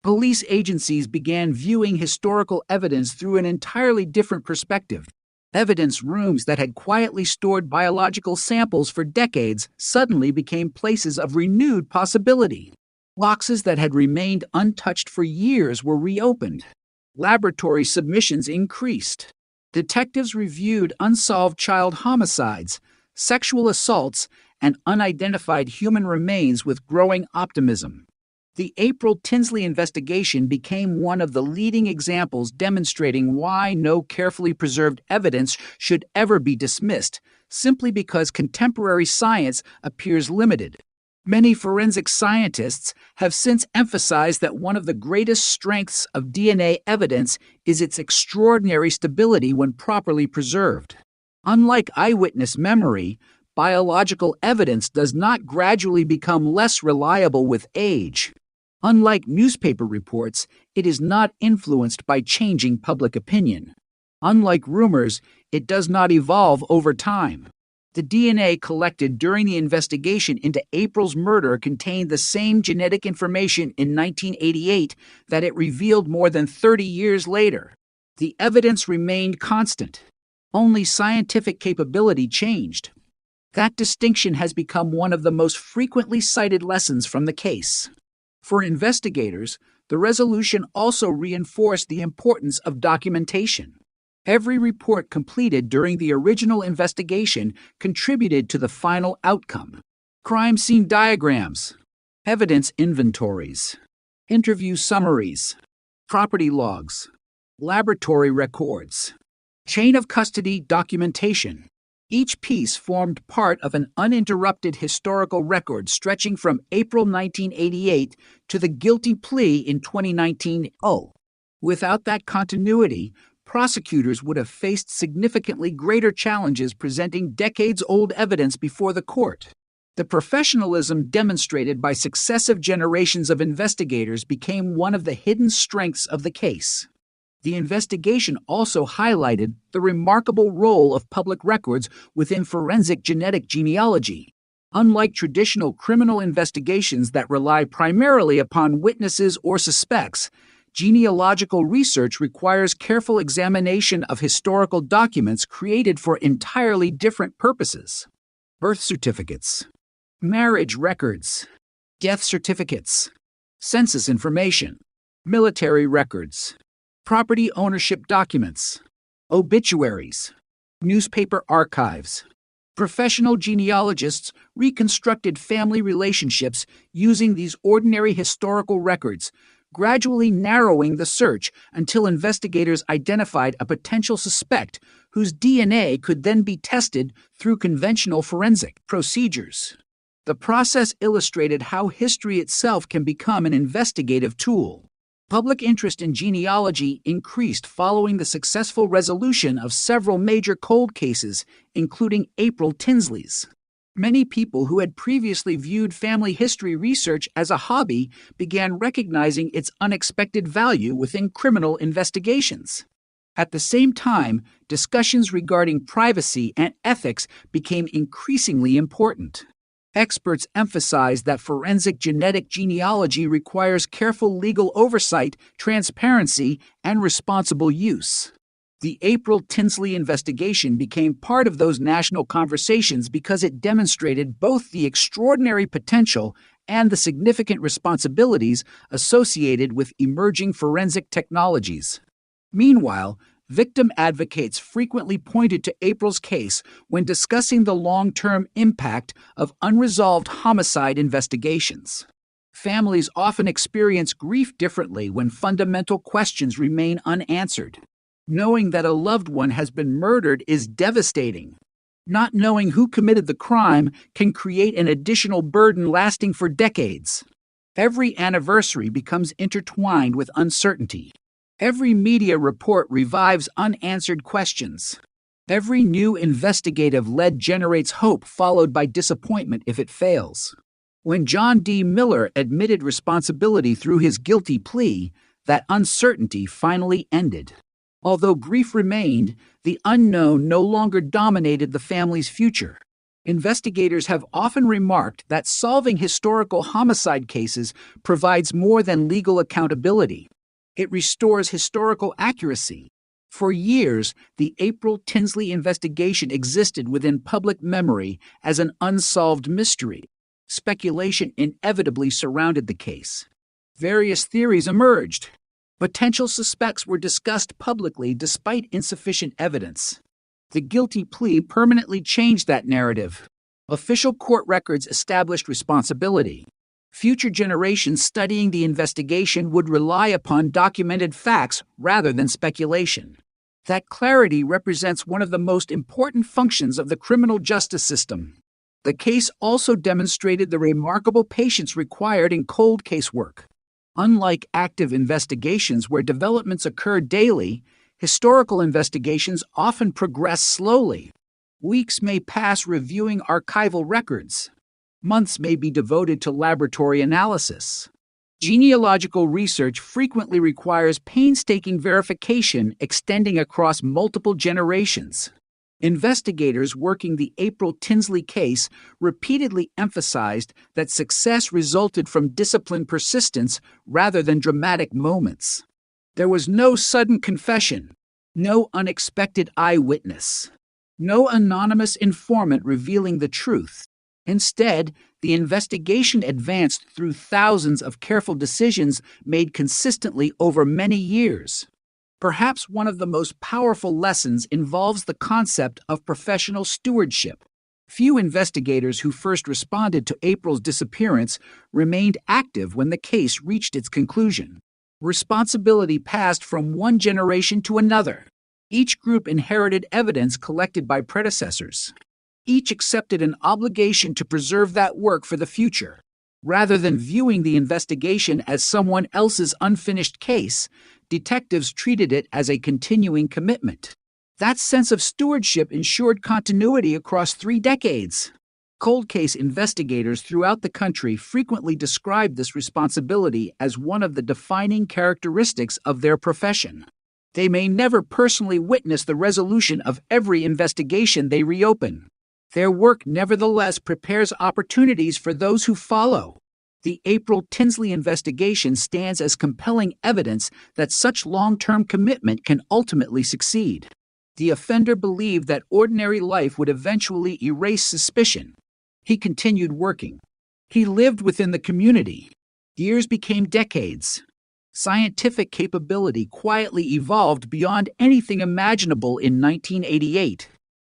Police agencies began viewing historical evidence through an entirely different perspective. Evidence rooms that had quietly stored biological samples for decades suddenly became places of renewed possibility. Boxes that had remained untouched for years were reopened. Laboratory submissions increased. Detectives reviewed unsolved child homicides, sexual assaults, and unidentified human remains with growing optimism. The April Tinsley investigation became one of the leading examples demonstrating why no carefully preserved evidence should ever be dismissed, simply because contemporary science appears limited. Many forensic scientists have since emphasized that one of the greatest strengths of DNA evidence is its extraordinary stability when properly preserved. Unlike eyewitness memory, biological evidence does not gradually become less reliable with age. Unlike newspaper reports, it is not influenced by changing public opinion. Unlike rumors, it does not evolve over time. The DNA collected during the investigation into April's murder contained the same genetic information in 1988 that it revealed more than 30 years later. The evidence remained constant. Only scientific capability changed. That distinction has become one of the most frequently cited lessons from the case. For investigators, the resolution also reinforced the importance of documentation. Every report completed during the original investigation contributed to the final outcome. Crime scene diagrams, evidence inventories, interview summaries, property logs, laboratory records, chain of custody documentation. Each piece formed part of an uninterrupted historical record stretching from April 1988 to the guilty plea in 2019. Without that continuity, prosecutors would have faced significantly greater challenges presenting decades-old evidence before the court. The professionalism demonstrated by successive generations of investigators became one of the hidden strengths of the case. The investigation also highlighted the remarkable role of public records within forensic genetic genealogy. Unlike traditional criminal investigations that rely primarily upon witnesses or suspects, genealogical research requires careful examination of historical documents created for entirely different purposes. Birth certificates, marriage records, death certificates, census information, military records, property ownership documents, obituaries, newspaper archives. Professional genealogists reconstructed family relationships using these ordinary historical records, gradually narrowing the search until investigators identified a potential suspect whose DNA could then be tested through conventional forensic procedures. The process illustrated how history itself can become an investigative tool. Public interest in genealogy increased following the successful resolution of several major cold cases, including April Tinsley's. Many people who had previously viewed family history research as a hobby began recognizing its unexpected value within criminal investigations. At the same time, discussions regarding privacy and ethics became increasingly important. Experts emphasize that forensic genetic genealogy requires careful legal oversight, transparency, and responsible use. The April Tinsley investigation became part of those national conversations because it demonstrated both the extraordinary potential and the significant responsibilities associated with emerging forensic technologies. Meanwhile, victim advocates frequently pointed to April's case when discussing the long-term impact of unresolved homicide investigations. Families often experience grief differently when fundamental questions remain unanswered. Knowing that a loved one has been murdered is devastating. Not knowing who committed the crime can create an additional burden lasting for decades. Every anniversary becomes intertwined with uncertainty. Every media report revives unanswered questions. Every new investigative lead generates hope followed by disappointment if it fails. When John D. Miller admitted responsibility through his guilty plea, that uncertainty finally ended. Although grief remained, the unknown no longer dominated the family's future. Investigators have often remarked that solving historical homicide cases provides more than legal accountability. It restores historical accuracy. For years, the April Tinsley investigation existed within public memory as an unsolved mystery. Speculation inevitably surrounded the case. Various theories emerged. Potential suspects were discussed publicly despite insufficient evidence. The guilty plea permanently changed that narrative. Official court records established responsibility. Future generations studying the investigation would rely upon documented facts rather than speculation. That clarity represents one of the most important functions of the criminal justice system. The case also demonstrated the remarkable patience required in cold case work. Unlike active investigations where developments occur daily, historical investigations often progress slowly. Weeks may pass reviewing archival records. Months may be devoted to laboratory analysis. Genealogical research frequently requires painstaking verification extending across multiple generations. Investigators working the April Tinsley case repeatedly emphasized that success resulted from disciplined persistence rather than dramatic moments. There was no sudden confession, No unexpected eyewitness. No anonymous informant revealing the truth. Instead, the investigation advanced through thousands of careful decisions made consistently over many years. Perhaps one of the most powerful lessons involves the concept of professional stewardship. Few investigators who first responded to April's disappearance remained active when the case reached its conclusion. Responsibility passed from one generation to another. Each group inherited evidence collected by predecessors. Each accepted an obligation to preserve that work for the future. Rather than viewing the investigation as someone else's unfinished case, detectives treated it as a continuing commitment. That sense of stewardship ensured continuity across 3 decades. Cold case investigators throughout the country frequently describe this responsibility as one of the defining characteristics of their profession. They may never personally witness the resolution of every investigation they reopen. Their work nevertheless prepares opportunities for those who follow. The April Tinsley investigation stands as compelling evidence that such long-term commitment can ultimately succeed. The offender believed that ordinary life would eventually erase suspicion. He continued working. He lived within the community. Years became decades. Scientific capability quietly evolved beyond anything imaginable in 1988.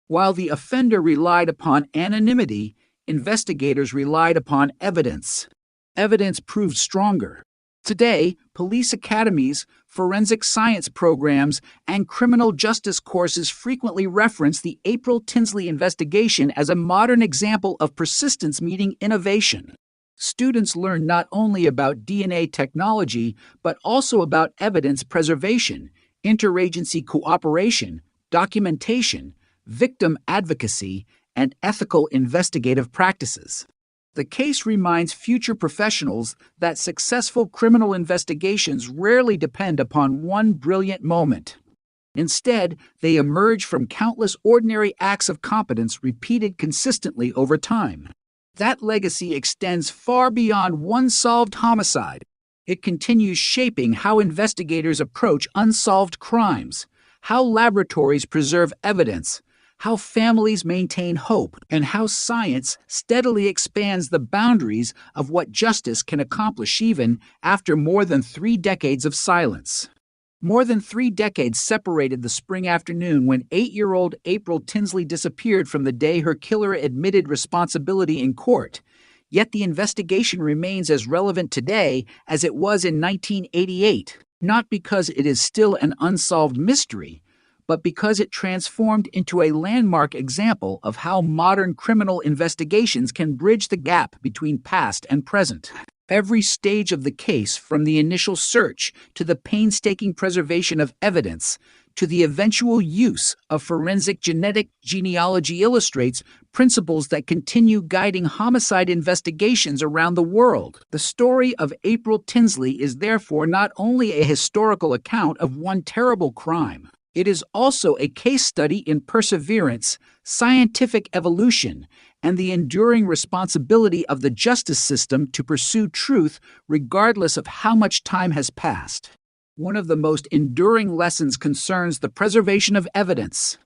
While the offender relied upon anonymity, investigators relied upon evidence. Evidence proved stronger. Today, police academies, forensic science programs, and criminal justice courses frequently reference the April Tinsley investigation as a modern example of persistence meeting innovation. Students learn not only about DNA technology, but also about evidence preservation, interagency cooperation, documentation, victim advocacy, and ethical investigative practices. The case reminds future professionals that successful criminal investigations rarely depend upon one brilliant moment. Instead, they emerge from countless ordinary acts of competence repeated consistently over time. That legacy extends far beyond one solved homicide. It continues shaping how investigators approach unsolved crimes, how laboratories preserve evidence, how families maintain hope, and how science steadily expands the boundaries of what justice can accomplish even after more than 3 decades of silence. More than 3 decades separated the spring afternoon when 8-year-old April Tinsley disappeared from the day her killer admitted responsibility in court. Yet the investigation remains as relevant today as it was in 1988, not because it is still an unsolved mystery, but because it transformed into a landmark example of how modern criminal investigations can bridge the gap between past and present. Every stage of the case, from the initial search to the painstaking preservation of evidence to the eventual use of forensic genetic genealogy, illustrates principles that continue guiding homicide investigations around the world. The story of April Tinsley is therefore not only a historical account of one terrible crime, it is also a case study in perseverance, scientific evolution, and the enduring responsibility of the justice system to pursue truth regardless of how much time has passed. One of the most enduring lessons concerns the preservation of evidence.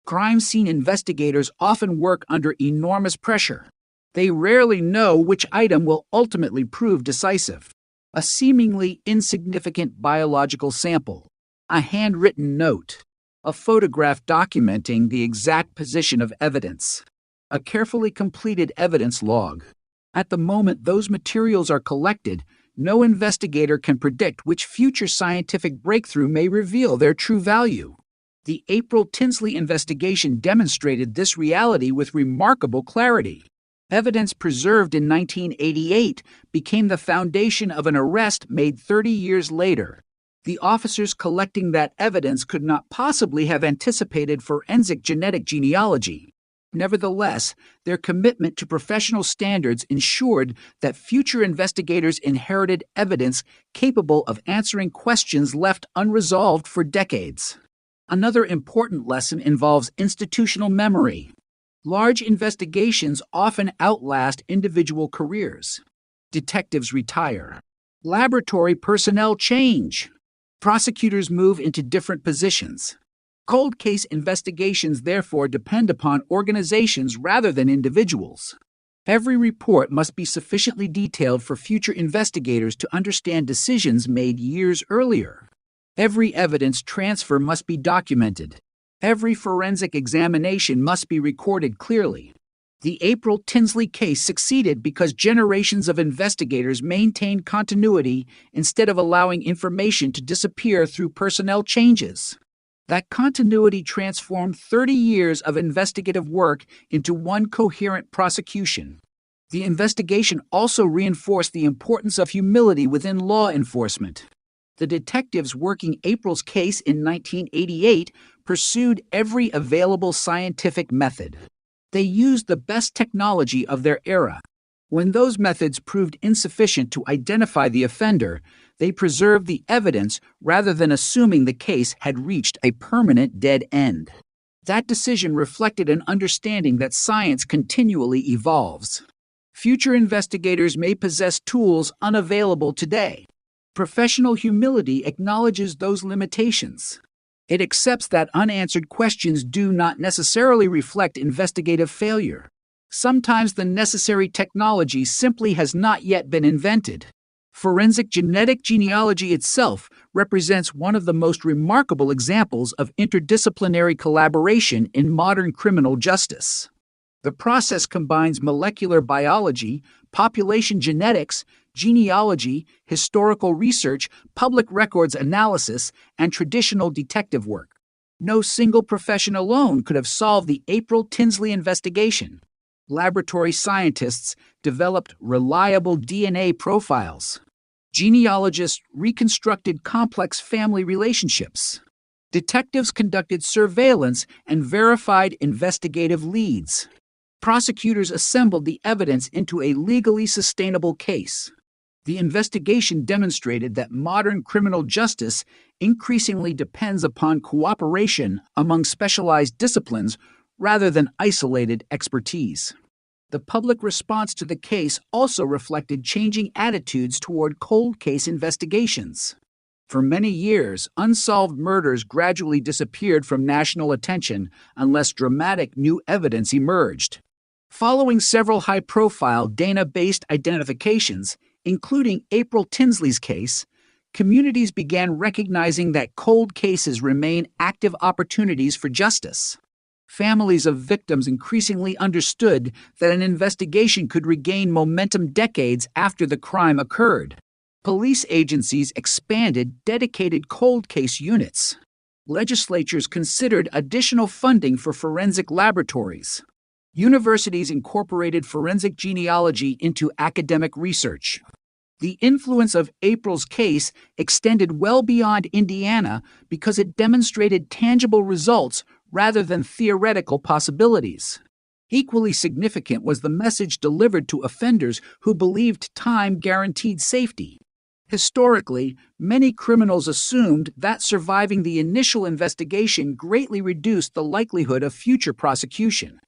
Crime scene investigators often work under enormous pressure. They rarely know which item will ultimately prove decisive. A seemingly insignificant biological sample, a handwritten note, a photograph documenting the exact position of evidence, a carefully completed evidence log. At the moment those materials are collected, no investigator can predict which future scientific breakthrough may reveal their true value. The April Tinsley investigation demonstrated this reality with remarkable clarity. Evidence preserved in 1988 became the foundation of an arrest made 30 years later. The officers collecting that evidence could not possibly have anticipated forensic genetic genealogy. Nevertheless, their commitment to professional standards ensured that future investigators inherited evidence capable of answering questions left unresolved for decades. Another important lesson involves institutional memory. Large investigations often outlast individual careers. Detectives retire. Laboratory personnel change. Prosecutors move into different positions. Cold case investigations therefore depend upon organizations rather than individuals. Every report must be sufficiently detailed for future investigators to understand decisions made years earlier. Every evidence transfer must be documented. Every forensic examination must be recorded clearly. The April Tinsley case succeeded because generations of investigators maintained continuity instead of allowing information to disappear through personnel changes. That continuity transformed 30 years of investigative work into one coherent prosecution. The investigation also reinforced the importance of humility within law enforcement. The detectives working April's case in 1988 pursued every available scientific method. They used the best technology of their era. When those methods proved insufficient to identify the offender, they preserved the evidence rather than assuming the case had reached a permanent dead end. That decision reflected an understanding that science continually evolves. Future investigators may possess tools unavailable today. Professional humility acknowledges those limitations. It accepts that unanswered questions do not necessarily reflect investigative failure. Sometimes the necessary technology simply has not yet been invented. Forensic genetic genealogy itself represents one of the most remarkable examples of interdisciplinary collaboration in modern criminal justice. The process combines molecular biology, population genetics, genealogy, historical research, public records analysis, and traditional detective work. No single profession alone could have solved the April Tinsley investigation. Laboratory scientists developed reliable DNA profiles. Genealogists reconstructed complex family relationships. Detectives conducted surveillance and verified investigative leads. Prosecutors assembled the evidence into a legally sustainable case. The investigation demonstrated that modern criminal justice increasingly depends upon cooperation among specialized disciplines rather than isolated expertise. The public response to the case also reflected changing attitudes toward cold case investigations. For many years, unsolved murders gradually disappeared from national attention unless dramatic new evidence emerged. Following several high-profile Dana-based identifications, including April Tinsley's case, communities began recognizing that cold cases remain active opportunities for justice. Families of victims increasingly understood that an investigation could regain momentum decades after the crime occurred. Police agencies expanded dedicated cold case units. Legislatures considered additional funding for forensic laboratories. Universities incorporated forensic genealogy into academic research. The influence of April's case extended well beyond Indiana because it demonstrated tangible results rather than theoretical possibilities. Equally significant was the message delivered to offenders who believed time guaranteed safety. Historically, many criminals assumed that surviving the initial investigation greatly reduced the likelihood of future prosecution.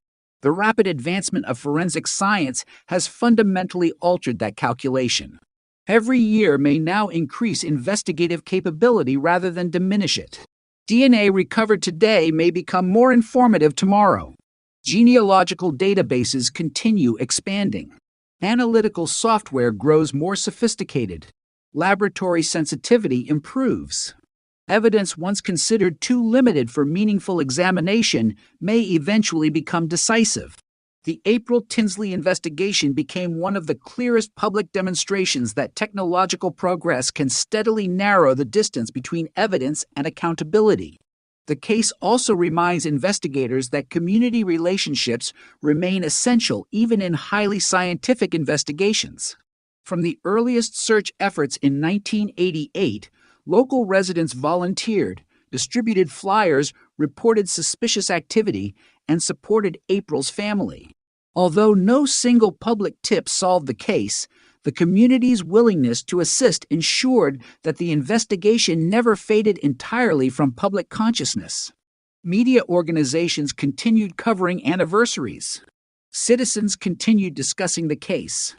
The rapid advancement of forensic science has fundamentally altered that calculation. Every year may now increase investigative capability rather than diminish it. DNA recovered today may become more informative tomorrow. Genealogical databases continue expanding. Analytical software grows more sophisticated. Laboratory sensitivity improves. Evidence once considered too limited for meaningful examination may eventually become decisive. The April Tinsley investigation became one of the clearest public demonstrations that technological progress can steadily narrow the distance between evidence and accountability. The case also reminds investigators that community relationships remain essential even in highly scientific investigations. From the earliest search efforts in 1988, local residents volunteered, distributed flyers, reported suspicious activity, and supported April's family. Although no single public tip solved the case, the community's willingness to assist ensured that the investigation never faded entirely from public consciousness. Media organizations continued covering anniversaries. Citizens continued discussing the case.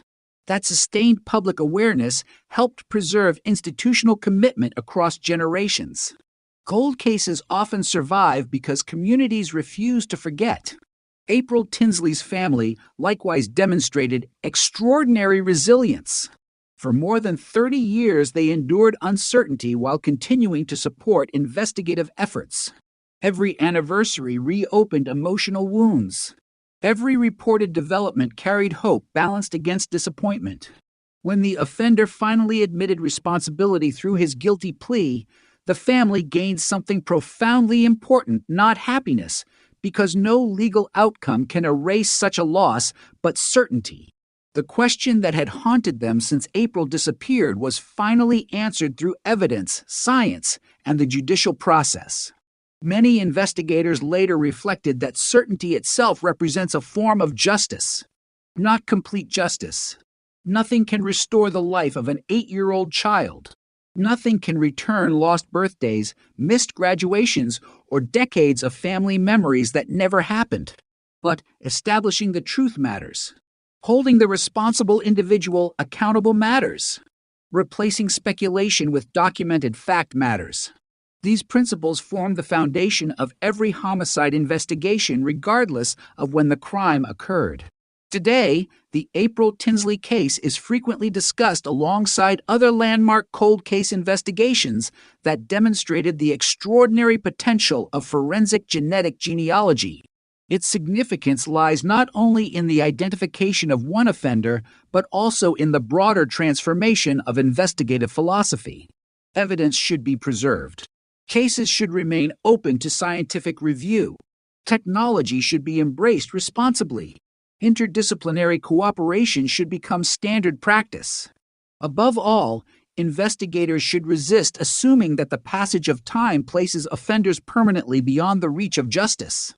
That sustained public awareness helped preserve institutional commitment across generations. Cold cases often survive because communities refuse to forget. April Tinsley's family likewise demonstrated extraordinary resilience. For more than 30 years, they endured uncertainty while continuing to support investigative efforts. Every anniversary reopened emotional wounds. Every reported development carried hope balanced against disappointment. When the offender finally admitted responsibility through his guilty plea, the family gained something profoundly important, not happiness, because no legal outcome can erase such a loss, but certainty. The question that had haunted them since April disappeared was finally answered through evidence, science, and the judicial process. Many investigators later reflected that certainty itself represents a form of justice, not complete justice. Nothing can restore the life of an 8-year-old child. Nothing can return lost birthdays, missed graduations, or decades of family memories that never happened. But establishing the truth matters. Holding the responsible individual accountable matters. Replacing speculation with documented fact matters. These principles form the foundation of every homicide investigation, regardless of when the crime occurred. Today, the April Tinsley case is frequently discussed alongside other landmark cold case investigations that demonstrated the extraordinary potential of forensic genetic genealogy. Its significance lies not only in the identification of one offender, but also in the broader transformation of investigative philosophy. Evidence should be preserved. Cases should remain open to scientific review. Technology should be embraced responsibly. Interdisciplinary cooperation should become standard practice. Above all, investigators should resist assuming that the passage of time places offenders permanently beyond the reach of justice.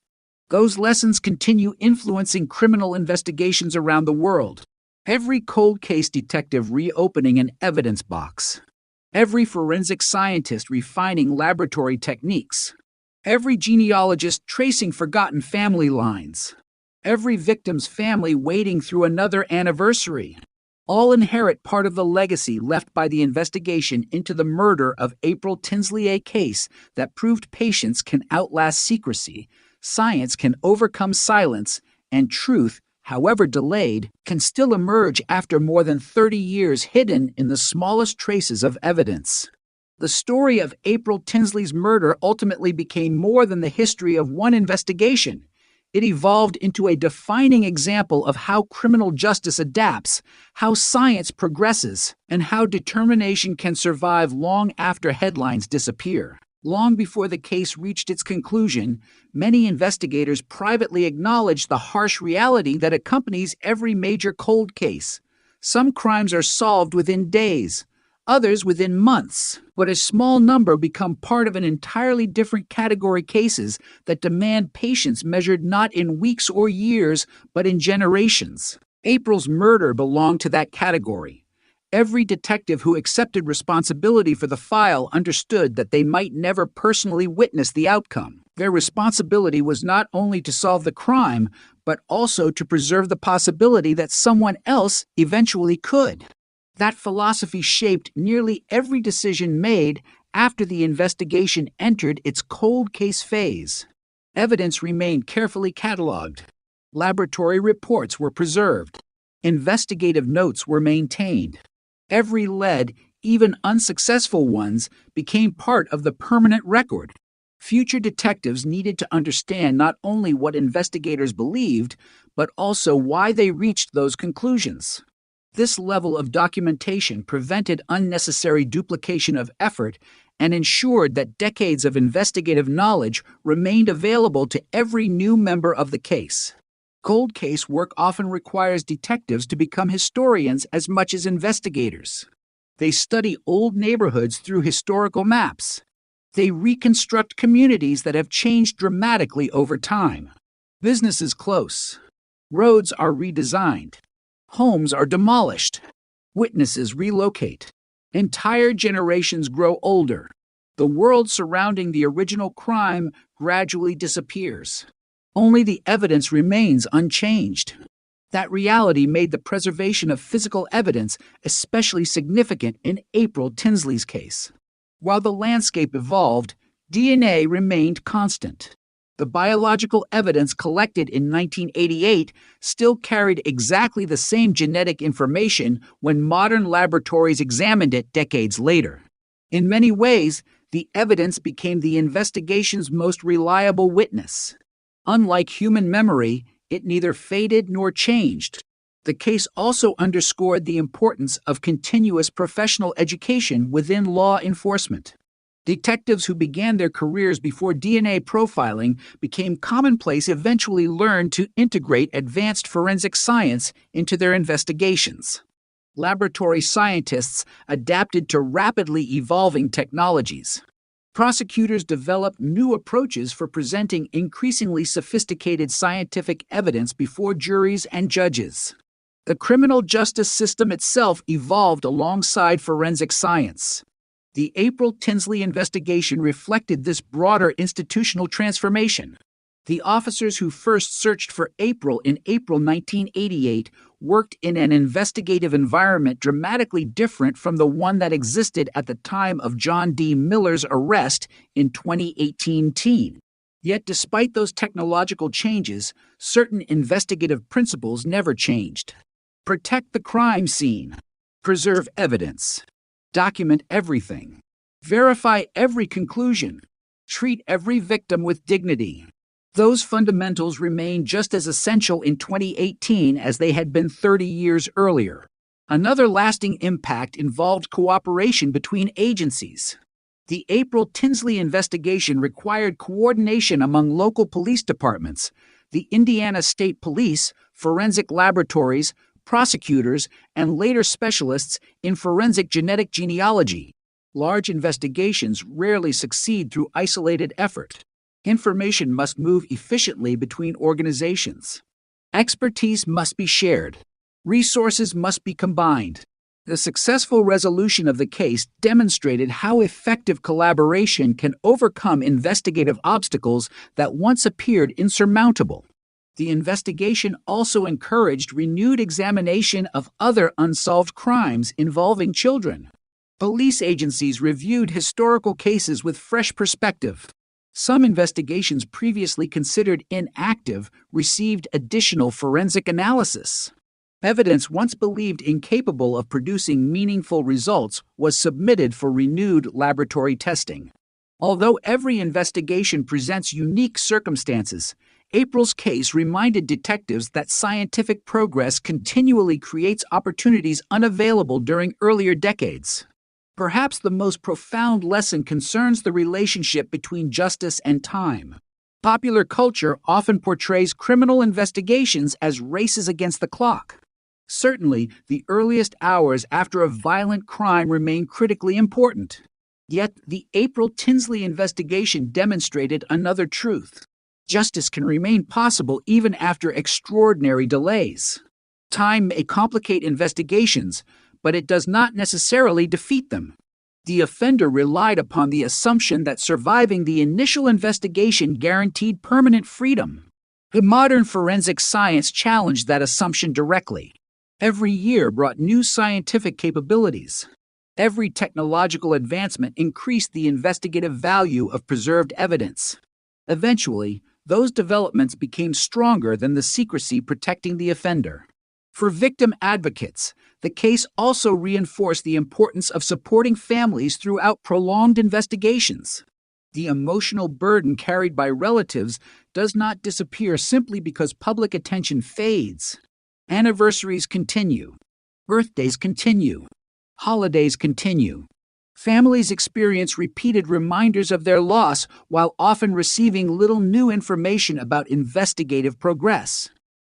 Those lessons continue influencing criminal investigations around the world. Every cold case detective reopening an evidence box. Every forensic scientist refining laboratory techniques. Every genealogist tracing forgotten family lines. Every victim's family wading through another anniversary. All inherit part of the legacy left by the investigation into the murder of April Tinsley, a case that proved patience can outlast secrecy, science can overcome silence, and truth, however delayed, can still emerge after more than 30 years hidden in the smallest traces of evidence. The story of April Tinsley's murder ultimately became more than the history of one investigation. It evolved into a defining example of how criminal justice adapts, how science progresses, and how determination can survive long after headlines disappear. Long before the case reached its conclusion, many investigators privately acknowledged the harsh reality that accompanies every major cold case. Some crimes are solved within days, others within months, but a small number become part of an entirely different category cases that demand patience measured not in weeks or years, but in generations. April's murder belonged to that category. Every detective who accepted responsibility for the file understood that they might never personally witness the outcome. Their responsibility was not only to solve the crime, but also to preserve the possibility that someone else eventually could. That philosophy shaped nearly every decision made after the investigation entered its cold case phase. Evidence remained carefully cataloged. Laboratory reports were preserved. Investigative notes were maintained. Every lead, even unsuccessful ones, became part of the permanent record. Future detectives needed to understand not only what investigators believed, but also why they reached those conclusions. This level of documentation prevented unnecessary duplication of effort and ensured that decades of investigative knowledge remained available to every new member of the case. Cold case work often requires detectives to become historians as much as investigators. They study old neighborhoods through historical maps. They reconstruct communities that have changed dramatically over time. Businesses close. Roads are redesigned. Homes are demolished. Witnesses relocate. Entire generations grow older. The world surrounding the original crime gradually disappears. Only the evidence remains unchanged. That reality made the preservation of physical evidence especially significant in April Tinsley's case. While the landscape evolved, DNA remained constant. The biological evidence collected in 1988 still carried exactly the same genetic information when modern laboratories examined it decades later. In many ways, the evidence became the investigation's most reliable witness. Unlike human memory, it neither faded nor changed. The case also underscored the importance of continuous professional education within law enforcement. Detectives who began their careers before DNA profiling became commonplace eventually learned to integrate advanced forensic science into their investigations. Laboratory scientists adapted to rapidly evolving technologies. Prosecutors developed new approaches for presenting increasingly sophisticated scientific evidence before juries and judges. The criminal justice system itself evolved alongside forensic science. The April Tinsley investigation reflected this broader institutional transformation. The officers who first searched for April in April 1988 worked in an investigative environment dramatically different from the one that existed at the time of John D. Miller's arrest in 2018. Yet despite those technological changes, certain investigative principles never changed. Protect the crime scene. Preserve evidence. Document everything. Verify every conclusion. Treat every victim with dignity. Those fundamentals remain just as essential in 2018 as they had been 30 years earlier. Another lasting impact involved cooperation between agencies. The April Tinsley investigation required coordination among local police departments, the Indiana State Police, forensic laboratories, prosecutors, and later specialists in forensic genetic genealogy. Large investigations rarely succeed through isolated effort. Information must move efficiently between organizations. Expertise must be shared. Resources must be combined. The successful resolution of the case demonstrated how effective collaboration can overcome investigative obstacles that once appeared insurmountable. The investigation also encouraged renewed examination of other unsolved crimes involving children. Police agencies reviewed historical cases with fresh perspective. Some investigations previously considered inactive received additional forensic analysis. Evidence once believed incapable of producing meaningful results was submitted for renewed laboratory testing. Although every investigation presents unique circumstances, April's case reminded detectives that scientific progress continually creates opportunities unavailable during earlier decades. Perhaps the most profound lesson concerns the relationship between justice and time. Popular culture often portrays criminal investigations as races against the clock. Certainly, the earliest hours after a violent crime remain critically important. Yet, the April Tinsley investigation demonstrated another truth. Justice can remain possible even after extraordinary delays. Time may complicate investigations, but it does not necessarily defeat them. The offender relied upon the assumption that surviving the initial investigation guaranteed permanent freedom. The modern forensic science challenged that assumption directly. Every year brought new scientific capabilities. Every technological advancement increased the investigative value of preserved evidence. Eventually, those developments became stronger than the secrecy protecting the offender. For victim advocates, the case also reinforced the importance of supporting families throughout prolonged investigations. The emotional burden carried by relatives does not disappear simply because public attention fades. Anniversaries continue. Birthdays continue. Holidays continue. Families experience repeated reminders of their loss while often receiving little new information about investigative progress.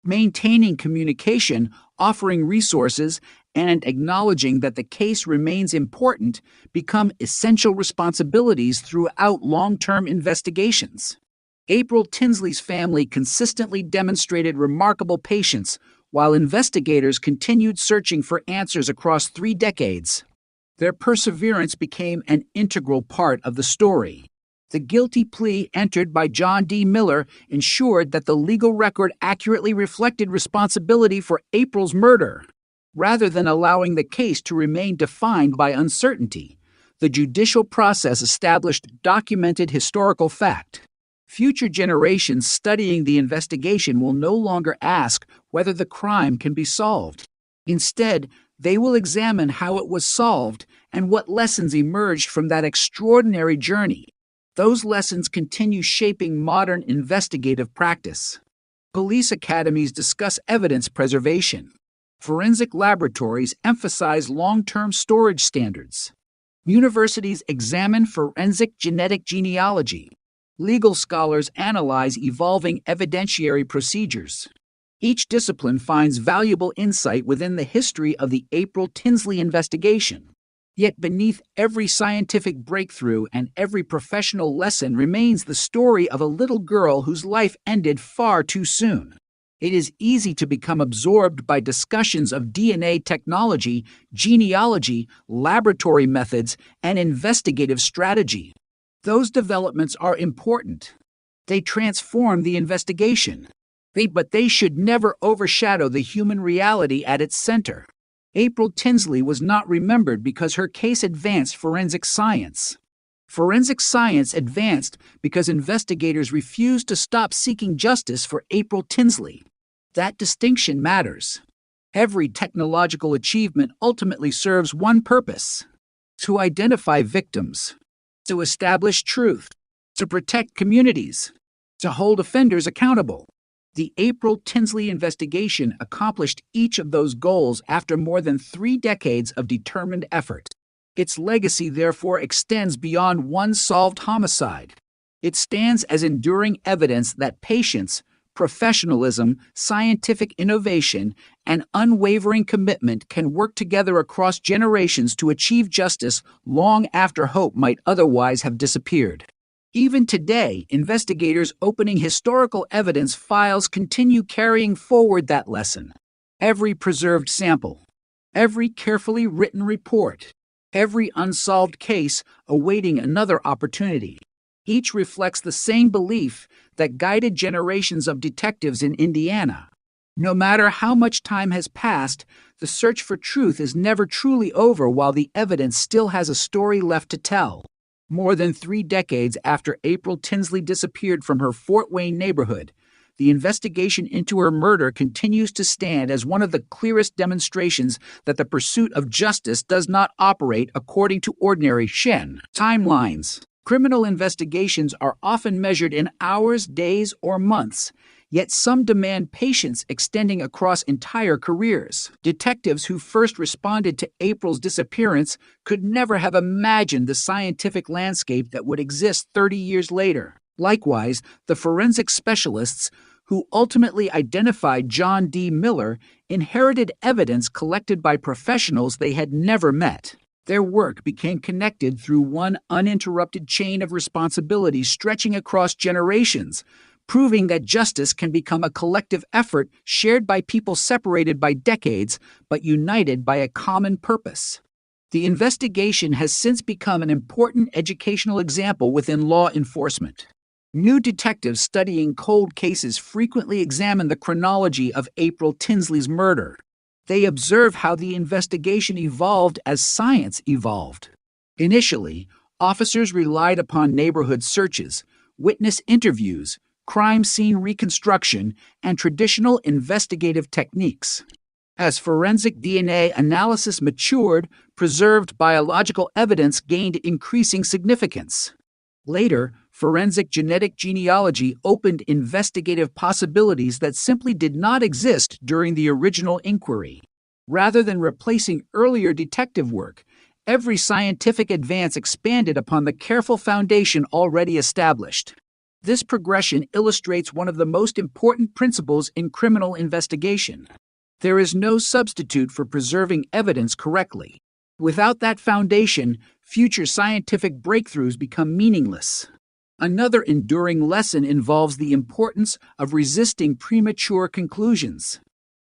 Maintaining communication, offering resources, and acknowledging that the case remains important become essential responsibilities throughout long-term investigations. April Tinsley's family consistently demonstrated remarkable patience while investigators continued searching for answers across 3 decades. Their perseverance became an integral part of the story. The guilty plea entered by John D. Miller ensured that the legal record accurately reflected responsibility for April's murder. Rather than allowing the case to remain defined by uncertainty, The judicial process established documented historical fact. Future generations studying the investigation will no longer ask whether the crime can be solved. Instead, they will examine how it was solved and what lessons emerged from that extraordinary journey. Those lessons continue shaping modern investigative practice. Police academies discuss evidence preservation. Forensic laboratories emphasize long-term storage standards. Universities examine forensic genetic genealogy. Legal scholars analyze evolving evidentiary procedures. Each discipline finds valuable insight within the history of the April Tinsley investigation. Yet beneath every scientific breakthrough and every professional lesson remains the story of a little girl whose life ended far too soon. It is easy to become absorbed by discussions of DNA technology, genealogy, laboratory methods, and investigative strategy. Those developments are important. They transform the investigation. But they should never overshadow the human reality at its center. April Tinsley was not remembered because her case advanced forensic science. Forensic science advanced because investigators refused to stop seeking justice for April Tinsley. That distinction matters. Every technological achievement ultimately serves one purpose: to identify victims, to establish truth, to protect communities, to hold offenders accountable. The April Tinsley investigation accomplished each of those goals after more than 3 decades of determined effort. Its legacy, therefore, extends beyond one solved homicide. It stands as enduring evidence that patience, professionalism, scientific innovation, and unwavering commitment can work together across generations to achieve justice long after hope might otherwise have disappeared. Even today, investigators opening historical evidence files continue carrying forward that lesson. Every preserved sample, every carefully written report, every unsolved case awaiting another opportunity. Each reflects the same belief that guided generations of detectives in Indiana. No matter how much time has passed, the search for truth is never truly over while the evidence still has a story left to tell. More than 3 decades after April Tinsley disappeared from her Fort Wayne neighborhood, the investigation into her murder continues to stand as one of the clearest demonstrations that the pursuit of justice does not operate according to ordinary timelines. Criminal investigations are often measured in hours, days, or months, yet some demand patience extending across entire careers. Detectives who first responded to April's disappearance could never have imagined the scientific landscape that would exist 30 years later. Likewise, the forensic specialists who ultimately identified John D. Miller inherited evidence collected by professionals they had never met. Their work became connected through one uninterrupted chain of responsibility stretching across generations, proving that justice can become a collective effort shared by people separated by decades, but united by a common purpose. The investigation has since become an important educational example within law enforcement. New detectives studying cold cases frequently examine the chronology of April Tinsley's murder. They observe how the investigation evolved as science evolved. Initially, officers relied upon neighborhood searches, witness interviews, crime scene reconstruction, and traditional investigative techniques. As forensic DNA analysis matured, preserved biological evidence gained increasing significance. Later, forensic genetic genealogy opened investigative possibilities that simply did not exist during the original inquiry. Rather than replacing earlier detective work, every scientific advance expanded upon the careful foundation already established. This progression illustrates one of the most important principles in criminal investigation. There is no substitute for preserving evidence correctly. Without that foundation, future scientific breakthroughs become meaningless. Another enduring lesson involves the importance of resisting premature conclusions.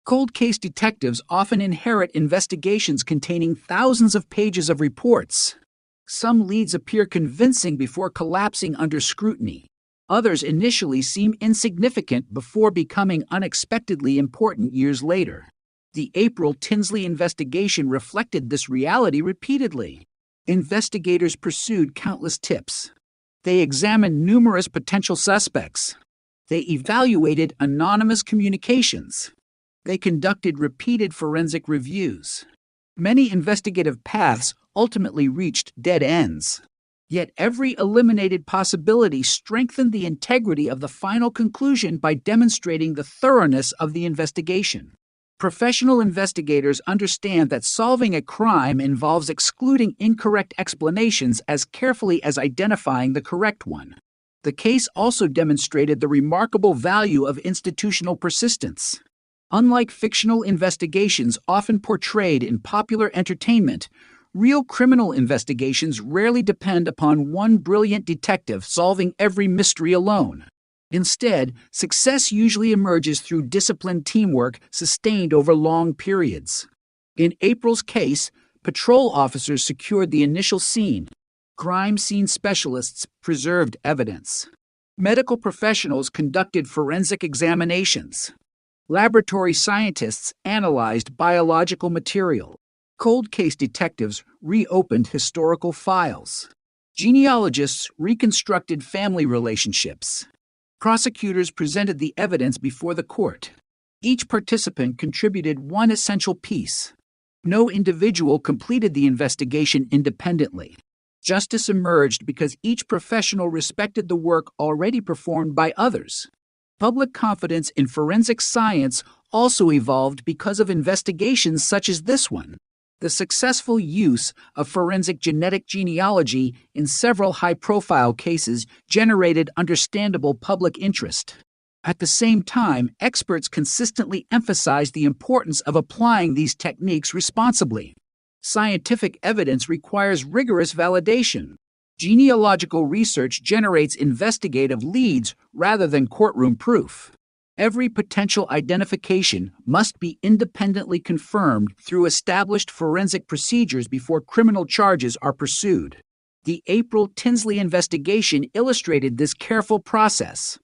Cold case detectives often inherit investigations containing thousands of pages of reports. Some leads appear convincing before collapsing under scrutiny. Others initially seem insignificant before becoming unexpectedly important years later. The April Tinsley investigation reflected this reality repeatedly. Investigators pursued countless tips. They examined numerous potential suspects. They evaluated anonymous communications. They conducted repeated forensic reviews. Many investigative paths ultimately reached dead ends. Yet every eliminated possibility strengthened the integrity of the final conclusion by demonstrating the thoroughness of the investigation. Professional investigators understand that solving a crime involves excluding incorrect explanations as carefully as identifying the correct one. The case also demonstrated the remarkable value of institutional persistence. Unlike fictional investigations often portrayed in popular entertainment, real criminal investigations rarely depend upon one brilliant detective solving every mystery alone. Instead, success usually emerges through disciplined teamwork sustained over long periods. In April's case, patrol officers secured the initial scene. Crime scene specialists preserved evidence. Medical professionals conducted forensic examinations. Laboratory scientists analyzed biological material. Cold case detectives reopened historical files. Genealogists reconstructed family relationships. Prosecutors presented the evidence before the court. Each participant contributed one essential piece. No individual completed the investigation independently. Justice emerged because each professional respected the work already performed by others. Public confidence in forensic science also evolved because of investigations such as this one. The successful use of forensic genetic genealogy in several high-profile cases generated understandable public interest. At the same time, experts consistently emphasized the importance of applying these techniques responsibly. Scientific evidence requires rigorous validation. Genealogical research generates investigative leads rather than courtroom proof. Every potential identification must be independently confirmed through established forensic procedures before criminal charges are pursued. The April Tinsley investigation illustrated this careful process.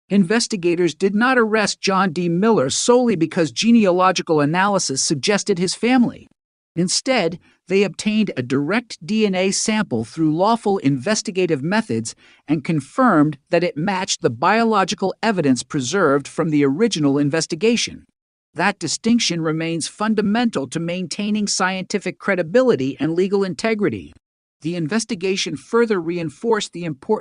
Investigators did not arrest John D. Miller solely because genealogical analysis suggested his family. Instead, they obtained a direct DNA sample through lawful investigative methods and confirmed that it matched the biological evidence preserved from the original investigation. That distinction remains fundamental to maintaining scientific credibility and legal integrity. The investigation further reinforced the importance